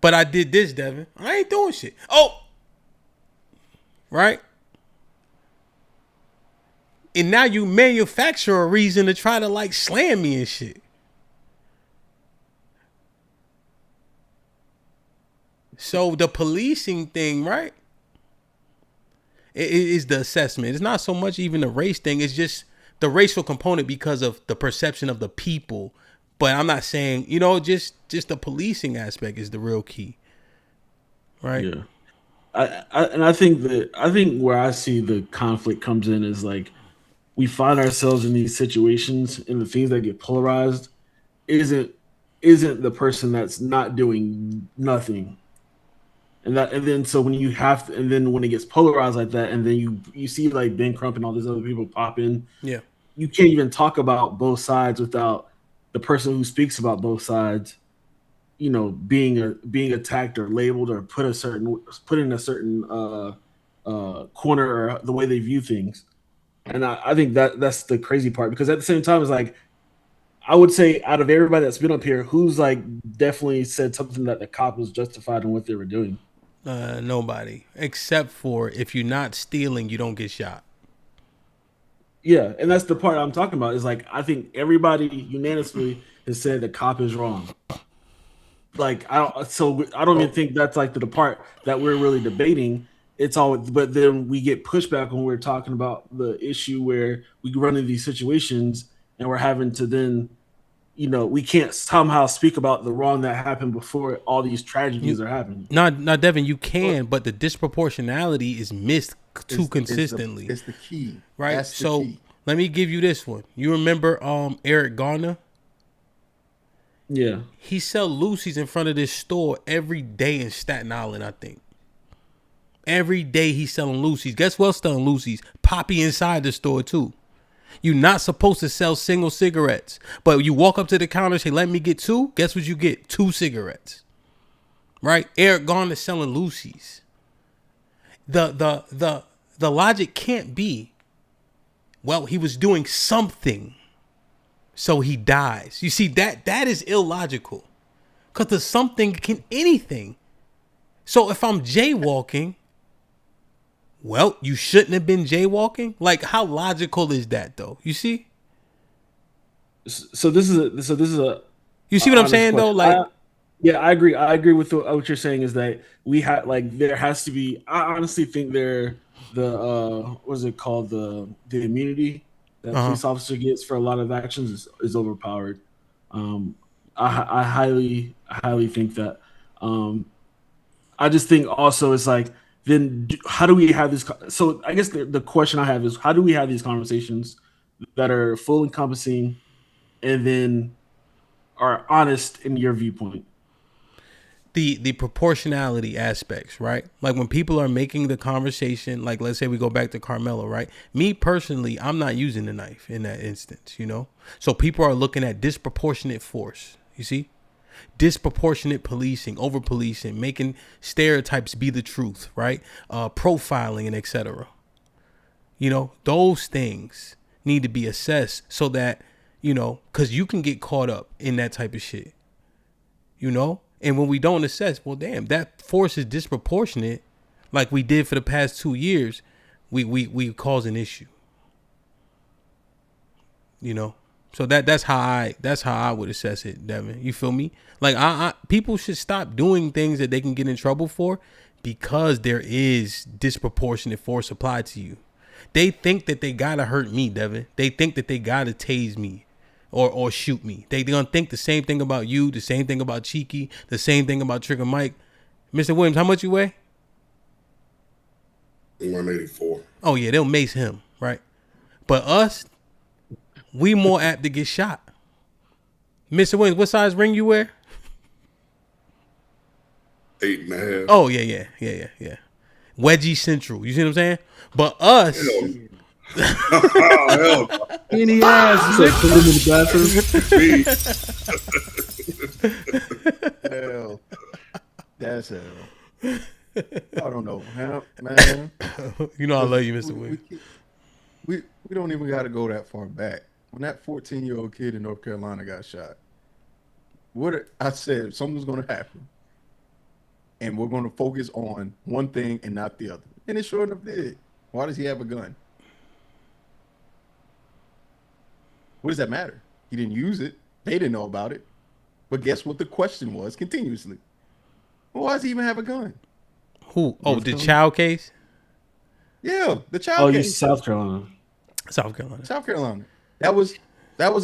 But I did this, Devin. I ain't doing shit. Oh! Right? And now you manufacture a reason to try to like slam me and shit. So the policing thing, right? It is the assessment. It's not so much even the race thing. It's just the racial component because of the perception of the people. But I'm not saying, you know, just the policing aspect is the real key. Right? Yeah. I think where I see the conflict comes in is like we find ourselves in these situations and the things that get polarized isn't the person that's not doing nothing. And then so when you have to, and then when it gets polarized like that, and then you see like Ben Crump and all these other people pop in, yeah, you can't even talk about both sides without the person who speaks about both sides, you know, being attacked or labeled or put in a certain corner or the way they view things. And I think that's the crazy part, because at the same time, it's like, I would say out of everybody that's been up here, who's like definitely said something that the cop was justified in what they were doing? Nobody, except for if you're not stealing, you don't get shot. Yeah, and that's the part I'm talking about. Is like, I think everybody unanimously has said the cop is wrong. Like, I don't even think that's like the part that we're really debating. It's all, but then we get pushback when we're talking about the issue where we run into these situations and we're having to then, you know, we can't somehow speak about the wrong that happened before all these tragedies are happening. Not Devin, you can, but the disproportionality is missed too consistently. It's the key, right? That's so key. Let me give you this one. You remember Eric Garner? Yeah, he sell Lucy's in front of this store every day in Staten Island, I think. Every day he's selling Lucy's. Guess what's selling Lucy's? Poppy inside the store too. You're not supposed to sell single cigarettes, but you walk up to the counter and say, let me get 2. Guess what you get? 2 cigarettes. Right? Eric Garner selling Lucy's. The logic can't be, well, he was doing something, so he dies. You see, that is illogical. Because the something can anything. So if I'm jaywalking, well, you shouldn't have been jaywalking. Like, how logical is that, though? You see? So this is a. You see what I'm saying, though? Like, yeah, I agree. I agree with what you're saying. Is that we have there has to be. I honestly think the what is it called, the immunity that police officer gets for a lot of actions is overpowered. I highly think that. I just think also it's like, then how do we have this? So I guess the question I have is, how do we have these conversations that are full encompassing and then are honest in your viewpoint? The proportionality aspects, right? Like when people are making the conversation, like let's say we go back to Carmelo, right? Me personally, I'm not using the knife in that instance, you know? So people are looking at disproportionate force, you see? Disproportionate policing, over policing, making stereotypes be the truth, right? Profiling and etc. You know, those things need to be assessed so that, you know, because you can get caught up in that type of shit, you know? And when we don't assess, well, damn, that force is disproportionate, like we did for the past 2 years, we cause an issue, you know? So that's how I would assess it, Devin. You feel me? Like I people should stop doing things that they can get in trouble for because there is disproportionate force applied to you. They think that they gotta hurt me, Devin. They think that they gotta tase me or shoot me. They gonna think the same thing about you, the same thing about Cheeky, the same thing about Trigger Mike. Mr. Williams, how much you weigh? 184. Oh yeah, they'll mace him, right? But us, we more apt to get shot. Mr. Williams, what size ring you wear? 8.5. Oh yeah. Wedgie Central. You see what I'm saying? But us. Any ass. Like put him in the bathroom. Hell. That's hell. I don't know, man. You know I love you, Mr. Williams. We don't even got to go that far back. When that 14-year-old kid in North Carolina got shot, I said something's going to happen, and we're going to focus on one thing and not the other. And it sure enough did. Why does he have a gun? What does that matter? He didn't use it. They didn't know about it. But guess what the question was continuously? Well, why does he even have a gun? Who? Oh, the child case? Yeah, the child case. South Carolina. South Carolina. That was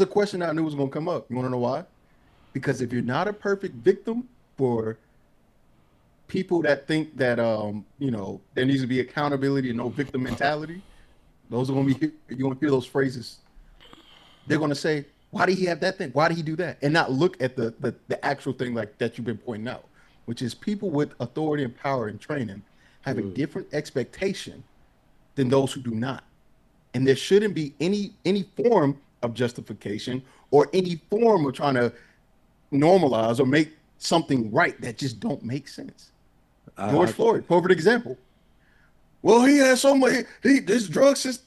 a question I knew was going to come up. You want to know why? Because if you're not a perfect victim for people that think that there needs to be accountability and no victim mentality, those are going to be, you're going to hear those phrases. They're going to say, why did he have that thing? Why did he do that? And not look at the actual thing like that you've been pointing out, which is people with authority and power and training have a different expectation than those who do not. And there shouldn't be any form of justification or any form of trying to normalize or make something right that just don't make sense. George Floyd, perfect example. Well, he had so much, this drug system,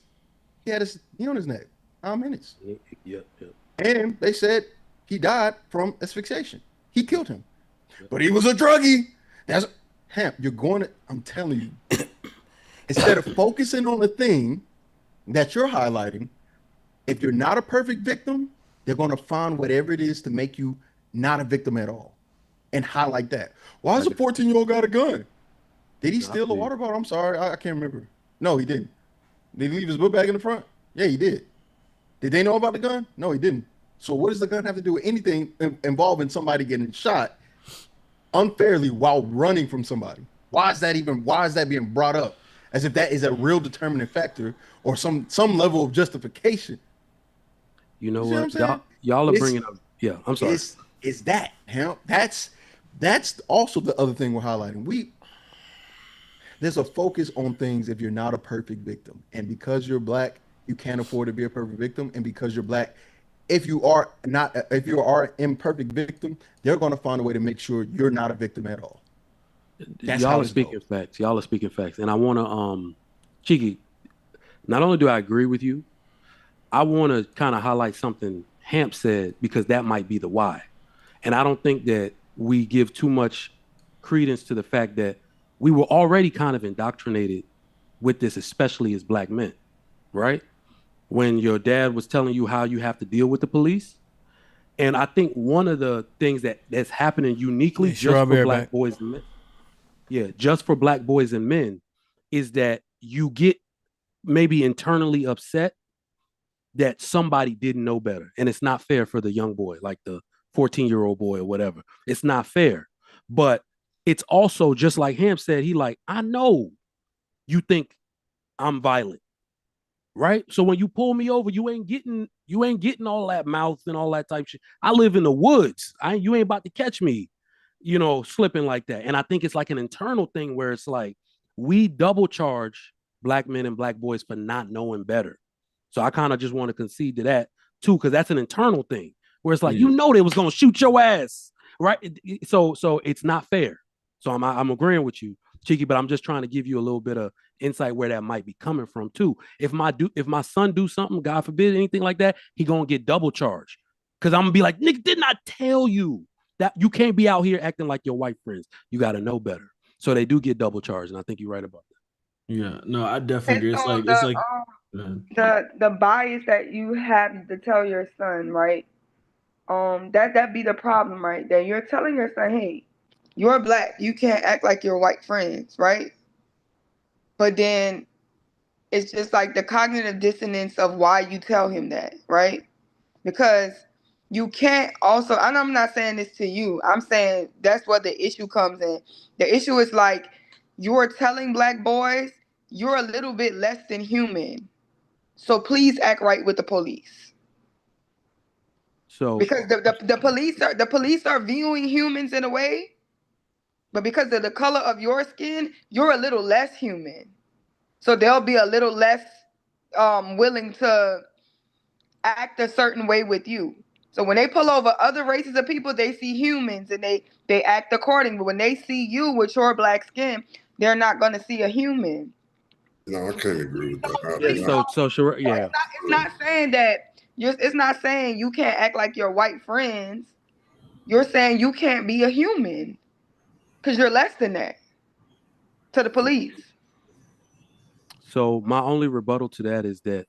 he had his knee on his neck. 9 minutes. Yep. And they said he died from asphyxiation. He killed him. But he was a druggie. That's Hamp, I'm telling you, instead of focusing on the thing that you're highlighting, if you're not a perfect victim, they're going to find whatever it is to make you not a victim at all and highlight that. Why does a 14-year-old got a gun? Did he steal a water bottle? I'm sorry, I can't remember. No, he didn't. Did he leave his book bag in the front? Yeah, he did. Did they know about the gun? No, he didn't. So what does the gun have to do with anything involving somebody getting shot unfairly while running from somebody? Why is that being brought up as if that is a real determining factor or some level of justification? You know what? Y'all are bringing up. Yeah, I'm sorry. It's that. That's also the other thing we're highlighting. There's a focus on things if you're not a perfect victim, and because you're black, you can't afford to be a perfect victim, and because you're black, if you are an imperfect victim, they're going to find a way to make sure you're not a victim at all. Y'all are speaking facts. And I want to, Cheeky, not only do I agree with you, I want to kind of highlight something Hamp said, because that might be the why. And I don't think that we give too much credence to the fact that we were already kind of indoctrinated with this, especially as black men, right? When your dad was telling you how you have to deal with the police. And I think one of the things that's happening uniquely just for black boys and men, just for black boys and men, is that you get maybe internally upset that somebody didn't know better. And it's not fair for the young boy, like the 14-year-old boy or whatever. It's not fair. But it's also just like Ham said, I know you think I'm violent. Right? So when you pull me over, you ain't getting all that mouth and all that type shit. I live in the woods. You ain't about to catch me, slipping like that. And I think it's like an internal thing where it's like we double charge black men and black boys for not knowing better. So I kind of just want to concede to that too, because that's an internal thing where it's like, they was gonna shoot your ass, right? So it's not fair. So I'm agreeing with you, Cheeky, but I'm just trying to give you a little bit of insight where that might be coming from too. If my son do something, God forbid, anything like that, he gonna get double charged. Cause I'm gonna be like, nigga, did not tell you that you can't be out here acting like your white friends. You gotta know better. So they do get double charged, and I think you're right about that. Yeah, no, I definitely agree. The bias that you have to tell your son, right? That be the problem, right? That you're telling your son, hey, you're black, you can't act like your white friends, right? But then it's just like the cognitive dissonance of why you tell him that, right? Because you can't also, and I'm not saying this to you, I'm saying that's where the issue comes in. The issue is like, you're telling black boys, you're a little bit less than human. So please act right with the police. So because the police are viewing humans in a way, but because of the color of your skin, you're a little less human. So they'll be a little less willing to act a certain way with you. So when they pull over other races of people, they see humans and they act accordingly. But when they see you with your black skin, they're not going to see a human. No, I can't agree with that. Yeah, so sure, yeah. It's not saying that it's not saying you can't act like your white friends. You're saying you can't be a human because you're less than that to the police. So my only rebuttal to that is that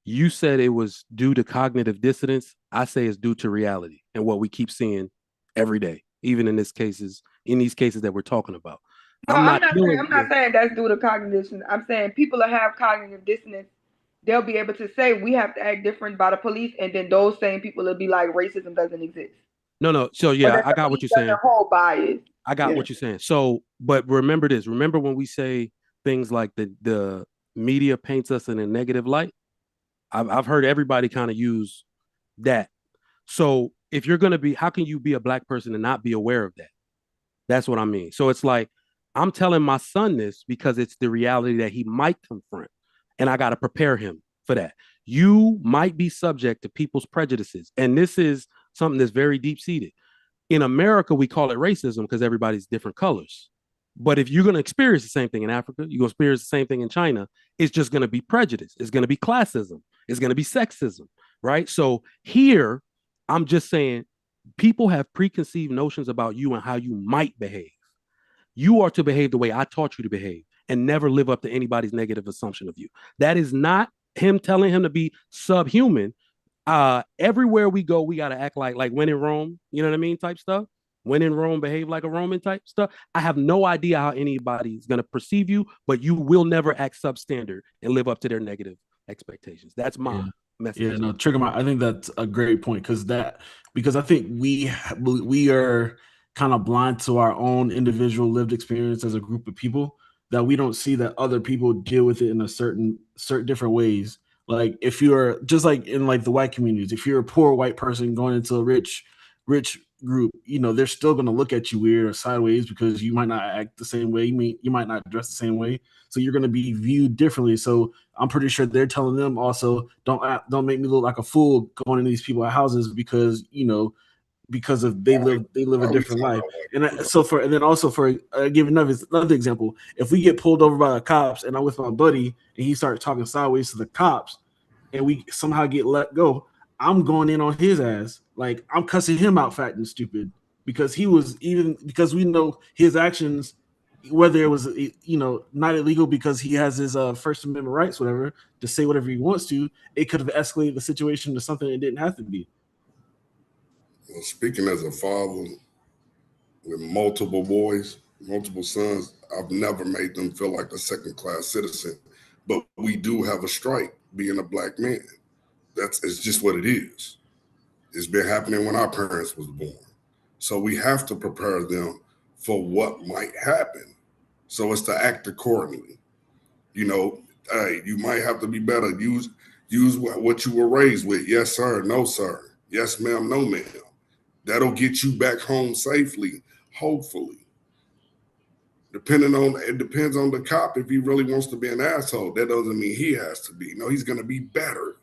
you said it was due to cognitive dissonance. I say it's due to reality and what we keep seeing every day, even in these cases that we're talking about. No, I'm not saying that's due to cognition. I'm saying people that have cognitive dissonance, they'll be able to say we have to act different by the police, and then those same people will be like racism doesn't exist. No. So yeah, I got what you're saying. Whole bias. I got what you're saying. So, but remember this. Remember when we say things like the media paints us in a negative light? I've heard everybody kind of use that. So if you're going to be, how can you be a black person and not be aware of that? That's what I mean. So it's like, I'm telling my son this because it's the reality that he might confront, and I got to prepare him for that. You might be subject to people's prejudices, and this is something that's very deep-seated. In America, we call it racism because everybody's different colors. But if you're going to experience the same thing in Africa, you're going to experience the same thing in China, it's just going to be prejudice. It's going to be classism. It's going to be sexism, right? So here, I'm just saying people have preconceived notions about you and how you might behave. You are to behave the way I taught you to behave and never live up to anybody's negative assumption of you. That is not him telling him to be subhuman. Everywhere we go, we got to act like when in Rome, you know what I mean? Type stuff. When in Rome, behave like a Roman type stuff. I have no idea how anybody is going to perceive you, but you will never act substandard and live up to their negative expectations. That's my message. Yeah, no, I think that's a great point because I think we are kind of blind to our own individual lived experience as a group of people, that we don't see that other people deal with it in a certain different ways. Like if you're just like in like the white communities, if you're a poor white person going into a rich group, they're still going to look at you weird or sideways because you might not act the same way. You might not dress the same way. So you're going to be viewed differently. So I'm pretty sure they're telling them also, don't make me look like a fool going into these people's houses because, because of they live a different life. And I give another example. If we get pulled over by the cops and I'm with my buddy and he starts talking sideways to the cops and we somehow get let go, I'm going in on his ass. Like I'm cussing him out fat and stupid because because we know his actions, whether it was not illegal because he has his First Amendment rights, whatever, to say whatever he wants to, it could have escalated the situation to something it didn't have to be. Well, speaking as a father with multiple boys, multiple sons, I've never made them feel like a second-class citizen. But we do have a strike being a black man. It's just what it is. It's been happening when our parents was born. So we have to prepare them for what might happen. So it's to act accordingly. Hey, you might have to be better. Use what you were raised with. Yes, sir. No, sir. Yes, ma'am. No, ma'am. That'll get you back home safely, hopefully. It depends on the cop if he really wants to be an asshole. That doesn't mean he has to be. No, he's going to be better.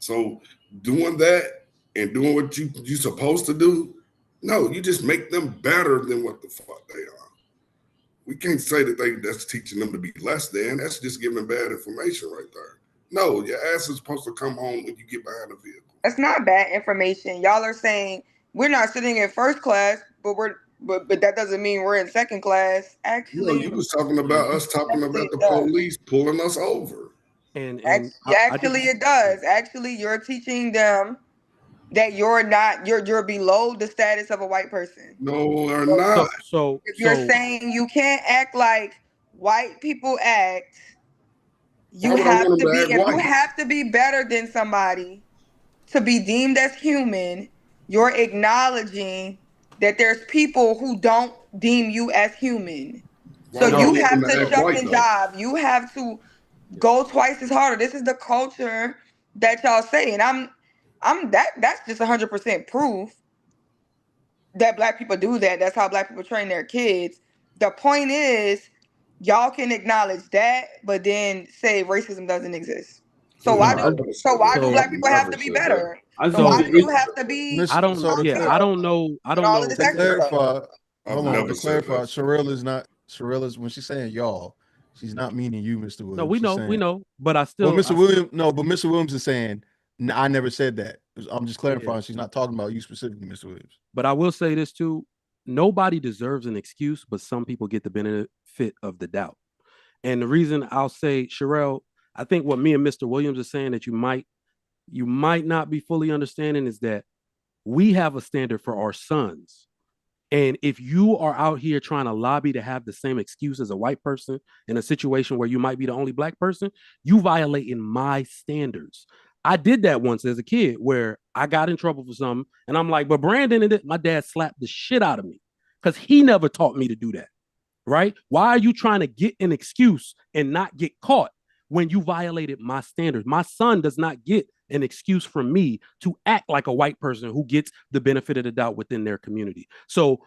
So doing that and doing what you're supposed to do, no, you just make them better than what the fuck they are. We can't say that's teaching them to be less than. That's just giving bad information right there. No, your ass is supposed to come home when you get behind the vehicle. That's not bad information. Y'all are saying we're not sitting in first class, but that doesn't mean we're in second class. Actually, you was talking about the police pulling us over. And actually, it does. Actually, you're teaching them that you're below the status of a white person. No, they're not. So if you're saying you can't act like white people act, you have to be better than somebody to be deemed as human. You're acknowledging that there's people who don't deem you as human. So you have to shuck and jive. You have to go twice as harder. This is the culture that y'all say. And That's just 100% proof that black people do that. That's how black people train their kids. The point is, y'all can acknowledge that, but then say racism doesn't exist. So why do black people have to be better? So why do you have to be? I don't know. Yeah, I don't know. I don't all know. of this To extra stuff? clarify, hold on. never To said clarify, that. Sherelle is when she's saying y'all, she's not meaning you, Mr. Williams. No, we She's know, but I Well, still. Mr. Williams, no, but Mr. Williams is saying, I never said that. I'm just clarifying. She's not talking about you specifically, Mr. Williams. But I will say this too: nobody deserves an excuse, but some people get the benefit of the doubt. And the reason I'll say, Sherelle, I think what me and Mr. Williams are saying that you might not be fully understanding is that we have a standard for our sons. And if you are out here trying to lobby to have the same excuse as a white person in a situation where you might be the only black person, you violating my standards. I did that once as a kid where I got in trouble for something and I'm like, but Brandon and my dad slapped the shit out of me because he never taught me to do that. Right? Why are you trying to get an excuse and not get caught when you violated my standards? My son does not get an excuse from me to act like a white person who gets the benefit of the doubt within their community. So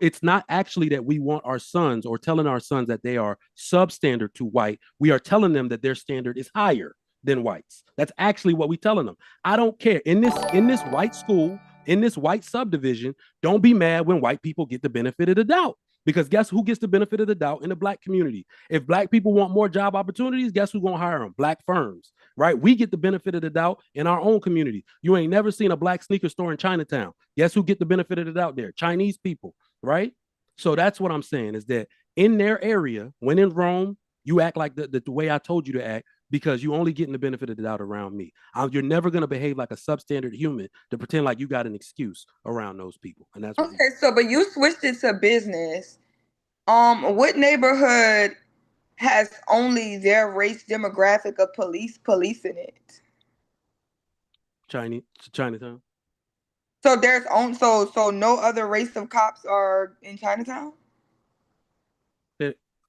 it's not actually that we want our sons or telling our sons that they are substandard to white. We are telling them that their standard is higher than whites. That's actually what we're telling them. I don't care. In this white school, in this white subdivision, don't be mad when white people get the benefit of the doubt. Because guess who gets the benefit of the doubt in the black community? If black people want more job opportunities, guess who's gonna hire them? Black firms, right? We get the benefit of the doubt in our own community. You ain't never seen a black sneaker store in Chinatown. Guess who get the benefit of the doubt there? Chinese people, right? So that's what I'm saying is that in their area, when in Rome, you act like the way I told you to act because you only getting the benefit of the doubt around me. You're never gonna behave like a substandard human to pretend like you got an excuse around those people. And that's what okay. So, but you switched it to business. What neighborhood has only their race demographic of policing it? Chinatown. So there's so no other race of cops are in Chinatown?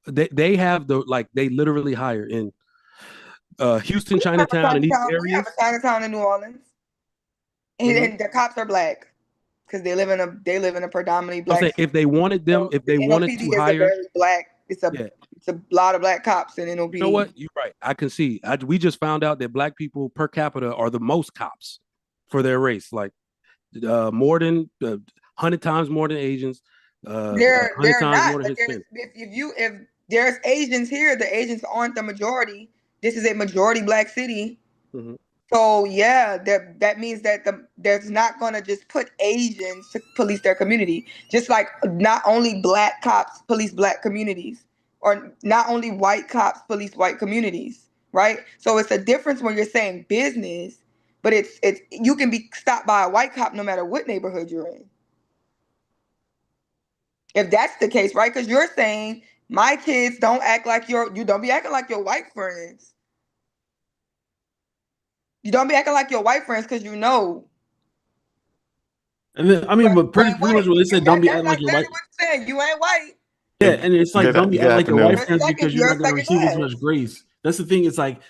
They have they literally hire in Houston, Chinatown, and these areas. We have a Chinatown in New Orleans, and the cops are black because they live in a predominantly black. Saying, if they wanted them, if they wanted to hire, it's a lot of black cops in NOPD. You know what? You're right. I can see. We just found out that black people per capita are the most cops for their race, like more than 100 times more than Asians. They're not. But if there's Asians here, the Asians aren't the majority. This is a majority black city. Mm-hmm. So yeah, that means that there's not gonna just put Asians to police their community. Just like not only black cops police black communities, or not only white cops police white communities, right? So it's a difference when you're saying business, but it's you can be stopped by a white cop no matter what neighborhood you're in. If that's the case, right? Because you're saying my kids don't act like you don't be acting like your white friends. You don't be acting like your white friends because you know. And then but pretty much what they said, don't be acting like your white. You ain't white. Yeah, and it's like don't be acting like your white friends because you're not going to receive as much grace. That's the thing. It's like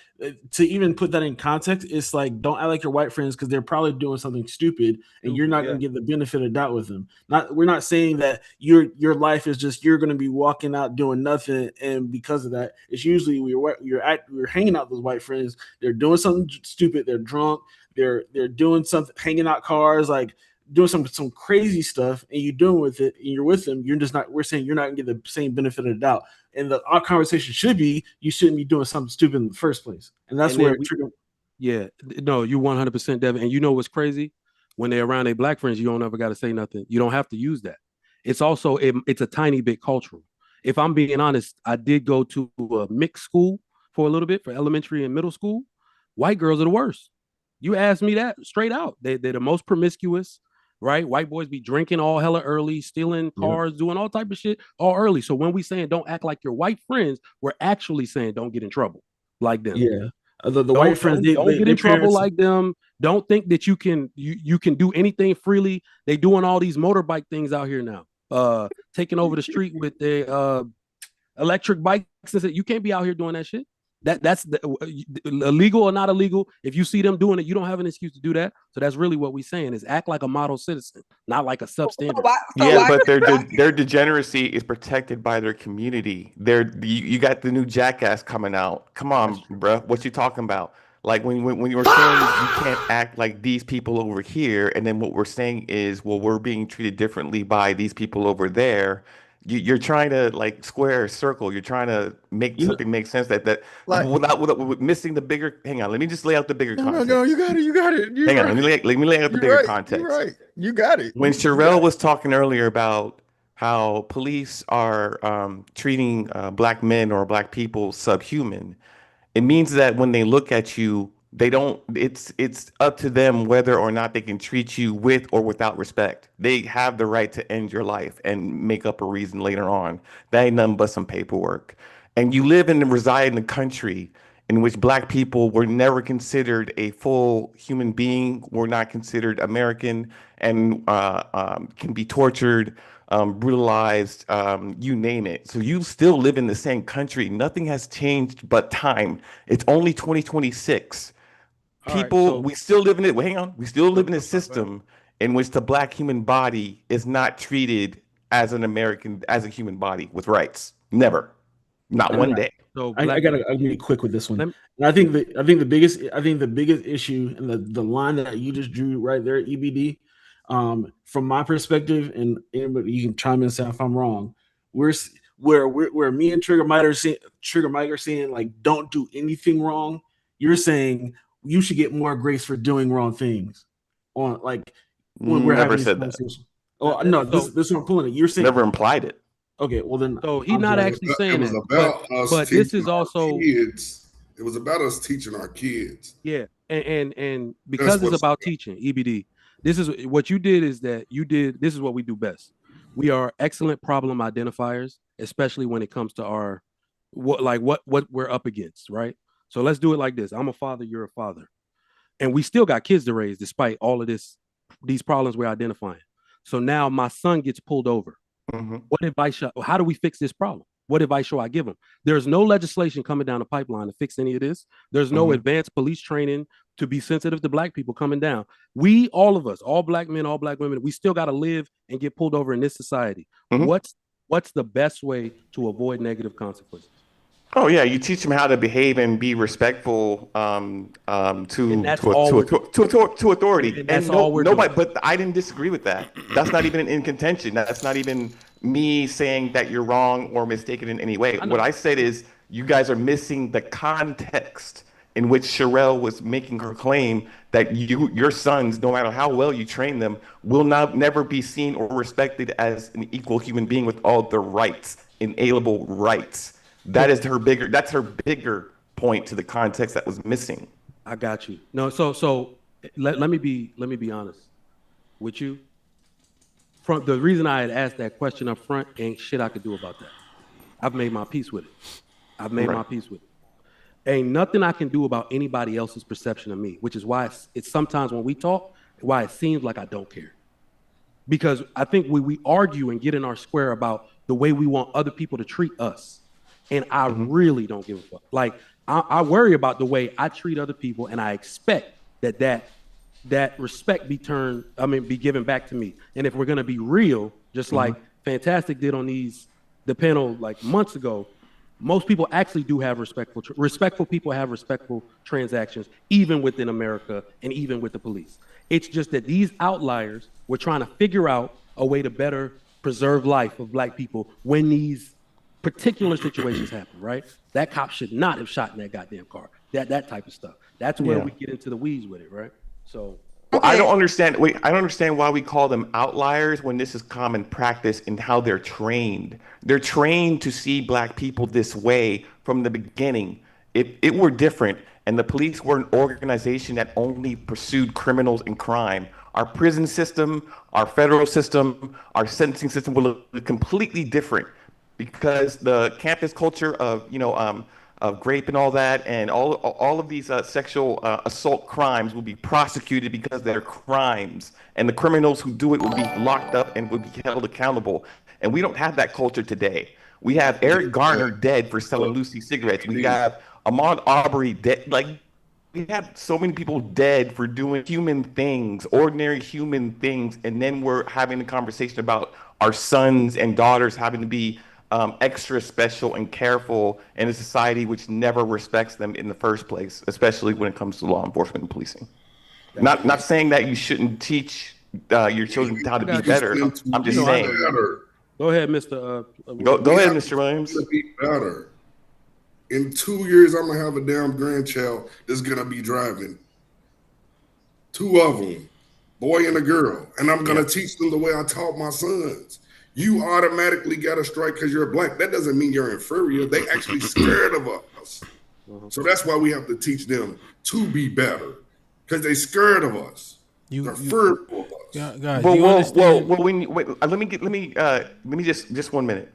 to even put that in context, it's like don't act like your white friends because they're probably doing something stupid and you're not going to get the benefit of doubt with them. We're not saying that your life is just you're going to be walking out doing nothing, and because of that, it's usually we're hanging out with those white friends. They're doing something stupid. They're drunk. They're doing something, hanging out cars, like doing some crazy stuff, and you're doing with it, and you're with them. You're just not. We're saying you're not going to get the same benefit of the doubt. And our conversation should be you shouldn't be doing something stupid in the first place. And that's where you 100% Devin. And you know what's crazy? When they're around their black friends, you don't ever got to say nothing. You don't have to use that. It's also it's a tiny bit cultural. If I'm being honest, I did go to a mixed school for a little bit for elementary and middle school. White girls are the worst. You ask me that straight out. They're the most promiscuous. Right? White boys be drinking all hella early, stealing cars, doing all type of shit all early. So when we saying don't act like your white friends, we're actually saying don't get in trouble like them. Yeah. The white friends don't get in trouble like them. Don't think that you can do anything freely. They doing all these motorbike things out here now. Taking over the street with their electric bikes. You can't be out here doing that shit. That's illegal or not illegal. If you see them doing it, you don't have an excuse to do that. So that's really what we're saying is act like a model citizen, not like a substandard. But their degeneracy is protected by their community. You got the new Jackass coming out. Come on, bro. What you talking about? Like when you were saying you can't act like these people over here, and then what we're saying is, well, we're being treated differently by these people over there. You're trying to like square a circle. You're trying to make something make sense that Like- without missing the bigger. Hang on, let me just lay out the bigger context. No, you got it. Hang on, let me lay out the bigger context. You're right. You got it. When Sherelle was talking earlier about how police are treating black men or black people subhuman, it means that when they look at you, they don't. It's up to them whether or not they can treat you with or without respect. They have the right to end your life and make up a reason later on. That ain't nothing but some paperwork. And you live and reside in a country in which black people were never considered a full human being, were not considered American, and can be tortured, brutalized, you name it. So you still live in the same country. Nothing has changed but time. It's only 2026. People, we still live in it. Hang on. We still live in a system in which the black human body is not treated as an American, as a human body with rights. Never. Not one day. So I gotta be quick with this one. And I think the biggest issue and the line that you just drew right there, EBD, from my perspective, and anybody you can chime in and say if I'm wrong, where me and Trigger Mike are saying like don't do anything wrong. You're saying you should get more grace for doing wrong things. On like when we're never having said that. Oh no, this is what I'm pulling it. You're saying never implied it. Okay, well then. So he's not actually saying it. But this is also kids. It was about us teaching our kids. Yeah, and because it's about teaching EBD. This is what you did. Is that you did? This is what we do best. We are excellent problem identifiers, especially when it comes to our what we're up against, right? So let's do it like this. I'm a father, you're a father. And we still got kids to raise despite all of these problems we're identifying. So now my son gets pulled over. Mm-hmm. What advice, how do we fix this problem? What advice shall I give him? There's no legislation coming down the pipeline to fix any of this. There's no advanced police training to be sensitive to black people coming down. We, all of us, all black men, all black women, we still got to live and get pulled over in this society. Mm-hmm. What's the best way to avoid negative consequences? Oh yeah, you teach them how to behave and be respectful to authority. And nobody, but I didn't disagree with that. That's not even in contention. That's not even me saying that you're wrong or mistaken in any way. What I said is you guys are missing the context in which Sherelle was making her claim that your sons, no matter how well you train them, will never be seen or respected as an equal human being with all the rights, inalienable rights. That's her bigger point to the context that was missing. I got you. No, so let me be honest with you. From the reason I had asked that question up front, ain't shit I could do about that. I've made my peace with it. Ain't nothing I can do about anybody else's perception of me, which is why it's sometimes when we talk, why it seems like I don't care. Because I think we argue and get in our square about the way we want other people to treat us. And I really don't give a fuck. Like I worry about the way I treat other people, and I expect that respect be given back to me. And if we're gonna be real, just like Fantastic did on the panel like months ago, most people actually do have respectful people have respectful transactions, even within America and even with the police. It's just that these outliers, we're trying to figure out a way to better preserve life of black people when these particular situations happen, right? That cop should not have shot in that goddamn car. That type of stuff. That's where we get into the weeds with it, right? So well, I don't understand why we call them outliers when this is common practice in how they're trained. They're trained to see black people this way from the beginning. If it were different and the police were an organization that only pursued criminals and crime, our prison system, our federal system, our sentencing system will look completely different. Because the campus culture of rape and all that, and all of these sexual assault crimes will be prosecuted because they're crimes, and the criminals who do it will be locked up and will be held accountable. And we don't have that culture today. We have Eric Garner dead for selling Lucy cigarettes. We have Ahmaud Arbery, like we had so many people dead for doing human things, ordinary human things, and then we're having a conversation about our sons and daughters having to be extra special and careful in a society which never respects them in the first place, especially when it comes to law enforcement and policing. Not saying that you shouldn't teach your children how to be better. I'm just saying. Go ahead, Mr. Go ahead, Mr. Williams. To be better. In 2 years, I'm gonna have a damn grandchild that's gonna be driving. 2 of them, boy and a girl, and I'm gonna teach them the way I taught my sons. You automatically got a strike because you're black. That doesn't mean you're inferior. They actually scared of us. So that's why we have to teach them to be better, because they scared of us. They're fearful of us. Guys, well, let me just 1 minute.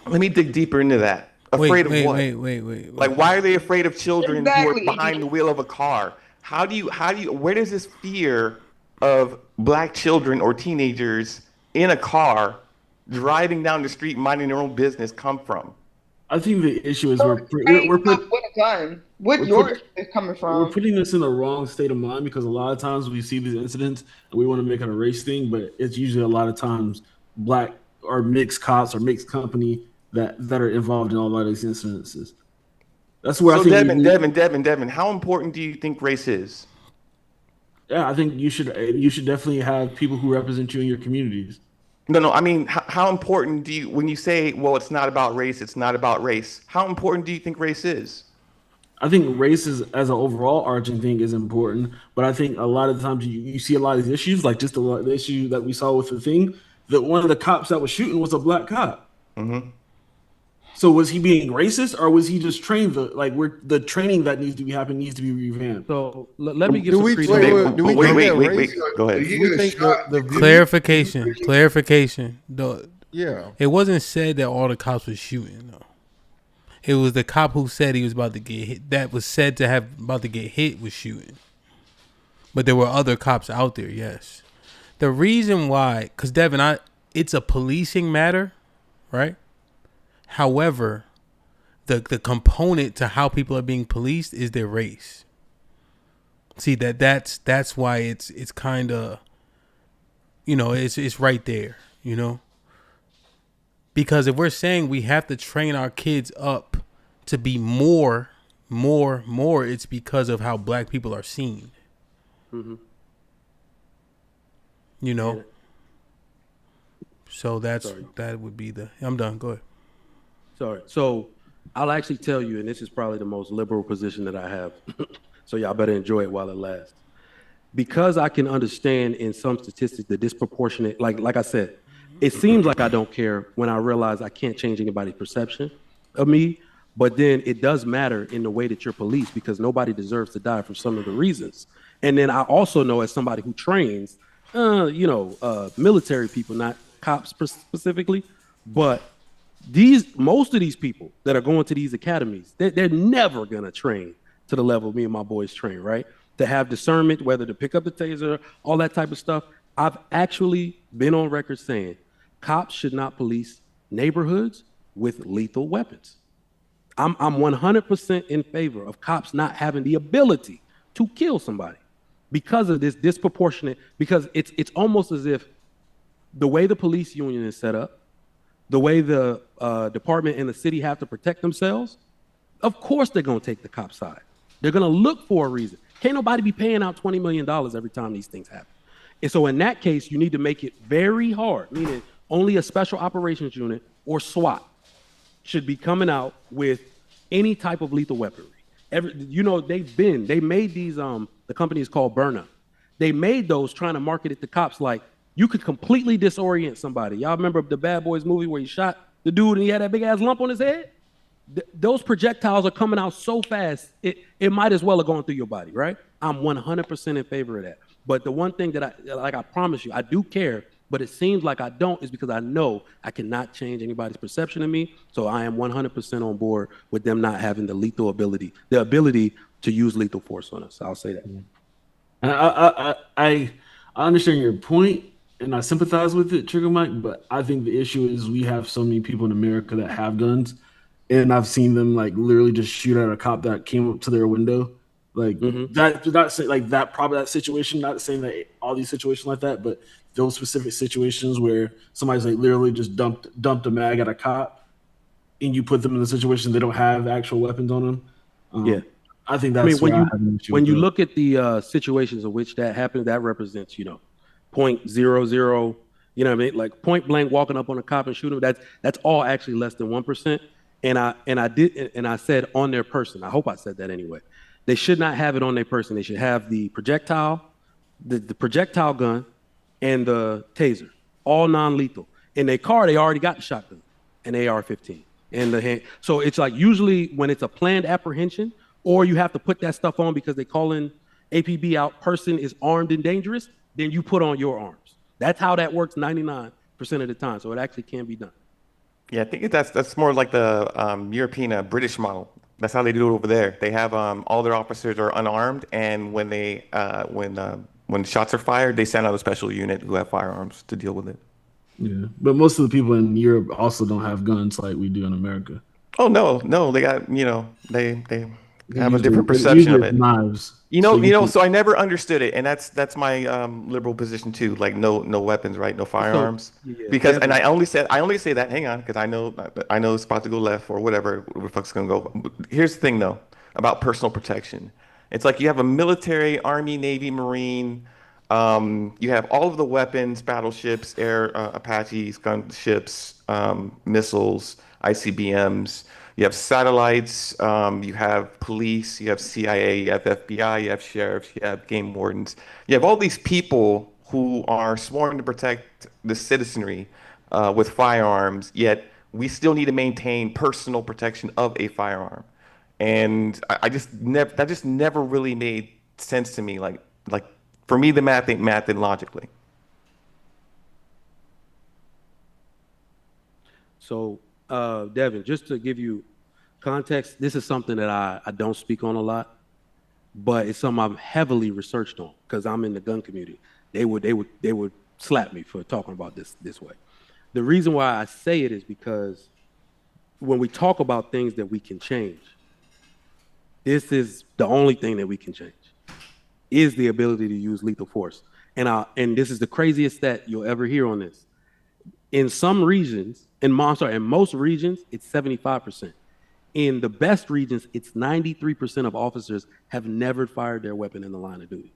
Let me dig deeper into that. Afraid of what? Wait. Like, why are they afraid of children who are behind the wheel of a car? Where does this fear of black children or teenagers in a car driving down the street minding their own business come from? I think the issue is with a gun. What yours is coming from? We're putting this in the wrong state of mind, because a lot of times we see these incidents and we want to make it a race thing, but it's usually a lot of times black or mixed cops or mixed company that are involved in all of these incidences. That's where I think Devin, how important do you think race is? Yeah, I think you should definitely have people who represent you in your communities. No, I mean, how important do you, when you say, well, it's not about race, how important do you think race is? I think race is, as an overall arching thing, is important, but I think a lot of times you see a lot of these issues, like just the issue that we saw with the thing, that one of the cops that was shooting was a black cop. Mm-hmm. So was he being racist, or was he just trained? The training that needs to be happening needs to be revamped. So let me give wait. Go ahead. Clarification. Yeah. It wasn't said that all the cops were shooting, though. It was the cop who said he was about to get hit. That was said to have about to get hit was shooting. But there were other cops out there, yes. The reason why, because Devin, it's a policing matter, right? However, the component to how people are being policed is their race. See, that's why it's kind of, it's right there, because if we're saying we have to train our kids up to be more, it's because of how black people are seen. Mm-hmm. So that would be I'm done. Go ahead. Sorry. So I'll actually tell you, and this is probably the most liberal position that I have, so y'all better enjoy it while it lasts. Because I can understand in some statistics the disproportionate, like I said, it seems like I don't care when I realize I can't change anybody's perception of me, but then it does matter in the way that you're policed, because nobody deserves to die for some of the reasons. And then I also know, as somebody who trains, military people, not cops specifically, but most of these people that are going to these academies, they're never gonna train to the level me and my boys train, right? To have discernment, whether to pick up the taser, all that type of stuff. I've actually been on record saying cops should not police neighborhoods with lethal weapons. I'm 100% in favor of cops not having the ability to kill somebody because of this disproportionate, because it's almost as if the way the police union is set up, the way the department and the city have to protect themselves, of course they're going to take the cop side. They're going to look for a reason. Can't nobody be paying out $20 million every time these things happen. And so in that case, you need to make it very hard, meaning only a special operations unit or SWAT should be coming out with any type of lethal weaponry. They made these, the company is called Burnup. They made those trying to market it to cops like, you could completely disorient somebody. Y'all remember the Bad Boys movie where he shot the dude and he had that big ass lump on his head? Those projectiles are coming out so fast, it might as well have gone through your body, right? I'm 100% in favor of that. But the one thing that I promise you, I do care, but it seems like I don't, is because I know I cannot change anybody's perception of me. So I am 100% on board with them not having the ability to use lethal force on us. I'll say that. I understand your point, and I sympathize with it, Trigger Mike, but I think the issue is we have so many people in America that have guns, and I've seen them like literally just shoot at a cop that came up to their window. Like that, not say like that. Probably that situation. Not saying that all these situations like that, but those specific situations where somebody's like literally just dumped a mag at a cop, and you put them in a situation they don't have actual weapons on them. I think that's when you look at the situations in which that happens, that represents 0.00. You know what I mean? Like point blank walking up on a cop and shooting him. That's all actually less than 1%. And I said on their person. I hope I said that anyway. They should not have it on their person. They should have the projectile, the projectile gun, and the taser, all non-lethal. In their car, they already got the shotgun, an AR-15, and the hand. So it's like usually when it's a planned apprehension, or you have to put that stuff on because they call in APB out, person is armed and dangerous, then you put on your arms. That's how that works 99% of the time. So it actually can be done. Yeah, I think that's more like the European British model. That's how they do it over there. They have all their officers are unarmed, and when they when shots are fired, they send out a special unit who have firearms to deal with it. Yeah, but most of the people in Europe also don't have guns like we do in America. Oh no, they got they have a different perception of it. Knives. So I never understood it, and that's my liberal position too. Like no weapons, right? No firearms. Because and I only say that. Hang on, because I know it's about to go left or whatever the fuck's gonna go. Here's the thing though about personal protection. It's like you have a military, Army, Navy, Marine. You have all of the weapons, battleships, air Apaches, gunships, missiles, ICBMs. You have satellites, you have police, you have CIA, you have FBI, you have sheriffs, you have game wardens. You have all these people who are sworn to protect the citizenry with firearms, yet we still need to maintain personal protection of a firearm. And that just never really made sense to me. Like for me, the math ain't math logically. So, Devin, just to give you context, this is something that I don't speak on a lot, but it's something I've heavily researched on because I'm in the gun community. They would slap me for talking about this way. The reason why I say it is because when we talk about things that we can change, this is the only thing that we can change, is the ability to use lethal force. And this is the craziest stat you'll ever hear on this. In some regions, in most regions, it's 75%. In the best regions, it's 93% of officers have never fired their weapon in the line of duty.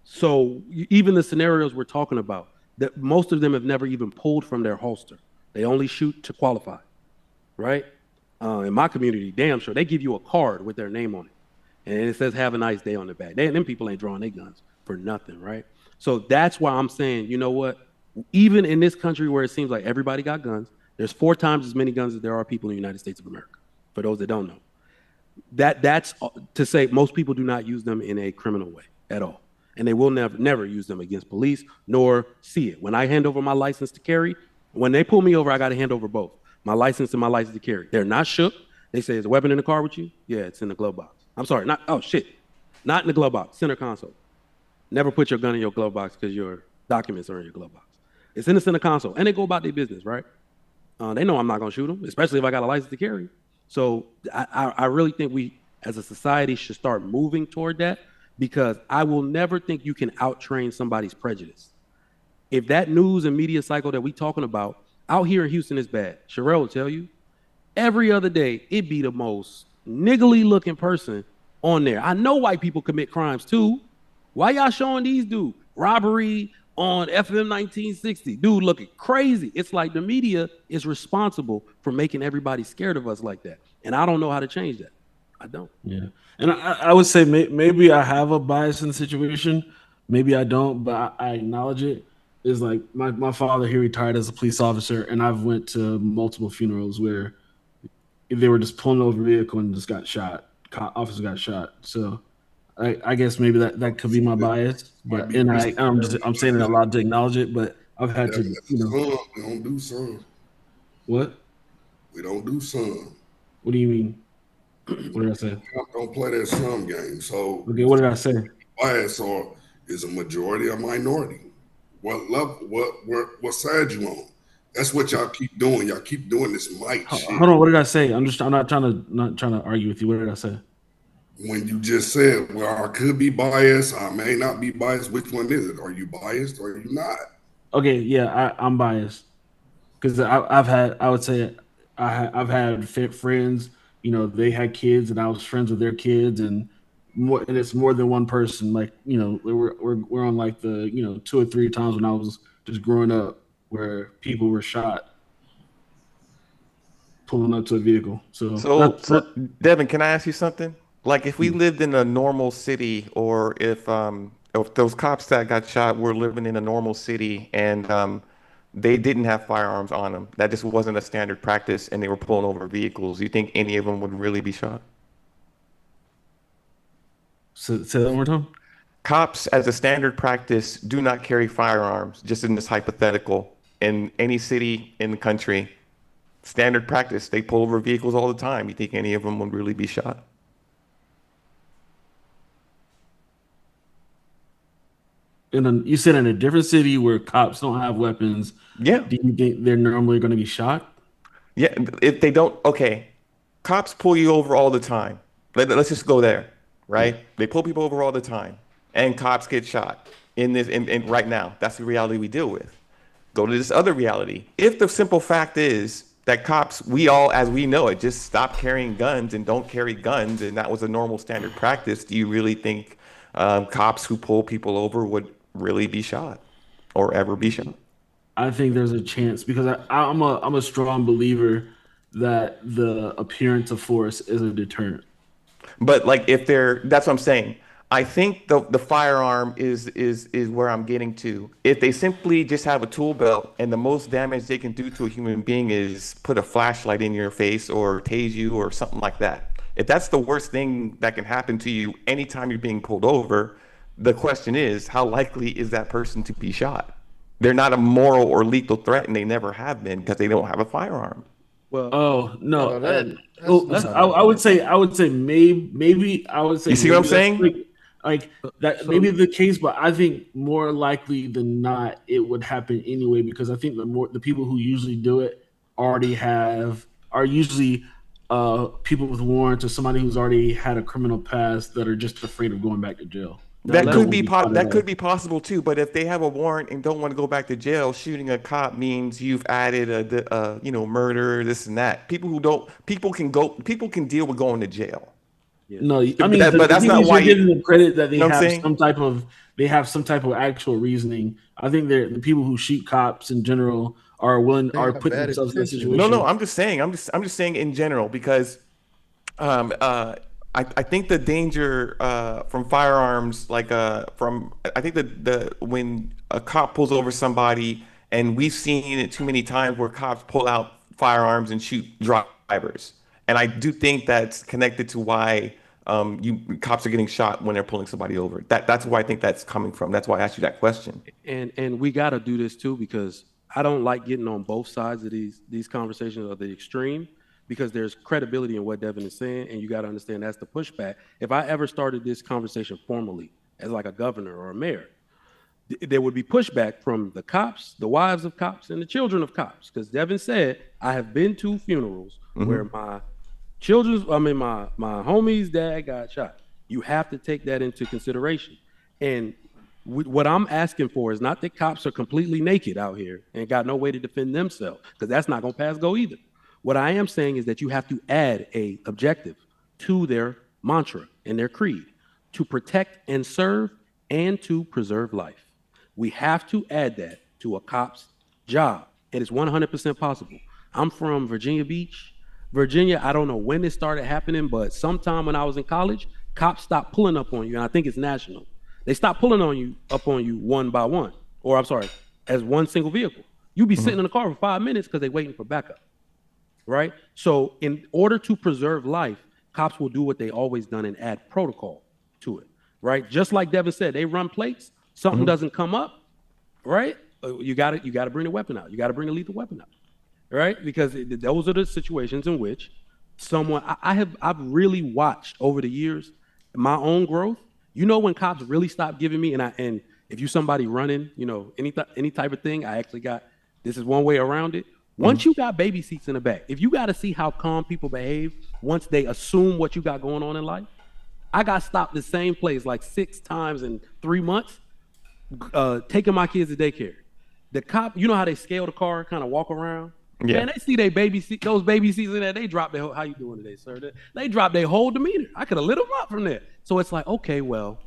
So even the scenarios we're talking about, that most of them have never even pulled from their holster. They only shoot to qualify, right? In my community, damn sure, they give you a card with their name on it. And it says, have a nice day on the back. Them people ain't drawing their guns for nothing, right? So that's why I'm saying, you know what? Even in this country where it seems like everybody got guns, there's 4 times as many guns as there are people in the United States of America, for those that don't know. That's to say most people do not use them in a criminal way at all. And they will never use them against police, nor see it. When I hand over my license to carry, when they pull me over, I got to hand over both, my license and my license to carry. They're not shook. They say, is a weapon in the car with you? Yeah, it's in the glove box. I'm sorry, not in the glove box, center console. Never put your gun in your glove box because your documents are in your glove box. It's in the center console, and they go about their business, right? They know I'm not going to shoot them, especially if I got a license to carry. So I really think we, as a society, should start moving toward that, because I will never think you can out-train somebody's prejudice. If that news and media cycle that we talking about out here in Houston is bad, Sherelle will tell you, every other day, it be the most niggly-looking person on there. I know white people commit crimes too. Why y'all showing these dudes robbery on FM 1960? Dude looking crazy. It's like the media is responsible for making everybody scared of us like that. And I don't know how to change that. I don't. Yeah. And I would say maybe I have a bias in the situation. Maybe I don't, but I acknowledge it. Is like my father, he retired as a police officer, and I've went to multiple funerals where they were just pulling over a vehicle and just got shot. Officer got shot. So I guess maybe that could be my bias, but I'm saying it a lot to acknowledge it. But I've had to, We don't do some. What? We don't do some. What do you mean? What did I say? Don't play that some game. So okay, what did I say? Bias is a majority or minority. What side you on? That's what y'all keep doing. Y'all keep doing this mic shit. Hold on, what did I say? I'm not trying to argue with you. What did I say? When you just said, well, I could be biased, I may not be biased. Which one is it? Are you biased or are you not? Okay, yeah, I'm biased because I've had friends. You know, they had kids, and I was friends with their kids, and it's more than one person. Like, you know, we're on like the 2 or 3 times when I was just growing up where people were shot pulling up to a vehicle. So Devin, can I ask you something? Like, if we lived in a normal city, or if those cops that got shot were living in a normal city and they didn't have firearms on them, that just wasn't a standard practice, and they were pulling over vehicles, you think any of them would really be shot? Say that one more time. Cops, as a standard practice, do not carry firearms, just in this hypothetical. In any city in the country, standard practice, they pull over vehicles all the time. You think any of them would really be shot? You said in a different city where cops don't have weapons. Yeah. Do you think they're normally going to be shot? Yeah, if they don't, okay. Cops pull you over all the time. Let's just go there, right? Yeah. They pull people over all the time, and cops get shot in right now. That's the reality we deal with. Go to this other reality. If the simple fact is that cops, we all, as we know it, just stop carrying guns and don't carry guns, and that was a normal standard practice, do you really think cops who pull people over would really be shot or ever be shot? I think there's a chance, because I'm a strong believer that the appearance of force is a deterrent. But like, that's what I'm saying. I think the firearm is where I'm getting to. If they simply just have a tool belt and the most damage they can do to a human being is put a flashlight in your face or tase you or something like that. If that's the worst thing that can happen to you anytime you're being pulled over, the question is, how likely is that person to be shot? They're not a moral or lethal threat, and they never have been because they don't have a firearm. Well, I would say maybe I would say. You see what I'm saying? Like that may be the case, but I think more likely than not it would happen anyway, because I think the people who usually do it are usually people with warrants or somebody who's already had a criminal past that are just afraid of going back to jail. That could be possible too. But if they have a warrant and don't want to go back to jail, shooting a cop means you've added a murder, this and that. People can deal with going to jail. Yeah. No, I mean, but that's not why you're giving them credit that they have some type of actual reasoning. I think the people who shoot cops in general are putting themselves in a situation. No, I'm just saying in general, because I think the danger from firearms, like I think when a cop pulls over somebody, and we've seen it too many times where cops pull out firearms and shoot drivers, and I do think that's connected to why cops are getting shot when they're pulling somebody over. That's where I think that's coming from. That's why I asked you that question. And we got to do this too, because I don't like getting on both sides of these conversations of the extreme. Because there's credibility in what Devin is saying, and you got to understand that's the pushback. If I ever started this conversation formally as like a governor or a mayor, there would be pushback from the cops, the wives of cops, and the children of cops. Because Devin said, I have been to funerals where my homie's dad got shot. You have to take that into consideration. And what I'm asking for is not that cops are completely naked out here and got no way to defend themselves, because that's not going to pass go either. What I am saying is that you have to add a objective to their mantra and their creed to protect and serve and to preserve life. We have to add that to a cop's job. It is 100% possible. I'm from Virginia Beach, Virginia. I don't know when it started happening, but sometime when I was in college, cops stopped pulling up on you, and I think it's national. They stopped pulling up on you one by one, as one single vehicle. You'd be sitting in the car for 5 minutes because they're waiting for backup. Right? So in order to preserve life, cops will do what they always done and add protocol to it, right? Just like Devin said, they run plates, something doesn't come up, right? You got to bring the weapon out. You got to bring a lethal weapon out, right? Because those are the situations in which I've really watched over the years my own growth. You know, when cops really stopped giving me, and if you somebody running, any type of thing, I actually got this is one way around it. Once you got baby seats in the back, if you got to see how calm people behave once they assume what you got going on in life, I got stopped the same place like 6 times in 3 months, taking my kids to daycare. The cop, you know how they scale the car, kind of walk around? Yeah. Man, they see they baby seat, those baby seats in there, they drop their, how you doing today, sir? They drop their whole demeanor. I could have lit them up from there. So it's like, okay, well,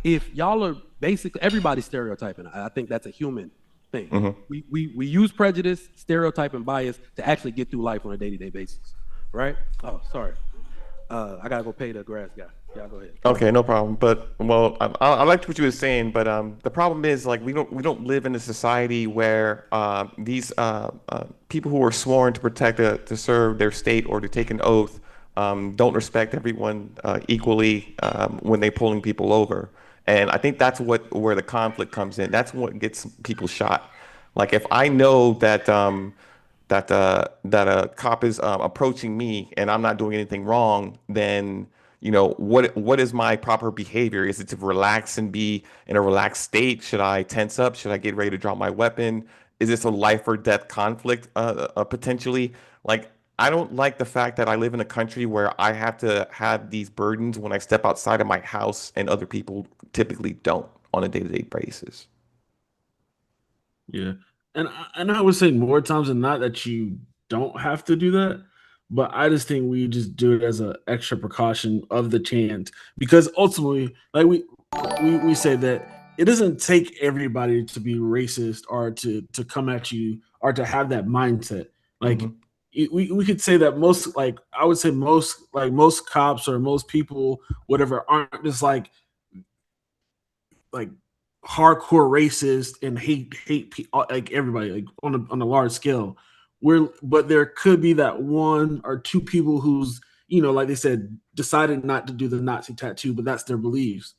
if y'all are basically, everybody's stereotyping. I think that's a human thing. We use prejudice, stereotype, and bias to actually get through life on a day-to-day basis, right? Oh, sorry. I gotta go pay the grass guy. Y'all go ahead. Okay, no problem. But well, I liked what you were saying, but the problem is like we don't live in a society where these people who are sworn to protect to serve their state or to take an oath don't respect everyone equally when they're pulling people over. And I think that's where the conflict comes in. That's what gets people shot. Like if I know that that a cop is approaching me and I'm not doing anything wrong, then what is my proper behavior? Is it to relax and be in a relaxed state? Should I tense up? Should I get ready to drop my weapon? Is this a life or death conflict potentially? Like I don't like the fact that I live in a country where I have to have these burdens when I step outside of my house and other people typically don't on a day-to-day basis. Yeah. And I would say more times than not that you don't have to do that. But I just think we just do it as an extra precaution of the chance. Because ultimately, like we say that it doesn't take everybody to be racist or to come at you or to have that mindset. Like we could say that most, like I would say most cops or most people, whatever, aren't just like hardcore racist and hate like everybody, like on a large scale. But there could be that 1 or 2 people who's, like they said, decided not to do the Nazi tattoo, but that's their beliefs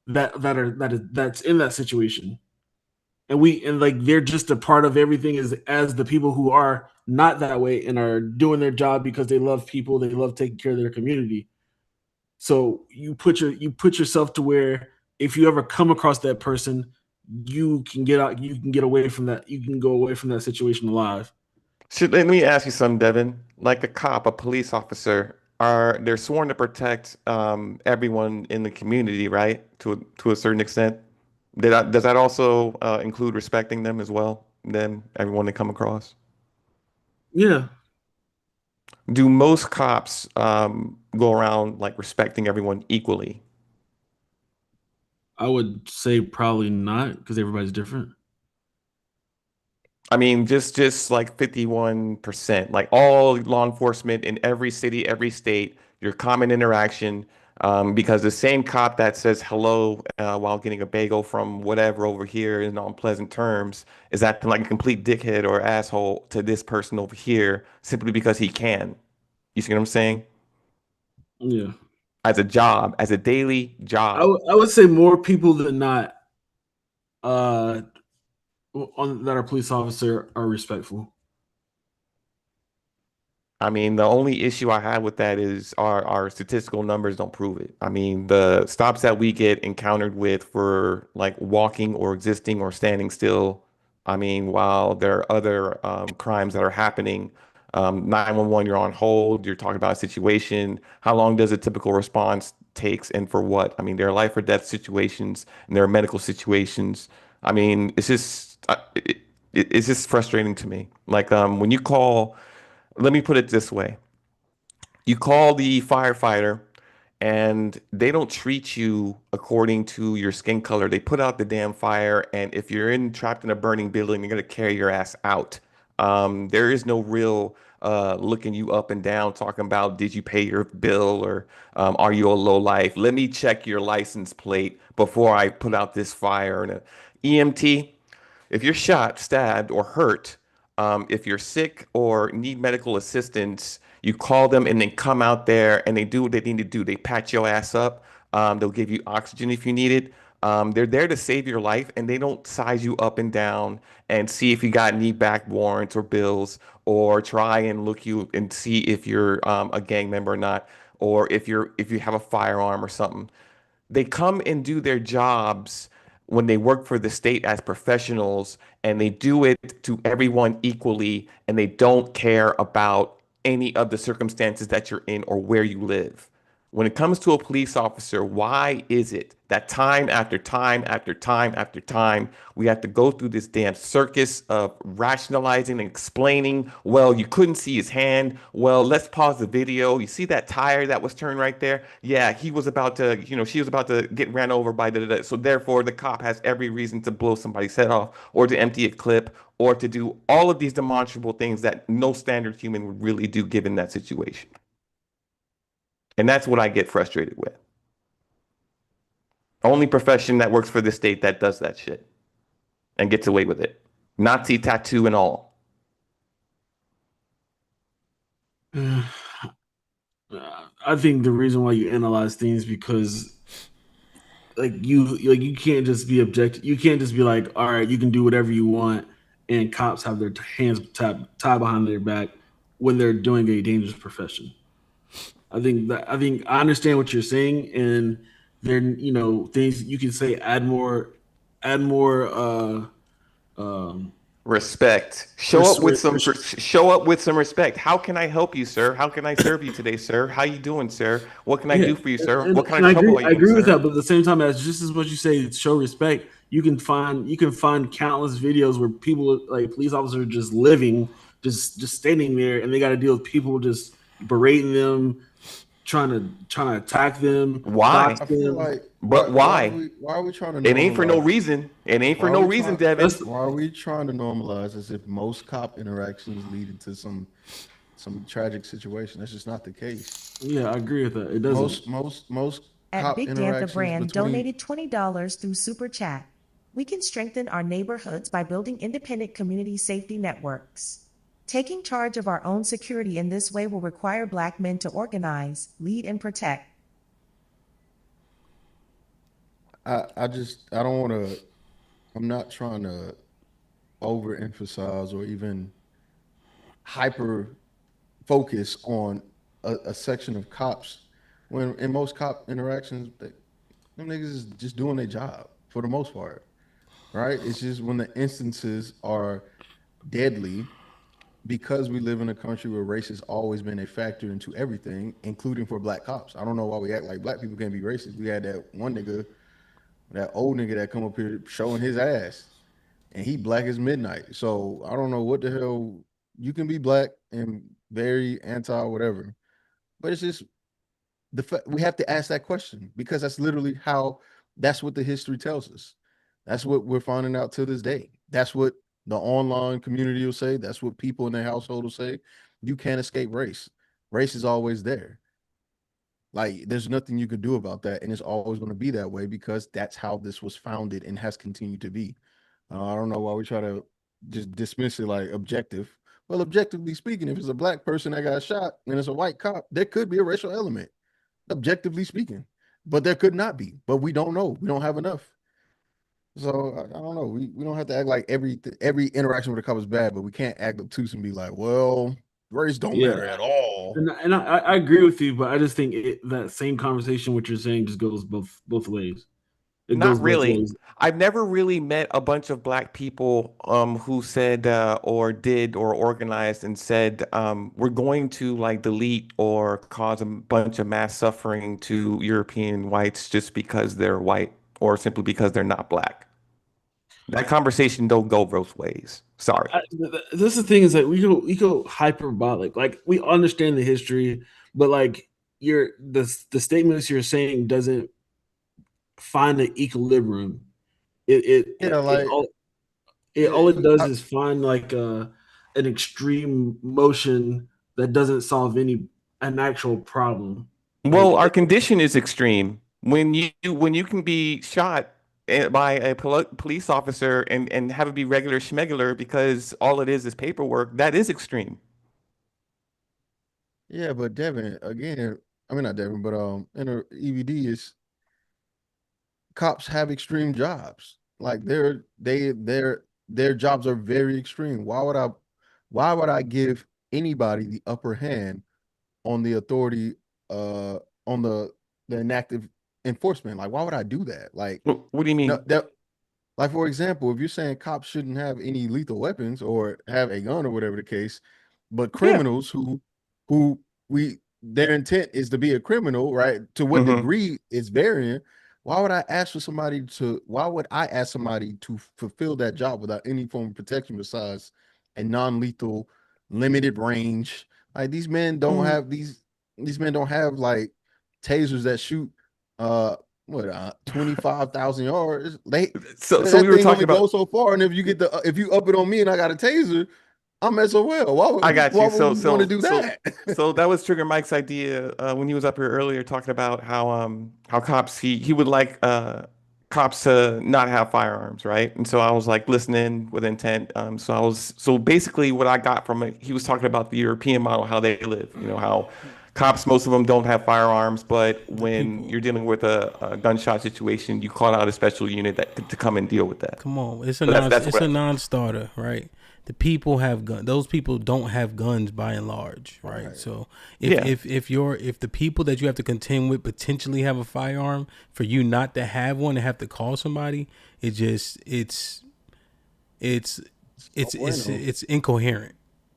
that's in that situation. And like they're just a part of everything as the people who are not that way and are doing their job because they love people, they love taking care of their community. So you put yourself to where if you ever come across that person, you can get out, you can get away from that, you can go away from that situation alive. Let me ask you something, Devin. Like a cop, a police officer, they're sworn to protect everyone in the community, right? To a certain extent. Does that also include respecting them as well? Everyone they come across? Yeah. Do most cops go around like respecting everyone equally? I would say probably not, because everybody's different. I mean, just like 51%, like all law enforcement in every city, every state, your common interaction, because the same cop that says hello while getting a bagel from whatever over here in unpleasant terms is acting like a complete dickhead or asshole to this person over here simply because he can. You see what I'm saying? Yeah. As a job, as a daily job. I would say more people than not that are police officer are respectful. I mean, the only issue I have with that is our statistical numbers don't prove it. I mean, the stops that we get encountered with for like walking or existing or standing still, I mean, while there are other crimes that are happening, 911, you're on hold, you're talking about a situation. How long does a typical response takes and for what? I mean, there are life or death situations and there are medical situations. I mean, it's just frustrating to me. Like when you call, let me put it this way. You call the firefighter and they don't treat you according to your skin color. They put out the damn fire, and if you're trapped in a burning building, they're gonna carry your ass out. There is no real looking you up and down, talking about did you pay your bill or are you a low life? Let me check your license plate before I put out this fire. And EMT, if you're shot, stabbed, or hurt, if you're sick or need medical assistance, you call them and they come out there and they do what they need to do. They patch your ass up. They'll give you oxygen if you need it. They're there to save your life, and they don't size you up and down and see if you got any back warrants or bills, or try and look you and see if you're a gang member or not, or if you have a firearm or something. They come and do their jobs when they work for the state as professionals and they do it to everyone equally and they don't care about any of the circumstances that you're in or where you live. When it comes to a police officer, why is it that time after time after time after time, we have to go through this damn circus of rationalizing and explaining, well, you couldn't see his hand. Well, let's pause the video. You see that tire that was turned right there? Yeah, he was about to, she was about to get ran over by the, so therefore the cop has every reason to blow somebody's head off or to empty a clip or to do all of these demonstrable things that no standard human would really do given that situation. And that's what I get frustrated with. Only profession that works for the state that does that shit and gets away with it. Nazi tattoo and all. I think the reason why you analyze things because you can't just be objective. You can't just be like, all right, you can do whatever you want, and cops have their hands tied behind their back when they're doing a dangerous profession. I think I understand what you're saying, and then things you can say add more respect. Show up with some respect. How can I help you, sir? How can I serve you today, sir? How you doing, sir? What can I do for you, sir? What kind of trouble are you in, I agree with sir? that, but at the same time, as just as what you say, show respect. You can find countless videos where people like police officers just living, just standing there, and they got to deal with people just berating them, trying to attack them. Why? I feel like, but why? Why are we trying to? It ain't for no reason. It ain't for no reason, Devin. Why are we trying to normalize as if most cop interactions lead into some tragic situation? That's just not the case. Yeah, I agree with that. It doesn't. Most At cop Big interactions Dantha Brand between... donated $20 through Super Chat. We can strengthen our neighborhoods by building independent community safety networks. Taking charge of our own security in this way will require Black men to organize, lead, and protect. I don't want to, I'm not trying to overemphasize or even hyper focus on a section of cops when in most cop interactions, them niggas is just doing their job for the most part, right? It's just when the instances are deadly because we live in a country where race has always been a factor into everything, including for Black cops. I don't know why we act like Black people can't be racist. We had that one nigga, that old nigga that come up here showing his ass, and he Black as midnight. So I don't know what the hell. You can be Black and very anti whatever, but it's just we have to ask that question because that's literally that's what the history tells us. That's what we're finding out to this day. That's what the online community will say. That's what people in their household will say. You can't escape race. Race is always there. Like, there's nothing you can do about that, and it's always going to be that way because that's how this was founded and has continued to be. I don't know why we try to just dismiss it like objective. Well, objectively speaking, if it's a Black person that got shot and it's a white cop, there could be a racial element, objectively speaking, but there could not be. But we don't know. We don't have enough. So I don't know. We don't have to act like every interaction with a cop is bad, but we can't act obtuse and be like, well, race don't matter at all. And I agree with you, but I just think that same conversation, what you're saying, just goes both ways. Not really. I've never really met a bunch of Black people who said or did or organized and said we're going to like delete or cause a bunch of mass suffering to European whites just because they're white or simply because they're not Black. That conversation don't go both ways. Sorry. This is the thing is that we go hyperbolic. Like, we understand the history, but like the statements you're saying doesn't find an equilibrium. All it does is find like an extreme motion that doesn't solve an actual problem. Well, our condition is extreme. When you can be shot by a police officer and have it be regular schmegular because all it is paperwork, that is extreme. Yeah, but Devin, again, I mean not Devin, but in a EVD is cops have extreme jobs. Like their jobs are very extreme. Why would I give anybody the upper hand on the authority on the inactive enforcement? Like, why would I do that? Like, what do you mean? Like, for example, if you're saying cops shouldn't have any lethal weapons or have a gun or whatever the case, but criminals who we their intent is to be a criminal, right? To what degree is varying. Why would I ask somebody to fulfill that job without any form of protection besides a non-lethal, limited range? Like these men don't have these men don't have like tasers that shoot 25,000 yards. So That we were thing talking only about. goes so far, and if you up it on me and I got a taser, I'm SOL. Why would I got you. we want to do that? So that was Trigger Mike's idea when he was up here earlier talking about how cops he would like cops to not have firearms, right? And so I was like listening with intent. So basically what I got from it, he was talking about the European model, how they live. You know how cops, most of them don't have firearms, but when you're dealing with a gunshot situation, you call out a special unit to come and deal with that. Come on, it's a non-starter, right? The people have guns. Those people don't have guns by and large, right? So if the people that you have to contend with potentially have a firearm, for you not to have one and have to call somebody, it's incoherent,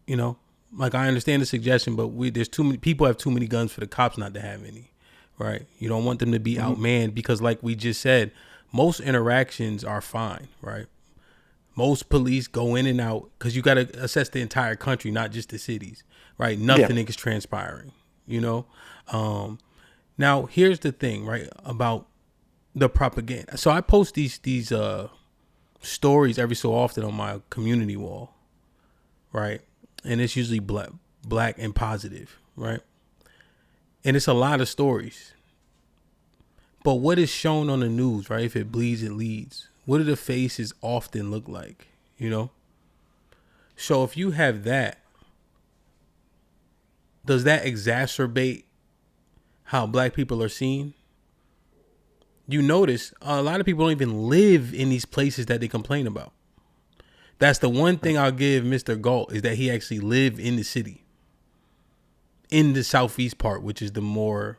you know. Like I understand the suggestion, but there's too many people have too many guns for the cops not to have any, right? You don't want them to be outmanned because, like we just said, most interactions are fine, right? Most police go in and out because you got to assess the entire country, not just the cities, right? Nothing is transpiring, you know? Now, here's the thing, right, about the propaganda. So I post these stories every so often on my community wall, right? And it's usually black and positive, right? And it's a lot of stories. But what is shown on the news, right? If it bleeds, it leads. What do the faces often look like, you know? So if you have that, does that exacerbate how black people are seen? You notice a lot of people don't even live in these places that they complain about. That's the one thing I'll give Mr. Galt is that he actually lived in the city, in the southeast part, which is the more,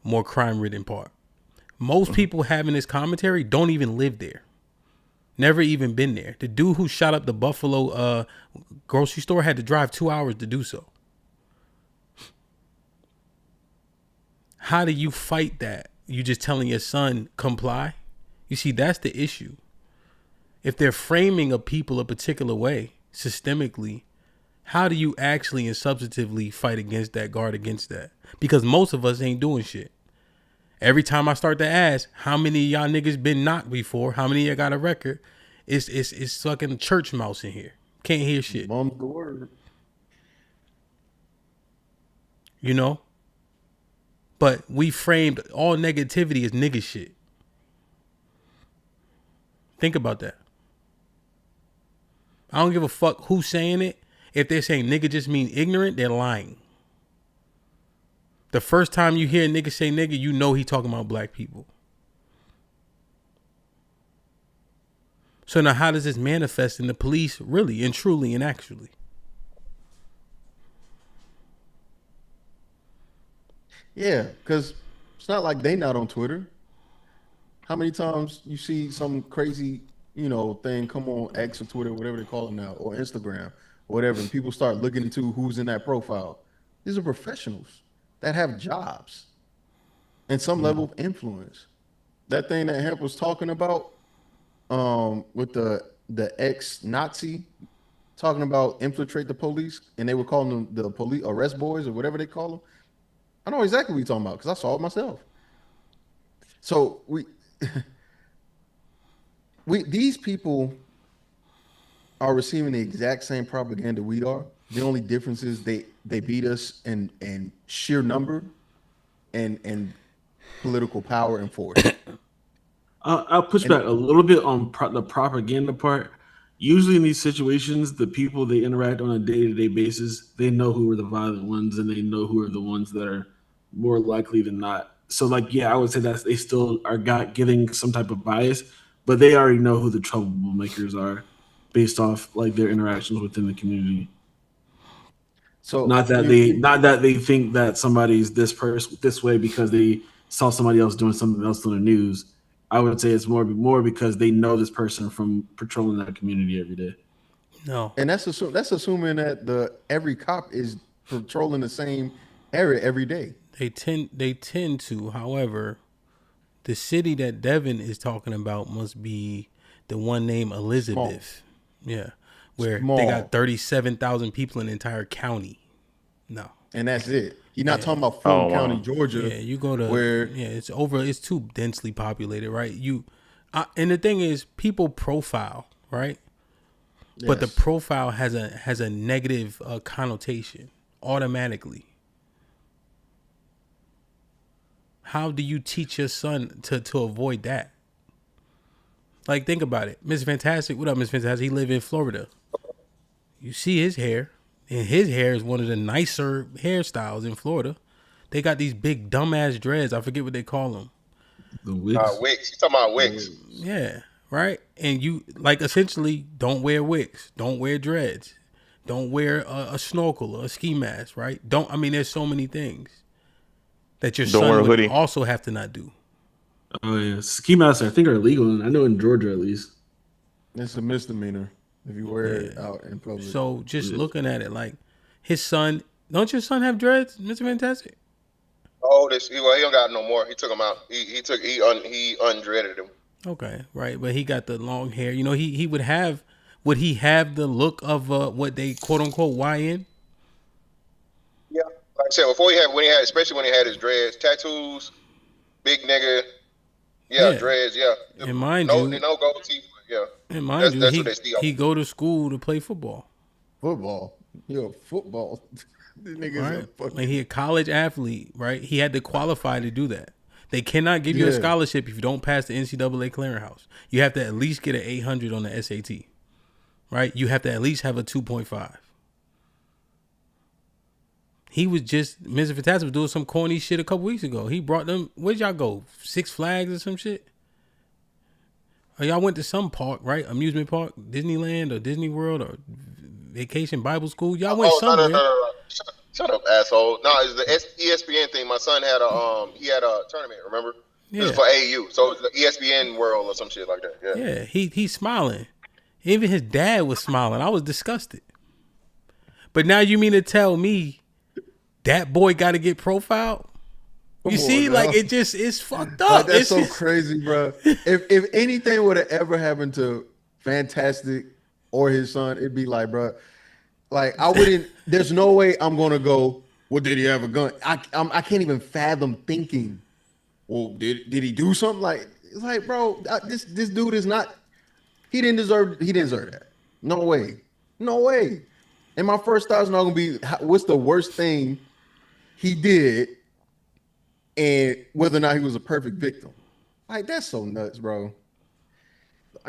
more crime-ridden part. Most people having this commentary don't even live there. Never even been there. The dude who shot up the Buffalo grocery store had to drive 2 hours to do so. How do you fight that? You just telling your son comply? You see, that's the issue. If they're framing a people a particular way, systemically, how do you actually and substantively fight against that, guard against that? Because most of us ain't doing shit. Every time I start to ask, how many of y'all niggas been knocked before? How many of y'all got a record? It's fucking church mouse in here. Can't hear shit. Mom's the word. You know? But we framed all negativity as nigga shit. Think about that. I don't give a fuck who's saying it. If they're saying nigga just mean ignorant, they're lying. The first time you hear a nigga say nigga, you know he talking about black people. So now how does this manifest in the police really and truly and actually? Yeah, because it's not like they not on Twitter. How many times you see some crazy, thing come on X or Twitter, whatever they call it now, or Instagram, or whatever, and people start looking into who's in that profile. These are professionals that have jobs and some level of influence. That thing that Hemp was talking about, with the ex-Nazi talking about infiltrate the police, and they were calling them the police arrest boys or whatever they call them. I know exactly what you're talking about because I saw it myself. So these people are receiving the exact same propaganda we are. The only difference is they beat us in sheer number and political power and force. I'll push back a little bit on the propaganda part. Usually in these situations, the people they interact on a day-to-day basis, they know who are the violent ones and they know who are the ones that are more likely than not. So, I would say that they still are getting some type of bias, but they already know who the troublemakers are based off their interactions within the community. So not that they think that somebody's this way because they saw somebody else doing something else on the news. I would say it's more because they know this person from patrolling that community every day. No, and that's assuming that every cop is patrolling the same area every day. They tend to. However, the city that Devin is talking about must be the one named Elizabeth. Small. Yeah, where they got 37,000 people in the entire county. No, and that's it. You're not talking about Fulton County, Georgia. Yeah, you go to where it's too densely populated, right? And the thing is, people profile, right? Yes. But the profile has a negative connotation automatically. How do you teach your son to avoid that? Like, think about it. Miss Fantastic, what up, Miss Fantastic? He live in Florida. You see his hair, and his hair is one of the nicer hairstyles in Florida. They got these big dumbass dreads. I forget what they call them. The wigs. Wigs. You talking about wigs? Yeah, right. And you essentially don't wear wigs, don't wear dreads, don't wear a snorkel or a ski mask, right? There's so many things that your son would also have to not do. Oh yeah, ski masks I think are illegal, and I know in Georgia at least. It's a misdemeanor if you wear it out in public. So just looking at it, like his son, don't your son have dreads, Mr. Fantastic? Oh, he don't got no more. He took them out. He undreaded them. Okay, right, but he got the long hair. You know, he would have. Would he have the look of what they quote unquote YN? Yeah, like I said before, especially when he had his dreads, tattoos, big nigga. Yeah, dreads. Yeah, and mind you, no gold teeth. Yeah, and mind you, he go to school to play football. Football, football. This nigga's like he a college athlete, right? He had to qualify to do that. They cannot give you a scholarship if you don't pass the NCAA clearinghouse. You have to at least get an 800 on the SAT, right? You have to at least have a 2.5. He was Mr. Fantastic was doing some corny shit a couple weeks ago. He brought them. Where'd y'all go? Six Flags or some shit? Or y'all went to some park, right? Amusement park, Disneyland or Disney World or Vacation Bible School. Y'all went somewhere. No. Shut up, asshole. No, it's the ESPN thing. My son had a tournament, remember? Yeah. This is for AU. So it's the ESPN World or some shit like that. Yeah, he's smiling. Even his dad was smiling. I was disgusted. But now you mean to tell me that boy got to get profiled? You see, like it's fucked up. Like, that's so crazy, bro. If anything would have ever happened to Fantastic or his son, it'd be like, bro, like I wouldn't. There's no way I'm gonna go. Well, did he have a gun? I can't even fathom thinking. Well, did he do something? Like it's like, bro, this dude is not. He didn't deserve that. No way. And my first thought is not gonna be what's the worst thing he did, and whether or not he was a perfect victim. Like that's so nuts, bro.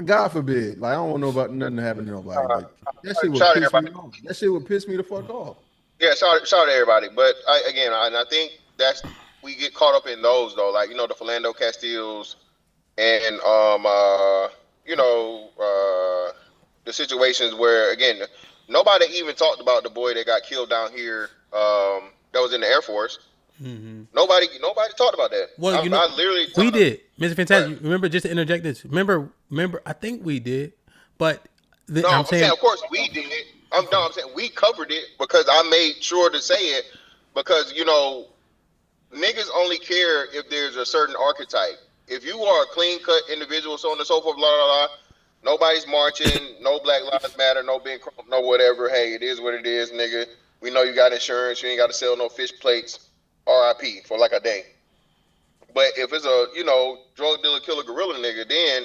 God forbid. Like I don't want to know about nothing to happen to nobody. That shit would piss me off. That shit would piss me the fuck off. Yeah, shout to everybody. But I think we get caught up in those though. Like the Philando Castillos and the situations where again nobody even talked about the boy that got killed down here. That was in the Air Force. Mm-hmm. Nobody talked about that. Well, I literally we did, Mr. Fantastic. Right. Remember, just to interject this. Remember. I think we did, but I'm saying, of course, we did it. I'm saying we covered it because I made sure to say it because niggas only care if there's a certain archetype. If you are a clean cut individual, so on and so forth, blah blah blah. Nobody's marching. No Black Lives Matter. No being no whatever. Hey, it is what it is, nigga. We know you got insurance. You ain't got to sell no fish plates. RIP for like a day. But if it's a drug dealer, killer, gorilla nigga, then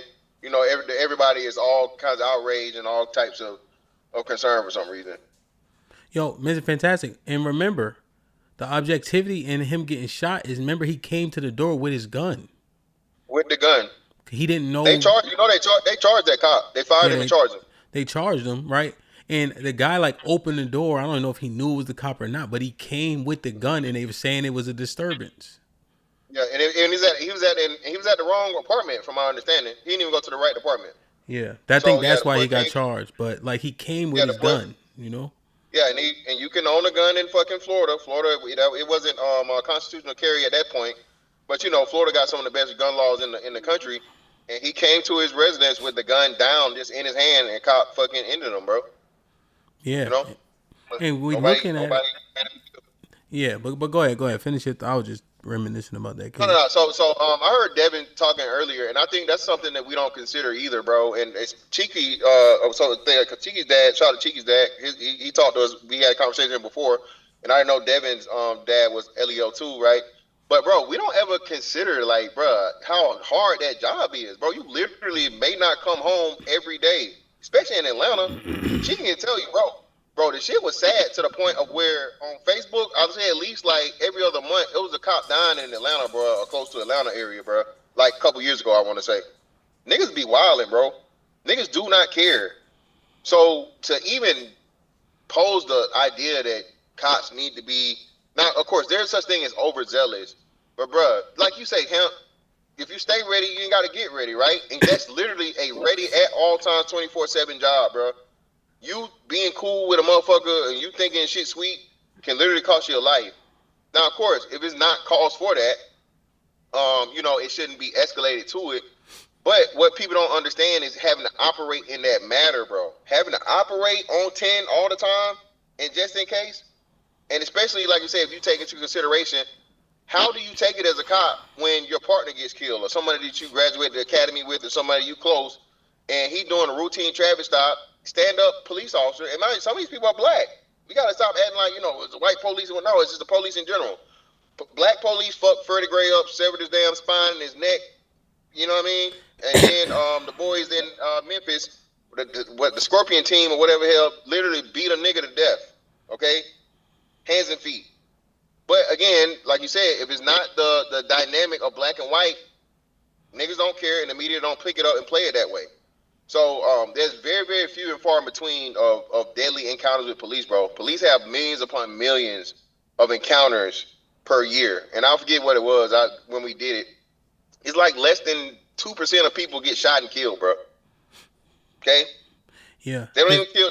everybody is all kinds of outrage and all types of concern for some reason. Yo, Mr. Fantastic, and remember, the objectivity in him getting shot is remember he came to the door with his gun. With the gun. He didn't know. They charged that cop. They fired him and charged him. They charged him, right? And the guy opened the door. I don't know if he knew it was the cop or not, but he came with the gun, and they were saying it was a disturbance. Yeah, and he was at the wrong apartment, from my understanding. He didn't even go to the right department. Yeah, I think that's why he got charged. But he came with his gun, Yeah, and you can own a gun in fucking Florida. It wasn't constitutional carry at that point, but Florida got some of the best gun laws in the country. and he came to his residence with the gun down, just in his hand, and cop fucking ended him, bro. Yeah. You know, And we looking at it. Yeah, but go ahead, finish it. I was just reminiscing about that case. No. So I heard Devin talking earlier, and I think that's something that we don't consider either, bro. And it's Cheeky. Cheeky's dad. Shout out to Cheeky's dad. He talked to us. We had a conversation before, and I know Devin's dad was LEO too, right? But bro, we don't ever consider like, bro, how hard that job is, bro. You literally may not come home every day, especially in Atlanta. Cheeky can tell you, bro, the shit was sad to the point of where on Facebook, I would say at least like every other month, it was a cop dying in Atlanta, bro, or close to Atlanta area, bro. Like a couple years ago, I want to say. Niggas be wilding, bro. Niggas do not care. So to even pose the idea that cops need to be, now, of course, there's such thing as overzealous, but bro, like you say, Hemp, if you stay ready, you ain't got to get ready, right? And that's literally a ready at all times 24/7 job, bro. You being cool with a motherfucker and you thinking shit sweet can literally cost you a life. Now, of course, if it's not cause for that, it shouldn't be escalated to it. But what people don't understand is having to operate in that matter, bro. Having to operate on 10 all the time, and just in case, and especially like you said, if you take into consideration, how do you take it as a cop when your partner gets killed or somebody that you graduated the academy with or somebody you close, and he doing a routine traffic stop, stand-up police officer, and mind you, some of these people are black. We got to stop acting like, it's the white police. No, it's just the police in general. Black police fucked Freddie Gray up, severed his damn spine and his neck. You know what I mean? And then the boys in Memphis, the Scorpion team or whatever hell, literally beat a nigga to death. Okay? Hands and feet. But again, like you said, if it's not the dynamic of black and white, niggas don't care and the media don't pick it up and play it that way. So there's very, very few and far in between of deadly encounters with police, bro. Police have millions upon millions of encounters per year. And I forget what it was when we did it. It's like less than 2% of people get shot and killed, bro. Okay? Yeah. They don't even kill.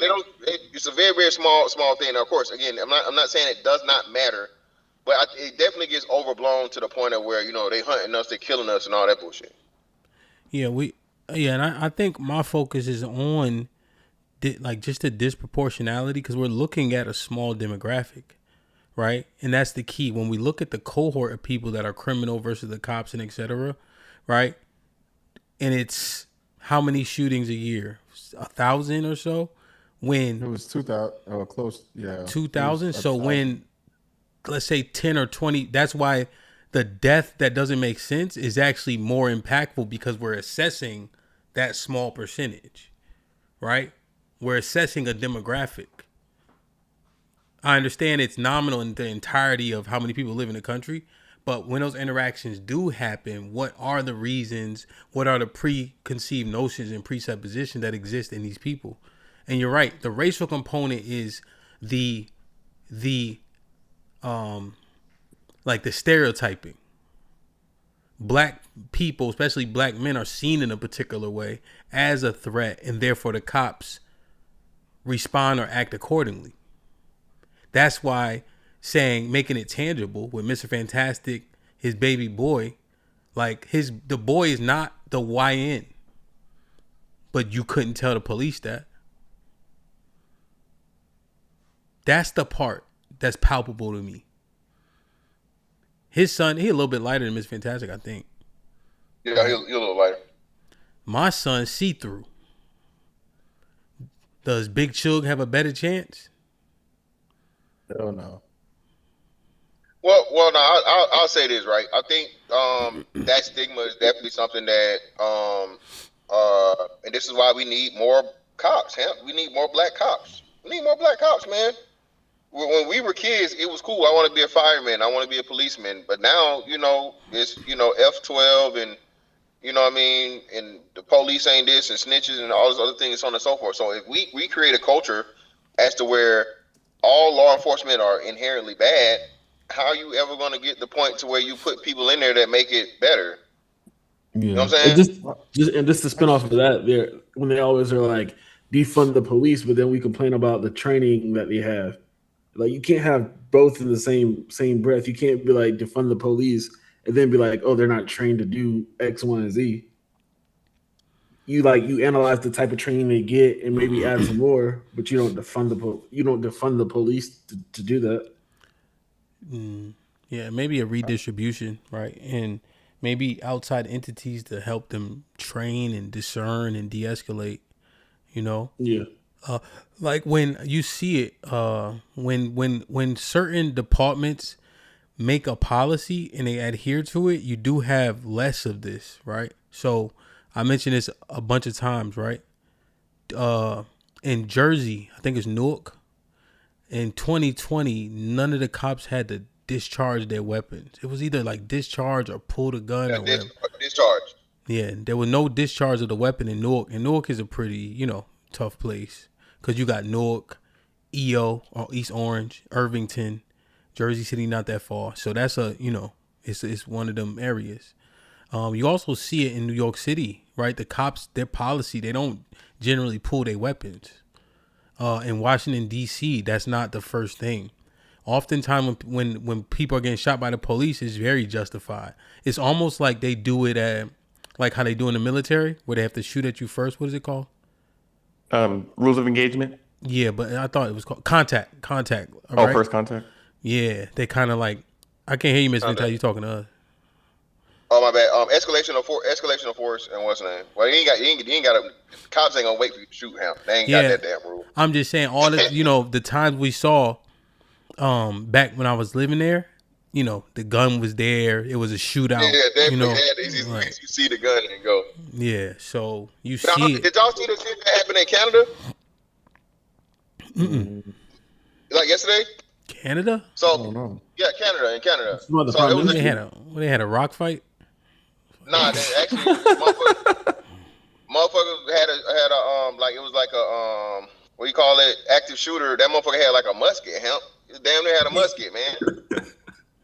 It's a very, very small thing. Now, of course, again, I'm not saying it does not matter, but it definitely gets overblown to the point of where, they hunting us, they're killing us and all that bullshit. Yeah, and I think my focus is on just the disproportionality because we're looking at a small demographic, right? And that's the key. When we look at the cohort of people that are criminal versus the cops and et cetera, right? And it's how many shootings a year? 1,000 or so? When it was 2,000, close, yeah. 2,000? So when, let's say 10 or 20, that's why the death that doesn't make sense is actually more impactful because we're assessing that small percentage, right? We're assessing a demographic. I understand it's nominal in the entirety of how many people live in the country, but when those interactions do happen, what are the reasons? What are the preconceived notions and presuppositions that exist in these people? And you're right, the racial component is the stereotyping. Black people, especially black men, are seen in a particular way as a threat, and therefore the cops respond or act accordingly. That's why making it tangible with Mr. Fantastic, his baby boy, the boy is not the YN, but you couldn't tell the police that. That's the part that's palpable to me. His son, he a little bit lighter than Miss Fantastic, I think. Yeah, he's a little lighter. My son's see-through. Does Big Chug have a better chance? Hell no. Well, no, I'll say this, right? I think that stigma is definitely something that, and this is why we need more cops. We need more black cops. We need more black cops, man. When we were kids, it was cool. I want to be a fireman. I want to be a policeman. But now, it's, F12 and, what I mean? And the police ain't this and snitches and all those other things, so on and so forth. So if we create a culture as to where all law enforcement are inherently bad, how are you ever going to get the point to where you put people in there that make it better? Yeah. You know what I'm saying? And just to spin off of that, when they always are like, defund the police, but then we complain about the training that they have. Like, you can't have both in the same breath. You can't be like defund the police and then be like, oh, they're not trained to do X, Y, and Z. you analyze the type of training they get and maybe add some more, but you don't defund the police to do that. Yeah, maybe a redistribution, right? And maybe outside entities to help them train and discern and de-escalate, Yeah. Like when you see it, when certain departments make a policy and they adhere to it, you do have less of this, right? So I mentioned this a bunch of times, right? In Jersey, I think it's Newark, in 2020, none of the cops had to discharge their weapons. It was either like discharge or pull the gun or whatever. Discharge. Yeah, there was no discharge of the weapon in Newark. And Newark is a pretty, tough place. Because you got Newark, EO, or East Orange, Irvington, Jersey City, not that far. So that's it's one of them areas. You also see it in New York City, right? The cops, their policy, they don't generally pull their weapons. In Washington, D.C., that's not the first thing. Oftentimes when people are getting shot by the police, it's very justified. It's almost like they do it at, like how they do in the military, where they have to shoot at you first. What is it called? Rules of engagement. Yeah, but I thought it was called contact. Oh, right? First contact. Yeah, they kind of like. I can't hear you, Miss Vintel. You talking to us? Oh, my bad. Escalation of force, and what's the name? Well, you ain't got to. Cops ain't gonna wait for you to shoot him. They ain't got that damn rule. I'm just saying all the the times we saw, back when I was living there, the gun was there. It was a shootout. Yeah, definitely. You see the gun and go. Yeah, so you see it. Did y'all see the shit that happened in Canada? Like yesterday? Canada? So yeah, Canada. So it was they had a rock fight. Nah, they actually motherfuckers had a like it was like a what do you call it? Active shooter. That motherfucker had like a musket. Hemp. Damn near had a musket, man.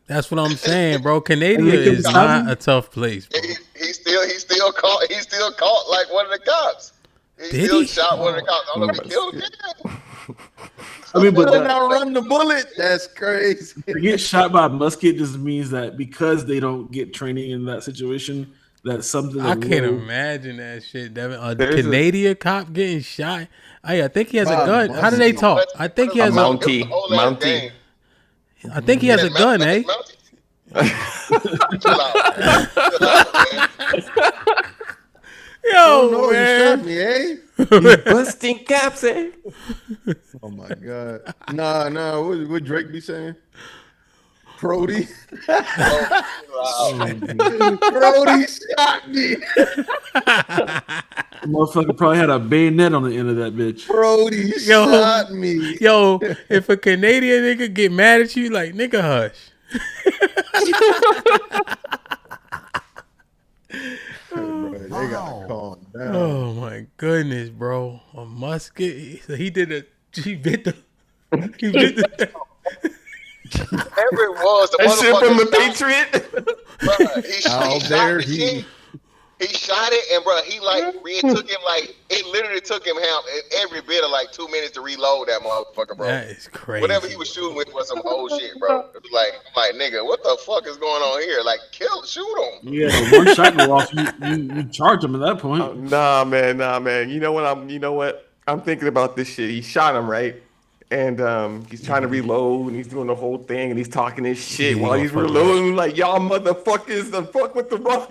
That's what I'm saying, bro. Canada is not a tough place, bro. He still caught like one of the cops. He shot one of the cops. I don't know if he killed him. I mean, but run the bullet. That's crazy. To get shot by a musket just means that because they don't get training in that situation, that's something. I can't imagine that shit, Devin. A Canadian cop getting shot. I think he has a gun. How do they talk? I think he has a Mountie. I think he has a gun, eh? Yo, man. Shot me, eh? You busting caps, eh? Oh my god. Nah. What Drake be saying? Brody. Brody shot me. Motherfucker probably had a bayonet on the end of that bitch. Brody shot me. Yo, if a Canadian nigga get mad at you, like, nigga, hush. Bro, they gotta calm down. Oh my goodness, bro. A musket. He bit the Whatever it was, that shit from the Patriot. He shot it, and bro, it took him it literally took him every bit of 2 minutes to reload that motherfucker, bro. That is crazy. Whatever he was shooting with was some old shit, bro. It was like nigga, what the fuck is going on here? Shoot him. Yeah, one shot go off, you charge him at that point. Nah, man. You know what? I'm thinking about this shit. He shot him, right? And he's trying to reload, and he's doing the whole thing, and he's talking his shit while he's reloading. Like, y'all motherfuckers, the fuck with the wrong.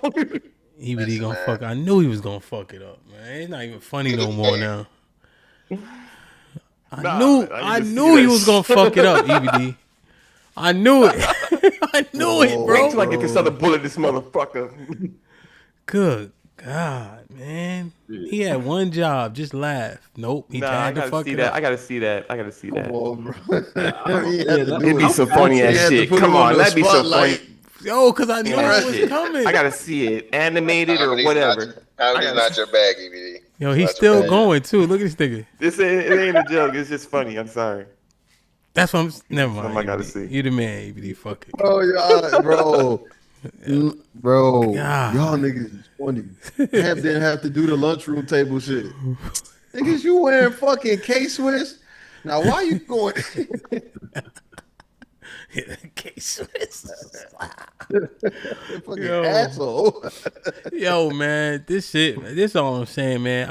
EBD gonna fuck. I knew he was gonna fuck it up, man. It's not even funny no more now. I knew he was gonna fuck it up, EBD. I knew it. I knew it, bro. Wait till I get this other bullet, this motherfucker. Good God, man. He had one job, just laugh. Nope, he tried to fuck it up. I gotta see that. Come on, bro. It'd be some funny ass shit. Come on, that'd be so funny. Yo, because I knew it was coming. I gotta see it, animated or whatever. Comedy's not your bag, EBD. Yo, he's still going too. Look at this nigga. It ain't a joke. It's just funny. I'm sorry. That's what I'm. Never mind. I gotta see. You the man, EBD. Fuck it. Oh yeah, bro. Bro, y'all niggas is funny. Hamp didn't have to do the lunchroom table shit. Niggas, you wearing fucking K-Swiss? Now, why you going? Fucking asshole. Yo, man, this is all I'm saying, man.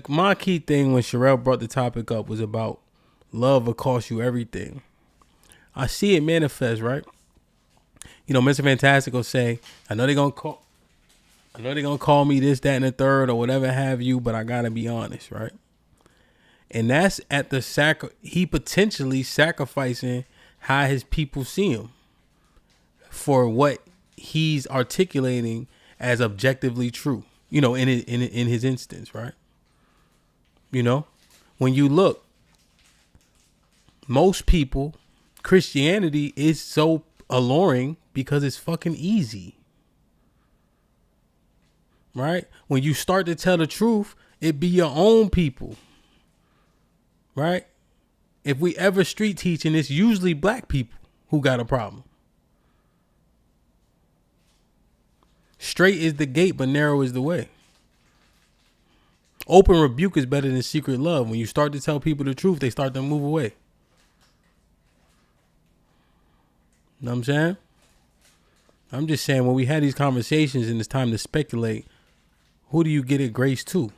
My key thing when Sherelle brought the topic up was about love will cost you everything. I see it manifest, right? You know, Mr. Fantastic will say, I know they're gonna call me this, that, and the third, or whatever have you, but I gotta be honest, right? And that's at the he potentially sacrificing how his people see him for what he's articulating as objectively true. You know, in his instance, right? You know, when you look, most people, Christianity is so alluring because it's fucking easy. Right? When you start to tell the truth, it be your own people. Right? If we ever street teaching, it's usually black people who got a problem. Straight is the gate, but narrow is the way. Open rebuke is better than secret love. When you start to tell people the truth, they start to move away. Know what I'm saying? I'm just saying, when we had these conversations and it's time to speculate, who do you get it grace to?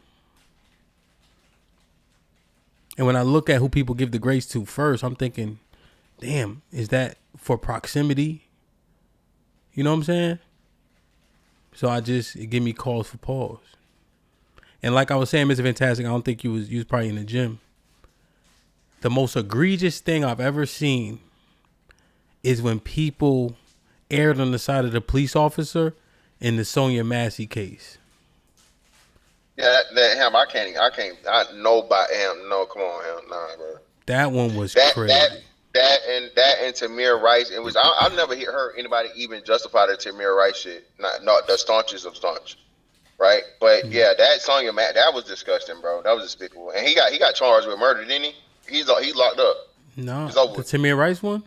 And when I look at who people give the grace to first, I'm thinking, damn, is that for proximity? You know what I'm saying? So it give me cause for pause. And like I was saying, Mr. Fantastic, I don't think you was probably in the gym. The most egregious thing I've ever seen is when people aired on the side of the police officer in the Sonia Massey case. Yeah, that him. I can't. No, come on, him. Nah, bro. That one was crazy. That and Tamir Rice. It was. I've never heard anybody even justify the Tamir Rice shit. Not the staunchest of staunch, right? But yeah, that Sonya Matt, that was disgusting, bro. That was despicable. And he got charged with murder, didn't he? He's locked up. No, the Tamir Rice one.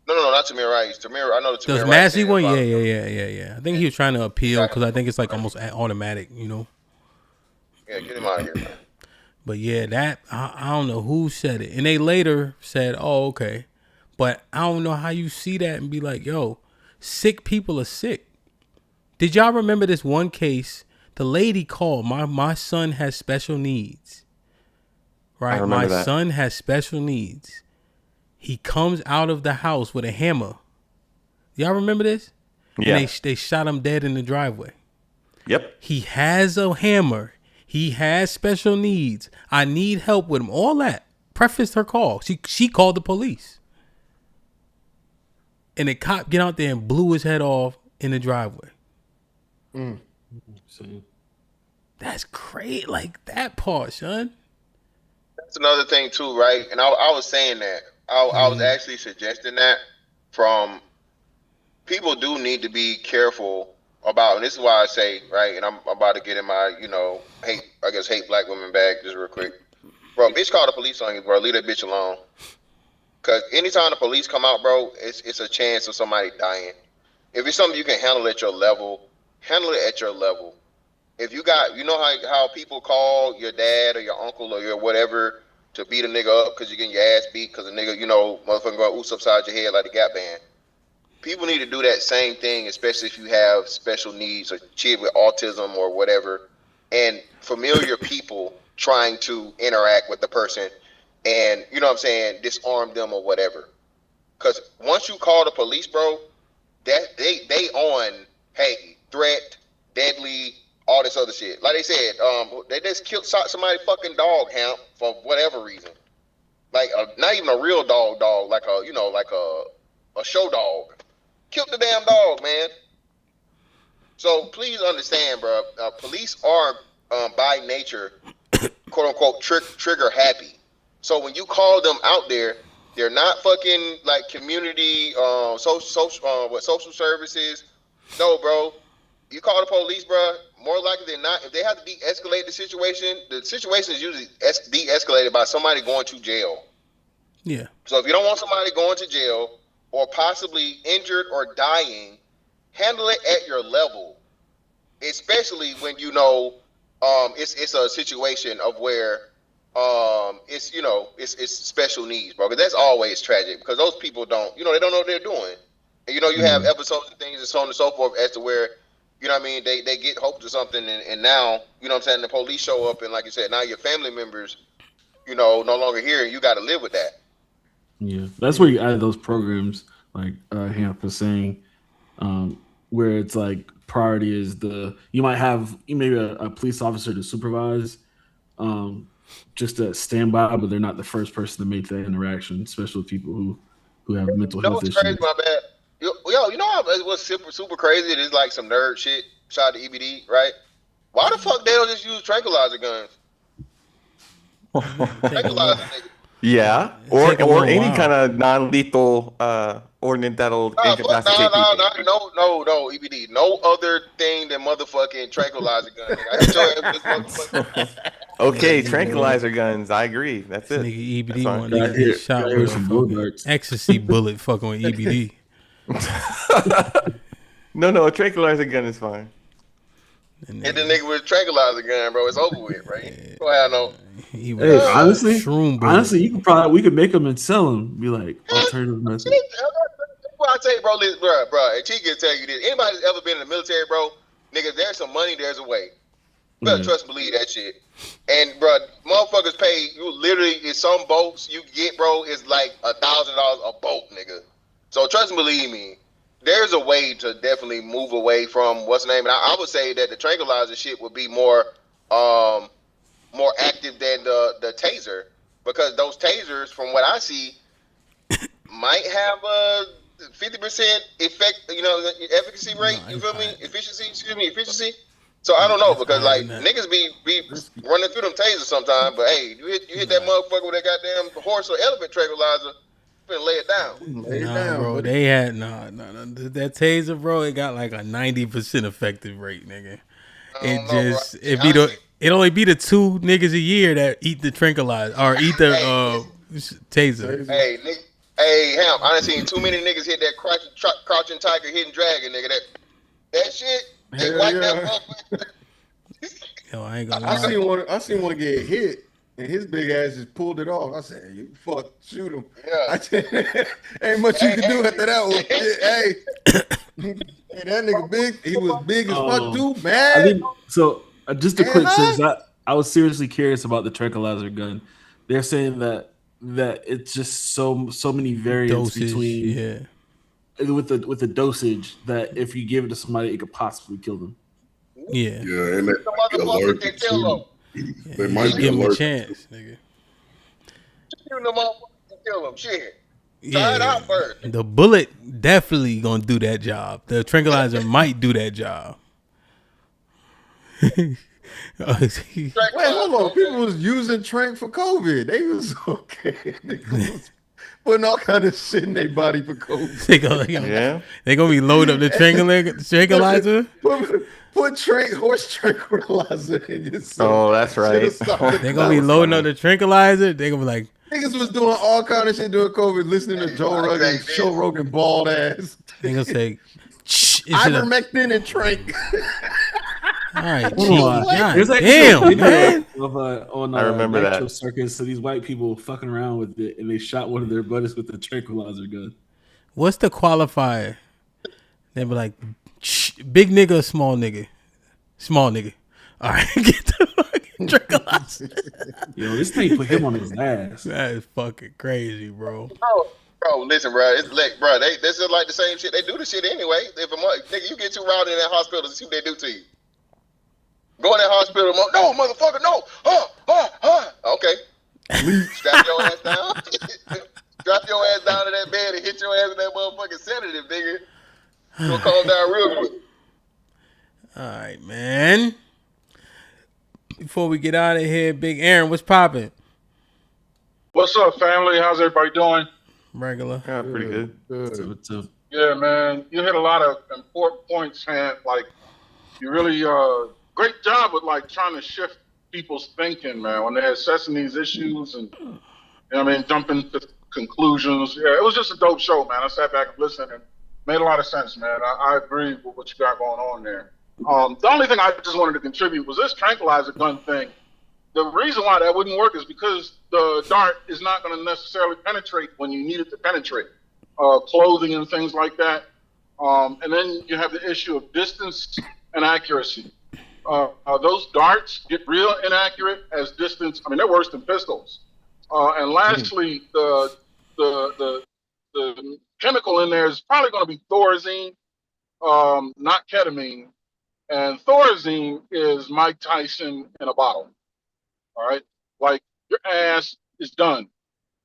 No, not Tamir Rice. I know the Tamir Rice. The Massey one, yeah. I think he was trying to appeal because I think it's like almost automatic, you know. Yeah, get him out of here, man. But yeah, that I don't know who said it, and they later said, "Oh, okay," but I don't know how you see that and be like, "Yo, sick people are sick." Did y'all remember this one case? The lady called, my son has special needs. Right, my son has special needs. He comes out of the house with a hammer. Y'all remember this? Yeah. And they shot him dead in the driveway. Yep. He has a hammer. He has special needs. I need help with him. All that. Prefaced her call. She called the police. And the cop get out there and blew his head off in the driveway. That's great. Like that part, son. That's another thing too, right? And I was saying that. I was actually suggesting that from people do need to be careful about, and this is why I say, right, and I'm about to get in my, hate black women bag just real quick. Bro, bitch call the police on you, bro. Leave that bitch alone. Because anytime the police come out, bro, it's a chance of somebody dying. If it's something you can handle at your level, handle it at your level. If you got, how people call your dad or your uncle or your whatever to beat a nigga up because you're getting your ass beat because a nigga, motherfucker going oops upside your head like the Gap Band. People need to do that same thing, especially if you have special needs or kid with autism or whatever, and familiar people trying to interact with the person and, disarm them or whatever. Because once you call the police, bro, that they on, hey, threat, deadly, all this other shit. Like they said, they just killed somebody fucking dog, Hamp, for whatever reason. Like not even a real dog, like a show dog. Killed the damn dog, man. So please understand, bro. Police are by nature, quote unquote, trigger happy. So when you call them out there, they're not fucking like community social services. No, bro. You call the police, bro. More likely than not, if they have to de-escalate the situation is usually de-escalated by somebody going to jail. Yeah. So if you don't want somebody going to jail or possibly injured or dying, handle it at your level. Especially when it's a situation of where it's it's special needs, bro. Because that's always tragic because those people don't they don't know what they're doing. And you have episodes and things and so on and so forth as to where they get hope to something and now the police show up and like you said now your family members no longer here and you got to live with that. Yeah, that's where you add those programs like Hamp was saying, where it's like priority is you might have maybe a police officer to supervise, just to stand by, but they're not the first person to make that interaction, especially with people who have mental health issues. Crazy, my bad. What's super crazy? It is like some nerd shit. Shout out to EBD, right? Why the fuck they don't just use tranquilizer guns? Tranquilizer nigga. Yeah, or any kind of non-lethal ordinance that'll incapacitate people. No, EBD. No other thing than motherfucking tranquilizer gun. Okay, tranquilizer guns. I agree. That's it. Nigga, EBD one nigga get shot with a ecstasy bullet fucking with EBD. No, a tranquilizer gun is fine. Hit the nigga with a tranquilizer gun, bro. It's over with, right? Go ahead, no. Hey, honestly, we could make them and sell them. Be like alternative method. I tell you, bro, and T can tell you this. Anybody that's ever been in the military, bro, nigga, there's some money, there's a way. You better trust and believe that shit. And bro, motherfuckers pay you literally in some boats you get, bro, is like $1,000 a boat, nigga. So trust and believe me, there's a way to definitely move away from what's the name. And I would say that the tranquilizer shit would be more active than the taser, because those tasers, from what I see, might have a 50% effect, efficacy rate. You feel me? Efficiency. So I don't know, because like niggas be running through them tasers sometimes. But hey, you hit that motherfucker with that goddamn horse or elephant tranquilizer, finna lay it down. Bro, they had that taser, bro. It got like a 90% effective rate, nigga. It only be the 2 niggas a year that eat the tranquilizer or eat the taser. Hey, Hamp, I done seen too many niggas hit that crouching tiger, hidden dragon, nigga. That shit. They wipe that motherfucker. Yo, I ain't gonna lie. I seen one get hit, and his big ass just pulled it off. I said, "You fuck, shoot him." Yeah. Ain't much you can do after that one. Hey, that nigga big. He was big as fuck too, man. I think so. Just a quick sense. I was seriously curious about the tranquilizer gun. They're saying that it's just so many variants between with the dosage that if you give it to somebody, it could possibly kill them. Yeah, and the motherfucker can kill them. They might give them a chance, nigga. The motherfucker can kill them. Shit. Try it out first. The bullet definitely gonna do that job. The tranquilizer might do that job. Wait, hold on. People was using trank for COVID. They was okay. They was putting all kind of shit in their body for COVID. They gonna be loading up the tranquilizer. Put horse tranquilizer in your suit. Oh, that's right. They gonna be loading up the tranquilizer. They gonna be like, niggas was doing all kind of shit during COVID, listening to Joe Rogan bald ass. They gonna say ivermectin and trank. All right, damn, man. I remember that circus. So these white people fucking around with it, and they shot one of their buddies with the tranquilizer gun. What's the qualifier? They be like, big nigga, small nigga, small nigga. All right, get the fucking tranquilizer. Yo, this thing put him on his ass. That is fucking crazy, bro. Bro, listen, bro. It's like, bro, this is like the same shit. They do the shit anyway. If nigga, you get too rowdy in that hospital to see what they do to you. Go in that hospital. No, motherfucker, no. Okay. Strap your ass down. Strap your ass down to that bed and hit your ass with that motherfucking sedative, nigga. You gonna calm down real quick. All right, man. Before we get out of here, Big Aaron, what's popping? What's up, family? How's everybody doing? Regular. Yeah, pretty good. What's up? Yeah, man. You hit a lot of important points, man. Like, you really great job with like trying to shift people's thinking, man, when they're assessing these issues and jumping to conclusions. Yeah, it was just a dope show, man. I sat back and listened and made a lot of sense, man. I agree with what you got going on there. The only thing I just wanted to contribute was this tranquilizer gun thing. the reason why that wouldn't work is because the dart is not going to necessarily penetrate when you need it to penetrate. Clothing and things like that. And then you have the issue of distance and accuracy. Those darts get real inaccurate as distance. I mean, they're worse than pistols. And lastly, the chemical in there is probably going to be thorazine, not ketamine. And thorazine is Mike Tyson in a bottle. All right, like your ass is done.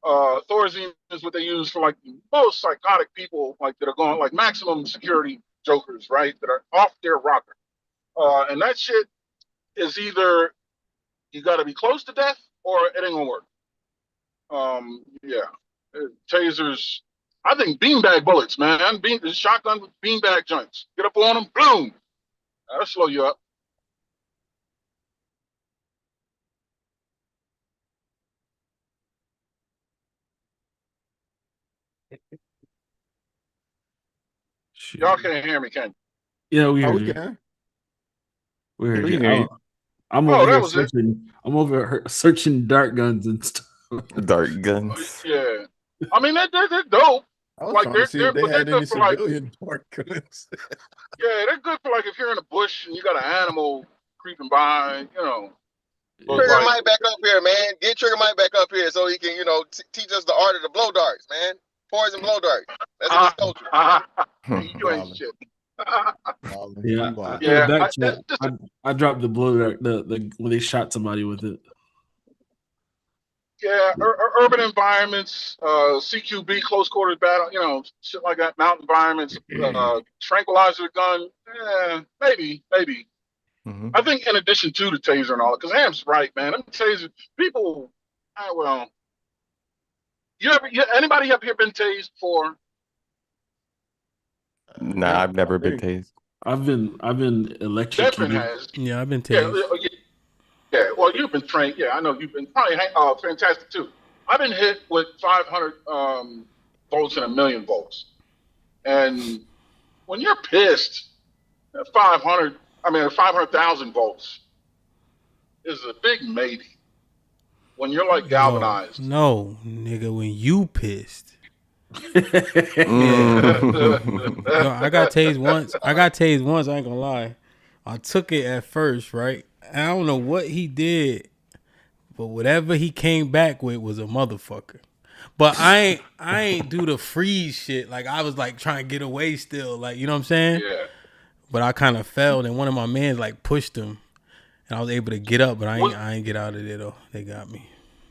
Thorazine is what they use for like most psychotic people, like that are going like maximum security jokers, right? That are off their rocker. And that shit is either you got to be close to death or it ain't gonna work. Tasers. I think beanbag bullets, man. Shotgun with beanbag joints. Get up on them, boom. That'll slow you up. Y'all can't hear me, can you? Yeah, we heard we you. can. We heard We you. hear you. I'm over here searching. I'm over here searching dart guns and stuff. Dart guns. Yeah, I mean they're dope. I was Like trying to see if they had any civilian dart guns. Yeah, they're good for like if you're in a bush and you got an animal creeping by, you know. Trigger Mike back up here, man. Get Trigger Mike back up here so he can, teach us the art of the blow darts, man. Poison blow darts. That's in his culture. You ain't shit. I dropped the blow dart the when they shot somebody with it. Yeah, urban environments, CQB, close quarters battle, shit like that, mountain environments, tranquilizer gun, maybe. Mm-hmm. I think in addition to the taser and all, because Ham's right, man. Them taser people, anybody up here been tased before? Nah, I've never been tased. I've been electrocuted. Devin has. Yeah, I've been tased. Yeah, well, you've been trained. Yeah, I know you've been probably fantastic too. I've been hit with 500 volts and 1,000,000 volts. And when you're pissed, 500,000 volts is a big maybe. When you're like galvanized. No, nigga, when you pissed. Yo, I got tased once. I ain't gonna lie. I took it at first, right? I don't know what he did, but whatever he came back with was a motherfucker. But I ain't do the freeze shit. Like I was like trying to get away still. Like, you know what I'm saying? Yeah. But I kind of fell, and one of my mans like pushed him, and I was able to get up. But I ain't get out of there though. They got me.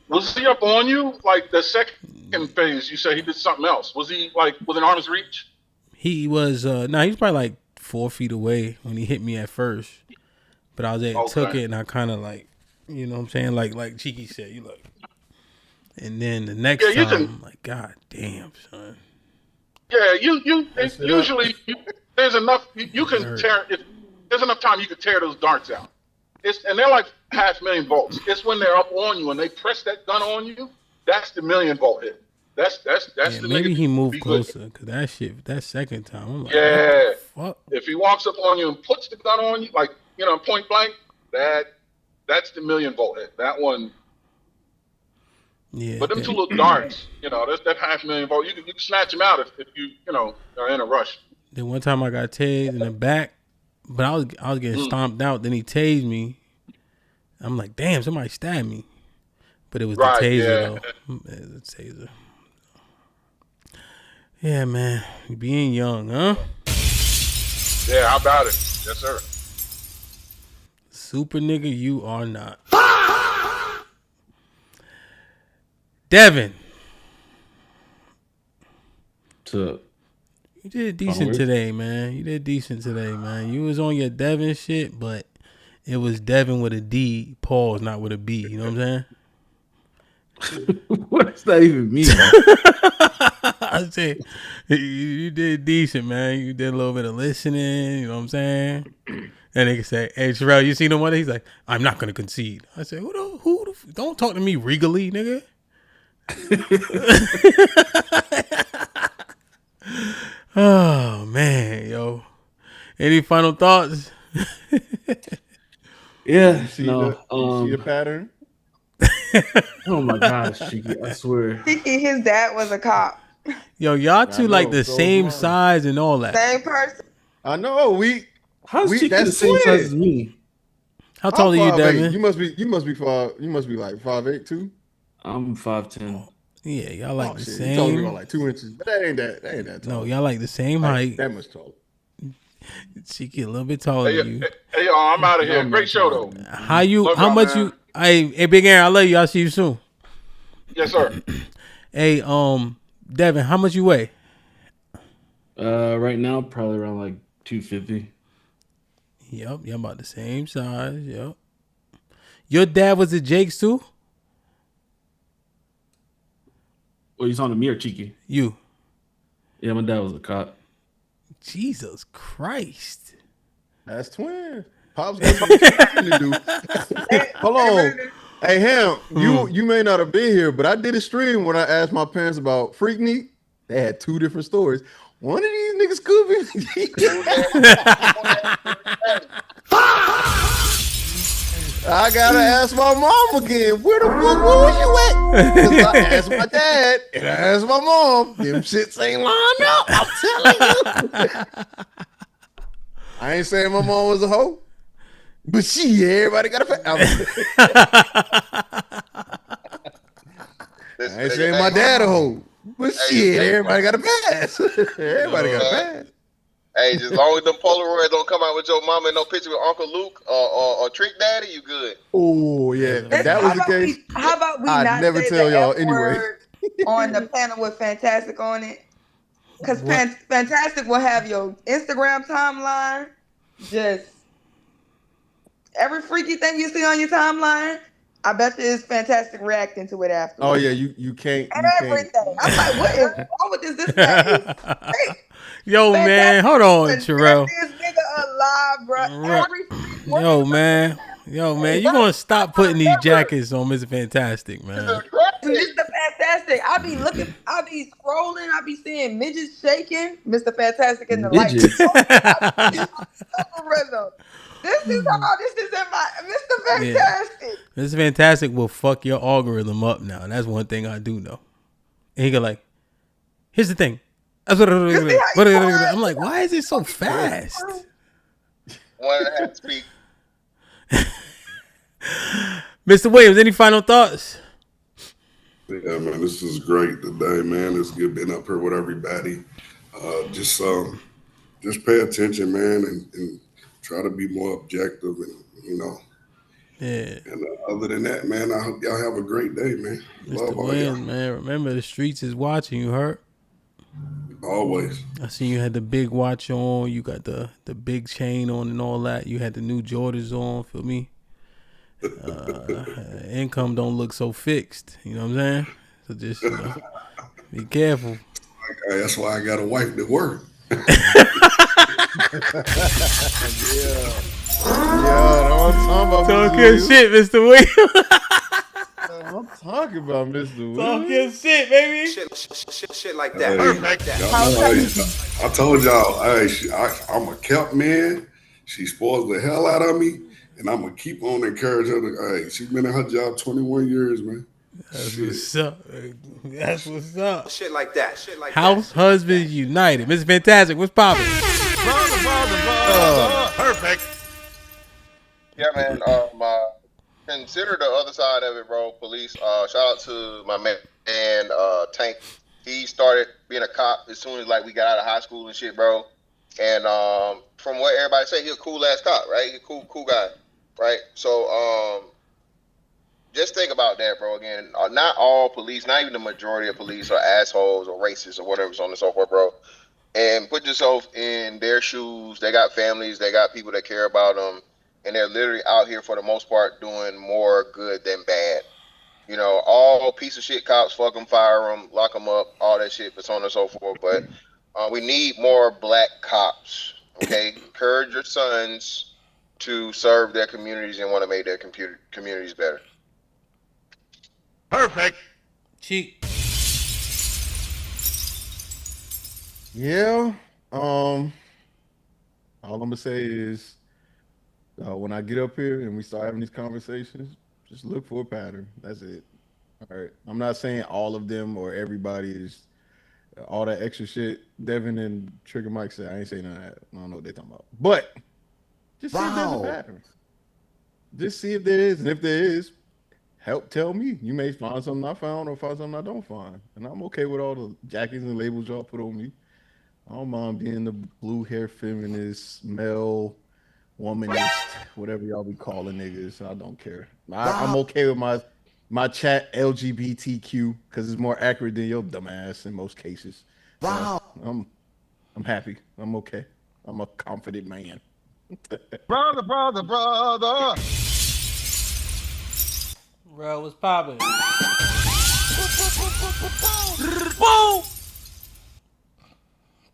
Was he up on you? Like the second phase, you said he did something else. Was he like within arm's reach? He was he was probably like 4 feet away when he hit me at first. But I was took it, and I kind of like, you know what I'm saying? Like Cheeky said, you like. And then the next time, I'm like, God damn, son. Yeah, usually there's enough, you can tear, if there's enough time you can tear those darts out. And they're like 500,000 volts. It's when they're up on you and they press that gun on you, that's the 1,000,000 volt hit. That's the maybe nigga he moved closer, because that second time, I'm like, yeah. Fuck? If he walks up on you and puts the gun on you, like, point blank, that's the 1,000,000 volt hit. That one. Yeah. But them two little darts, that's that 500,000 volt. You can snatch them out if you are in a rush. Then one time I got tased in the back, but I was getting stomped out. Then he tased me. I'm like, damn, somebody stabbed me. But it was the taser though. It was the taser. Yeah, man. Being young, huh? Yeah, how about it? Yes, sir. Super nigga, you are not. Devin. To You did decent today, man. You was on your Devin shit, but it was Devin with a D, pause, not with a B. You know what I'm saying? What does that even mean? I said, you did decent, man. You did a little bit of listening. You know what I'm saying? And they can say, "Hey, Sherelle, you seen the one?" He's like, "I'm not gonna concede." I said, don't talk to me regally, nigga." Oh man, yo. Any final thoughts? Yeah, You see the pattern? Oh my gosh, Cheeky, I swear. Kiki, his dad was a cop. Yo, y'all two like the same size and all that. Same person. I know. How's Cheeky that's the same size as twin. me? How tall are you, 5'8". Devin? You must be like 5'8" too. I'm 5'10". Yeah, y'all like the shit. same. You told me about like 2 inches, but that ain't that tall. No, y'all like the same Like, height. that much taller. Cheeky a little bit taller than you. Hey, y'all, I'm out of here. Great show though. How Love much y'all, you? Hey, Big Aaron, I love you. I'll see you soon. Yes, sir. Hey, Devin, how much you weigh? Right now probably around like 250. Yep, y'all about the same size. Yep. Your dad was at Jake's too? Well, you talking to me or Cheeky? You. Yeah, my dad was a cop. Jesus Christ. That's twin. Pops got something to do. Hold on. Hey, Ham, you may not have been here, but I did a stream when I asked my parents about Freaknik. They had 2 different stories. One of these niggas could be. I gotta ask my mom again. Where the fuck was you at? Because I asked my dad and I asked my mom. Them shits ain't lined up. I'm telling you. I ain't saying my mom was a hoe, but everybody got a I ain't saying my dad a hoe, but everybody got a pass. Everybody got a pass. Hey, just as long as them Polaroids don't come out with your mama and no picture with Uncle Luke or Trick Daddy, you good. Oh yeah, if that was the case, How about we I'd not never say tell the y'all F anyway. word on the panel with Fantastic on it? Because Fantastic will have your Instagram timeline, just every freaky thing you see on your timeline. I bet you it's Fantastic reacting to it after. Oh yeah, you can't. And everything. I'm like, what is wrong with this? This man is great. Yo, man, hold on, Terrell. This nigga alive, bro. Yo, man, you gonna stop putting these jackets on Mr. Fantastic, man? Mr. Fantastic. I be scrolling, I be seeing midgets shaking. Mr. Fantastic in the light. This is in my Mr. Fantastic. Yeah. Mr. Fantastic will fuck your algorithm up now. And that's one thing I do know. And he go like, here's the thing. I'm like, why is it so fast? 1.5 speed. Mr. Williams, any final thoughts? Yeah, man, this is great today, man. It's good being up here with everybody. Just pay attention, man, and try to be more objective, and Yeah. And other than that, man, I hope y'all have a great day, man. Mr. Love all Williams, y'all. man, remember the streets is watching. You heard? Always. I seen you had the big watch on. You got the big chain on and all that. You had the new Jordans on. Feel me? Income don't look so fixed. You know what I'm saying? So just be careful. That's why I got a wife that work. Talking shit, Mr. Williams. I'm talking about Mr. Williams. Talking shit, baby. Shit like that. Perfect. I told y'all, I'm a kept man. She spoils the hell out of me, and I'm gonna keep on encouraging her. She's been in her job 21 years, man. That's what's up. That's what's up. Shit like that. House Husbands United. Mr. Fantastic, what's poppin'? Perfect. Yeah, man. Consider the other side of it, bro. Police. Shout out to my man Tank. He started being a cop as soon as we got out of high school and shit, bro. And from what everybody say, he's a cool ass cop, right? He's a cool guy, right? So just think about that, bro. Again, not all police, not even the majority of police are assholes or racist or whatever, so on and so forth, bro. And put yourself in their shoes. They got families. They got people that care about them. And they're literally out here, for the most part, doing more good than bad. All piece of shit cops, fuck them, fire them, lock them up, all that shit, so on and so forth. But we need more black cops, okay? Encourage your sons to serve their communities and want to make their communities better. Perfect. Cheap. Yeah. All I'm gonna say is when I get up here and we start having these conversations, Just look for a pattern. That's it. All right. I'm not saying all of them or everybody is all that extra shit. Devin and Trigger Mike said I ain't saying none of that. I don't know what they're talking about. But just see if there's a pattern. Just see if there is, and if there is, help tell me. You may find something I found or find something I don't find. And I'm okay with all the jackets and labels y'all put on me. I don't mind being the blue hair feminist, male, womanist, whatever y'all be calling niggas. I don't care. I'm okay with my chat LGBTQ because it's more accurate than your dumbass in most cases. Wow. So I'm happy. I'm okay. I'm a confident man. Brother. Bro, what's poppin'?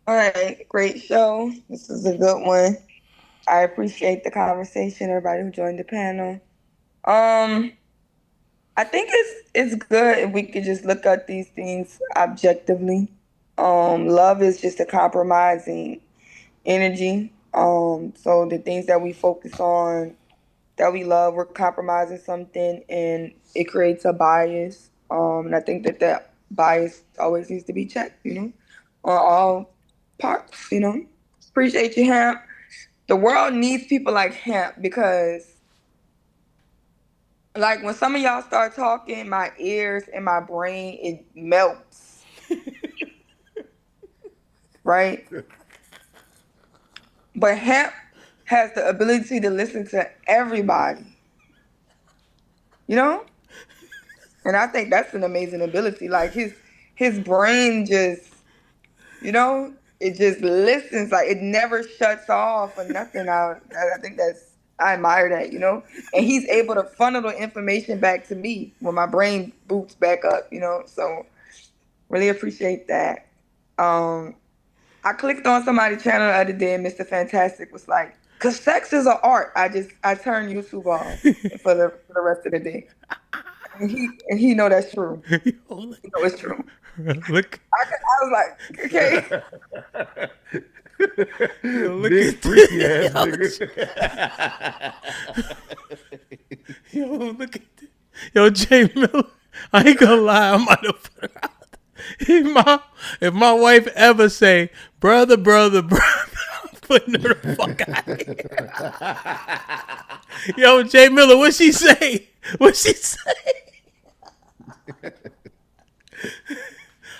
All right, great show. This is a good one. I appreciate the conversation, everybody who joined the panel. I think it's good if we could just look at these things objectively. Love is just a compromising energy. So the things that we focus on, that we love, we're compromising something, and it creates a bias. And I think that bias always needs to be checked, on all parts, Appreciate you, Hamp. The world needs people like Hamp because, like, when some of y'all start talking, my ears and my brain, it melts. Right? But Hamp has the ability to listen to everybody. And I think that's an amazing ability. Like, his brain just, it just listens. Like, it never shuts off or nothing. I think I admire that, And he's able to funnel the information back to me when my brain boots back up, So really appreciate that. I clicked on somebody's channel the other day and Mr. Fantastic was like, "'Cause sex is an art." I turned YouTube off for the rest of the day. And he know that's true. He know it's true. Look. I was like, okay. Yo, look Big at freaky this. ass nigga. Yo, look at this. Yo, Jay Miller. I ain't gonna lie, I might have put her out. If my wife ever say, brother, I'm putting her the fuck out of here. Yo, Jay Miller, what she say?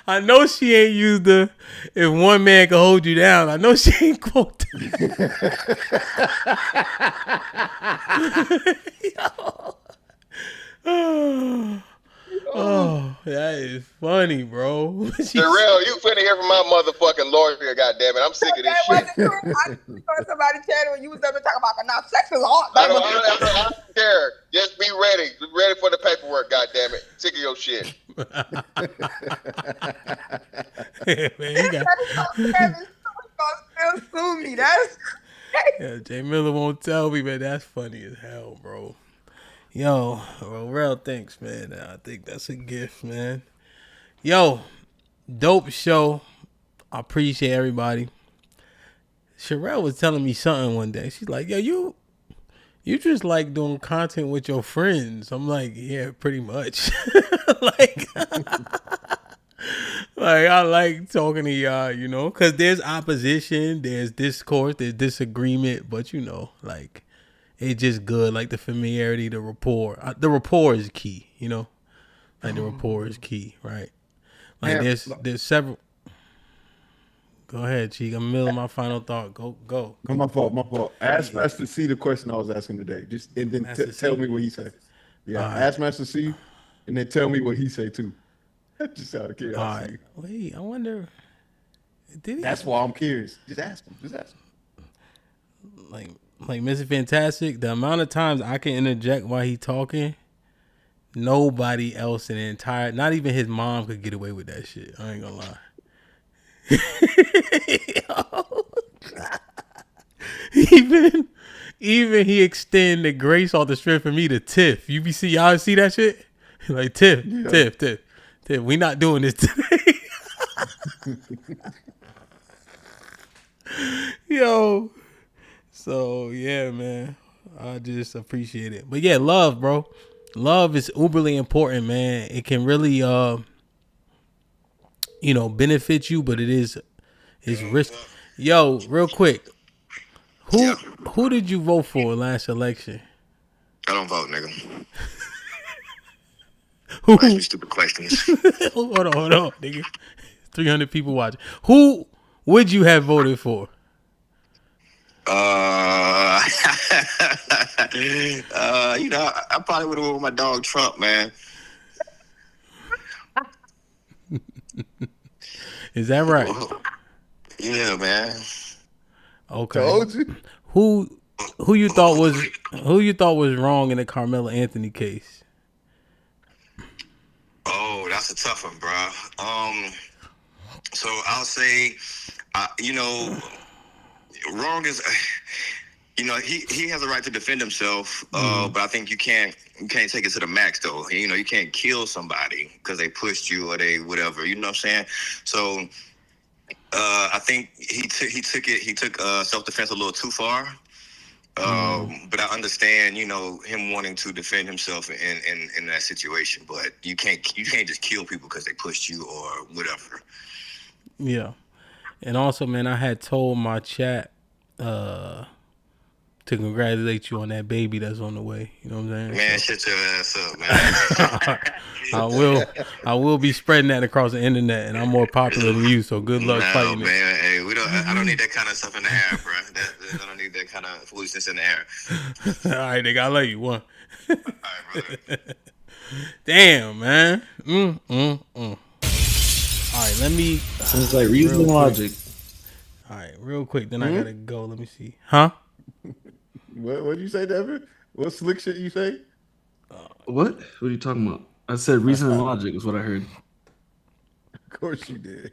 I know she ain't used the "if one man can hold you down." I know she ain't quote. Oh, that is funny, bro. Darrell, you finna hear from my motherfucking lawyer, goddammit. I'm sick of this shit. I saw somebody's channel and you was there to talk about, now sex is art. I don't care. Just be ready. Be ready for the paperwork, goddammit. Sick of your shit. Yeah, man, you got... still sue me. That's crazy. Yeah, Jay Miller won't tell me, man. That's funny as hell, bro. Yo, real thanks, man. I think that's a gift, man. Yo, dope show. I appreciate everybody. Sherelle was telling me something one day. She's like, yo, you just like doing content with your friends. I'm like, yeah, pretty much. like I like talking to y'all, because there's opposition, there's discourse, there's disagreement, but like, it's just good, like the familiarity, the rapport. The rapport is key, Like the rapport is key, right? Like there's several. Go ahead, Cheek. I'm in the middle of my final thought. Go. No, my fault. Ask Master C the question I was asking today. Just and then tell me what he said. Yeah, ask Master C, and then tell me what he say too. Just out of curiosity. All right. Wait, I wonder. Did he? That's why I'm curious. Just ask him. Like Mr. Fantastic, the amount of times I can interject while he talking, nobody else in the entire, not even his mom could get away with that shit. I ain't gonna lie. Even he extend the grace all the strength for me to Tiff. Y'all see that shit? Like Tiff. We not doing this today. Yo. So yeah, man, I just appreciate it. But yeah, love, bro. love is uberly important, man. It can really, benefit you, but it's risk. Yo, real quick, who did you vote for last election? I don't vote, nigga. Who? Ask me stupid questions. hold on, nigga. 300 people watching. Who would you have voted for? I probably would have went with my dog Trump, man. Is that right? Yeah, man. Okay. Told you. Who you thought was wrong in the Carmelo Anthony case? Oh, that's a tough one, bro. So I'll say, wrong is, he has a right to defend himself, but I think you can't take it to the max though. You can't kill somebody because they pushed you or they whatever. You know what I'm saying? So I think he took self-defense a little too far. But I understand, him wanting to defend himself in that situation. But you can't just kill people because they pushed you or whatever. Yeah, and also, man, I had told my chat to congratulate you on that baby that's on the way. You know what I'm saying? Man, shut your ass up, man. I will be spreading that across the internet, and I'm more popular than you. So good luck fighting man. it. Hey, I don't need that kind of stuff in the air, bro. I don't need that kind of foolishness in the air. All right, nigga, I love you. One. All right, brother. Damn, man. All right, let me. Sounds like reason and logic. All right, real quick. Then I gotta go. Let me see. Huh? What did you say, Devin? What slick shit you say? What? What are you talking about? I said reason and logic is what I heard. Of course you did.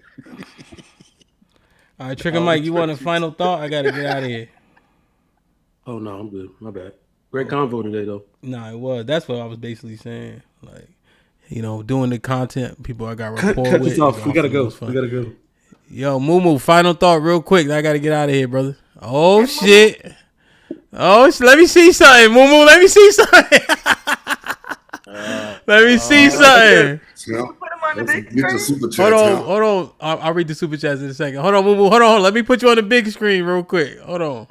All right, Trigger Mike, you want a final thought? I gotta get out of here. Oh no, I'm good. My bad. Great convo today, though. Nah, it was. That's what I was basically saying. Like, doing the content, people I got rapport cut with. this off. We gotta go. We gotta go. Yo, Moo, final thought real quick. I gotta get out of here, brother. Oh, shit. Oh, let me see something, Moo. Let me see something. Let me see something. Hold on. I'll read the super chats in a second. Hold on, Moo. Hold on. Let me put you on the big screen real quick. Hold on.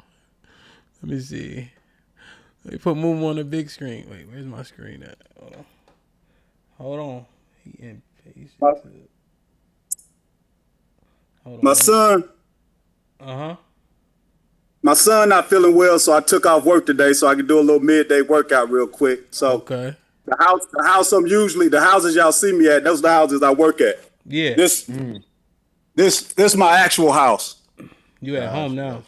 Let me see. Let me put Moo on the big screen. Wait, where's my screen at? Hold on. He impatient. My son. Uh-huh. My son not feeling well, so I took off work today so I could do a little midday workout real quick. So okay. The house the houses y'all see me at, those are the houses I work at. Yeah. This my actual house. You at home now?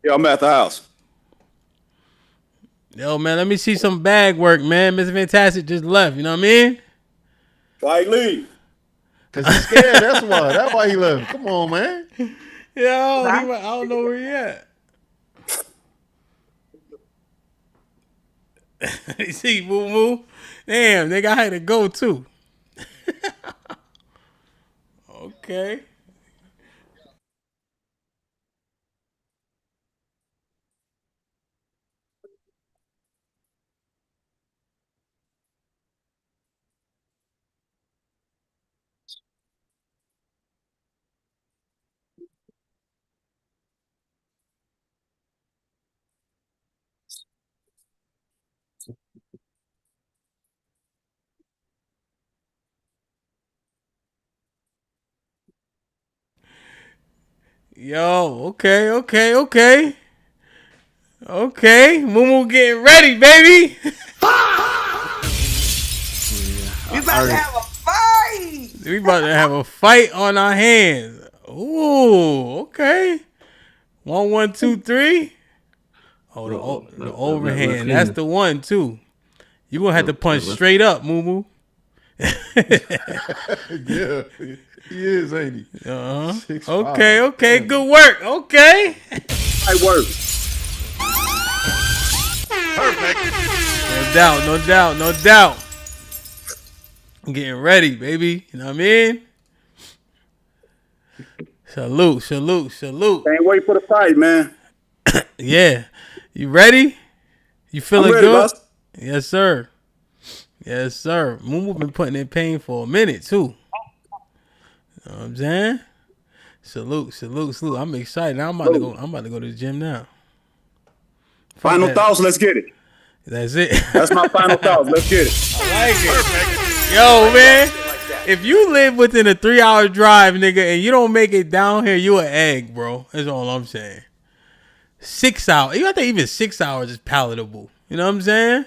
Yeah, I'm at the house. Yo, man, let me see some bag work, man. Mr. Fantastic just left. You know what I mean? Why he leave? Cause he's scared. That's why. That's why he left. Come on, man. Yo, I don't know where he at. You see, Moo. Damn, nigga, I had to go too. Okay. Yo, okay. Moo getting ready, baby. We about to have a fight. We about to have a fight on our hands. Ooh, okay. 1, 1, 2, 3. Oh, the overhand. That's the one too. You gonna have to punch straight up, Moo. Yeah, he is, ain't he? Okay. Good work. Okay. I work. Perfect. No doubt. I'm getting ready, baby. You know what I mean? Salute. Can't wait for the fight, man. Yeah. You ready? You feeling I'm ready, good? boss. Yes, sir. Yes, sir. Moo been putting in pain for a minute too. You know what I'm saying? Salute. I'm excited. Now I'm about to go to the gym now. Final thoughts. Let's get it. That's it. That's my final thoughts. Let's get it. I like it. Yo, man. If you live within a 3-hour drive, nigga, and you don't make it down here, you an egg, bro. That's all I'm saying. 6 hours. You think even 6 hours is palatable. You know what I'm saying?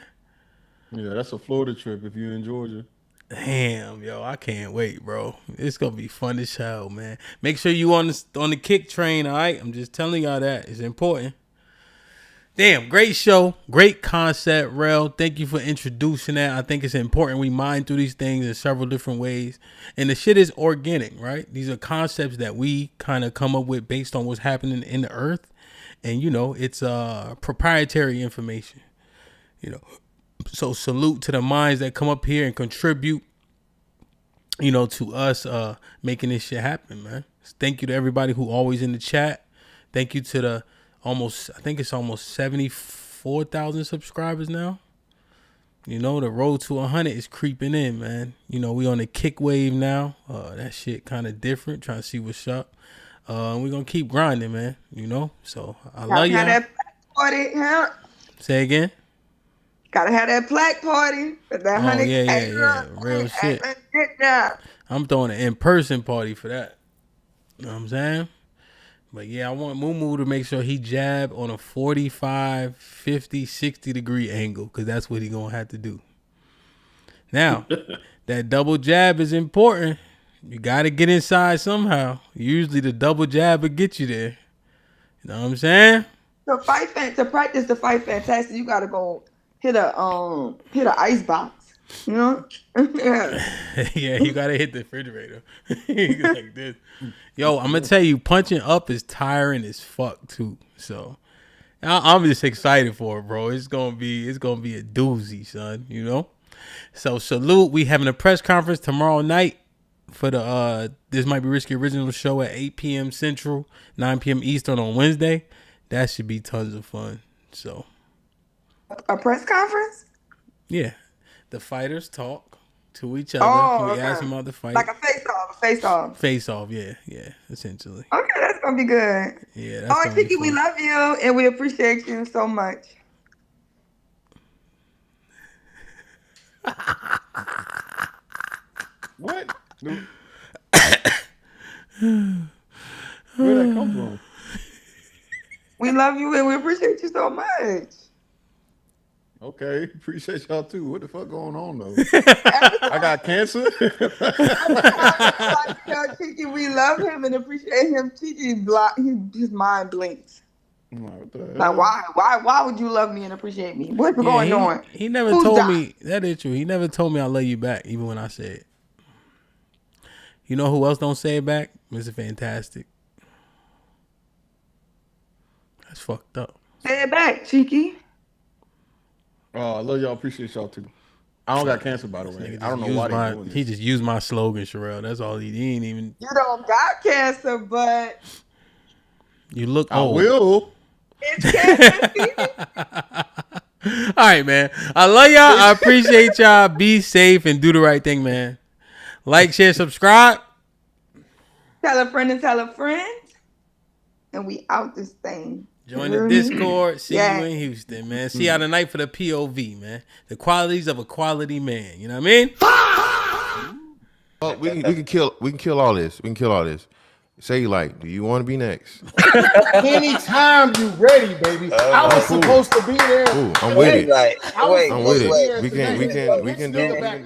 Yeah, that's a Florida trip if you're in Georgia. Damn, yo, I can't wait, bro. It's gonna be fun as hell, man. Make sure you on the kick train, all right? I'm just telling y'all that. It's important. Damn, great show. Great concept, Rel. Thank you for introducing that. I think it's important we mind through these things in several different ways. And the shit is organic, right? These are concepts that we kind of come up with based on what's happening in the earth. And, you know, it's proprietary information, you know. So salute to the minds that come up here and contribute, you know, to us making this shit happen, man. Thank you to everybody who always in the chat. Thank you to the I think it's almost 74,000 subscribers now. You know, the road to 100 is creeping in, man. You know, we on the kick wave now. That shit kind of different. Trying to see what's up. We're going to keep grinding, man. You know, so I love you. That party, huh? Say again. Gotta have that plaque party. That 100K. Yeah. Real shit. I'm throwing an in-person party for that. You know what I'm saying? But yeah, I want Moo to make sure he jab on a 45, 50, 60 degree angle, because that's what he gonna have to do. Now, that double jab is important. You gotta get inside somehow. Usually the double jab will get you there. You know what I'm saying? To practice the fight fantastic, you gotta go hit a ice box. You know? Yeah, you gotta hit the refrigerator. Like this. Yo, I'm gonna tell you, punching up is tiring as fuck too. So I'm just excited for it, bro. It's gonna be a doozy, son. You know. So salute. We having a press conference tomorrow night for the This Might Be Risky original show at 8 p.m. Central, 9 p.m. Eastern on Wednesday. That should be tons of fun. So a press conference? Yeah. The fighters talk to each other. We ask them about the fight. Like a face-off. Face-off, yeah, essentially. Okay, that's going to be good. Yeah, all right, Kiki, we love you, and we appreciate you so much. What? Where'd that come from? We love you, and we appreciate you so much. Okay, appreciate y'all too. What the fuck going on though? I got cancer. Kiki, we love him and appreciate him. Kiki, his mind blinks. Like why would you love me and appreciate me? What's going on? He never told me that is true. He never told me I love you back, even when I said it. You know who else don't say it back? Mr. Fantastic. That's fucked up. Say it back, Cheeky. Oh, I love y'all. Appreciate y'all too. I don't got cancer, by the way. I don't know why they're doing this. He just used my slogan, Sherelle. That's all he ain't even. You don't got cancer, but you look old. I will. It's cancer. All right, man. I love y'all. I appreciate y'all. Be safe and do the right thing, man. Like, share, subscribe. Tell a friend and tell a friend. And we out this thing. Join the Discord. See you in Houston, man. See y'all tonight for the POV, man. The qualities of a quality man. You know what I mean? Well, we can kill all this. We can kill all this. Say do you want to be next? Anytime you ready, baby. I was supposed to be there. Ooh, I'm with it. I'm with it. We can do it.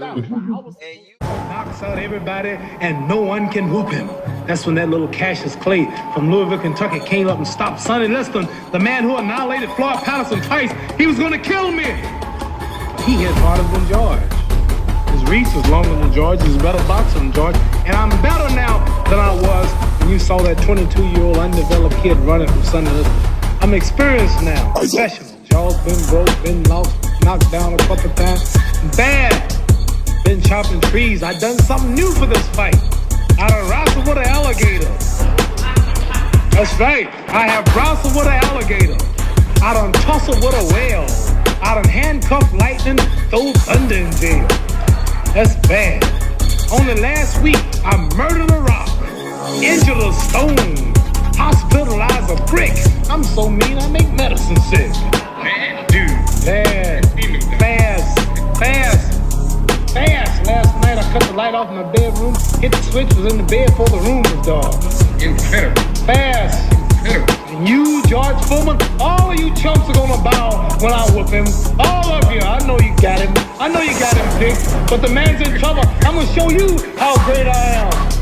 Knocks out everybody and no one can whoop him. That's when that little Cassius Clay from Louisville, Kentucky came up and stopped Sonny Liston, the man who annihilated Floyd Patterson twice. He was going to kill me. He hit harder than George. His reach was longer than George. He's a better boxer than George. And I'm better now than I was when you saw that 22-year-old undeveloped kid running from Sonny Liston. I'm experienced now, professional. Jaws been broke, been lost, knocked down a couple times. Bad. Been chopping trees. I done something new for this fight. I done wrestled with an alligator. That's right. I have wrestled with an alligator. I done tussled with a whale. I done handcuffed lightning, throw thunder in jail. That's bad. Only last week, I murdered a rock, injured a stone, hospitalized a brick. I'm so mean, I make medicine sick. Man, dude. Fast. Last night, I cut the light off in my bedroom, hit the switch, was in the bed before the room was dark. Incredible. Fast. And you, George Foreman, all of you chumps are gonna bow when I whoop him. All of you. I know you got him. I know you got him picked. But the man's in trouble. I'm gonna show you how great I am.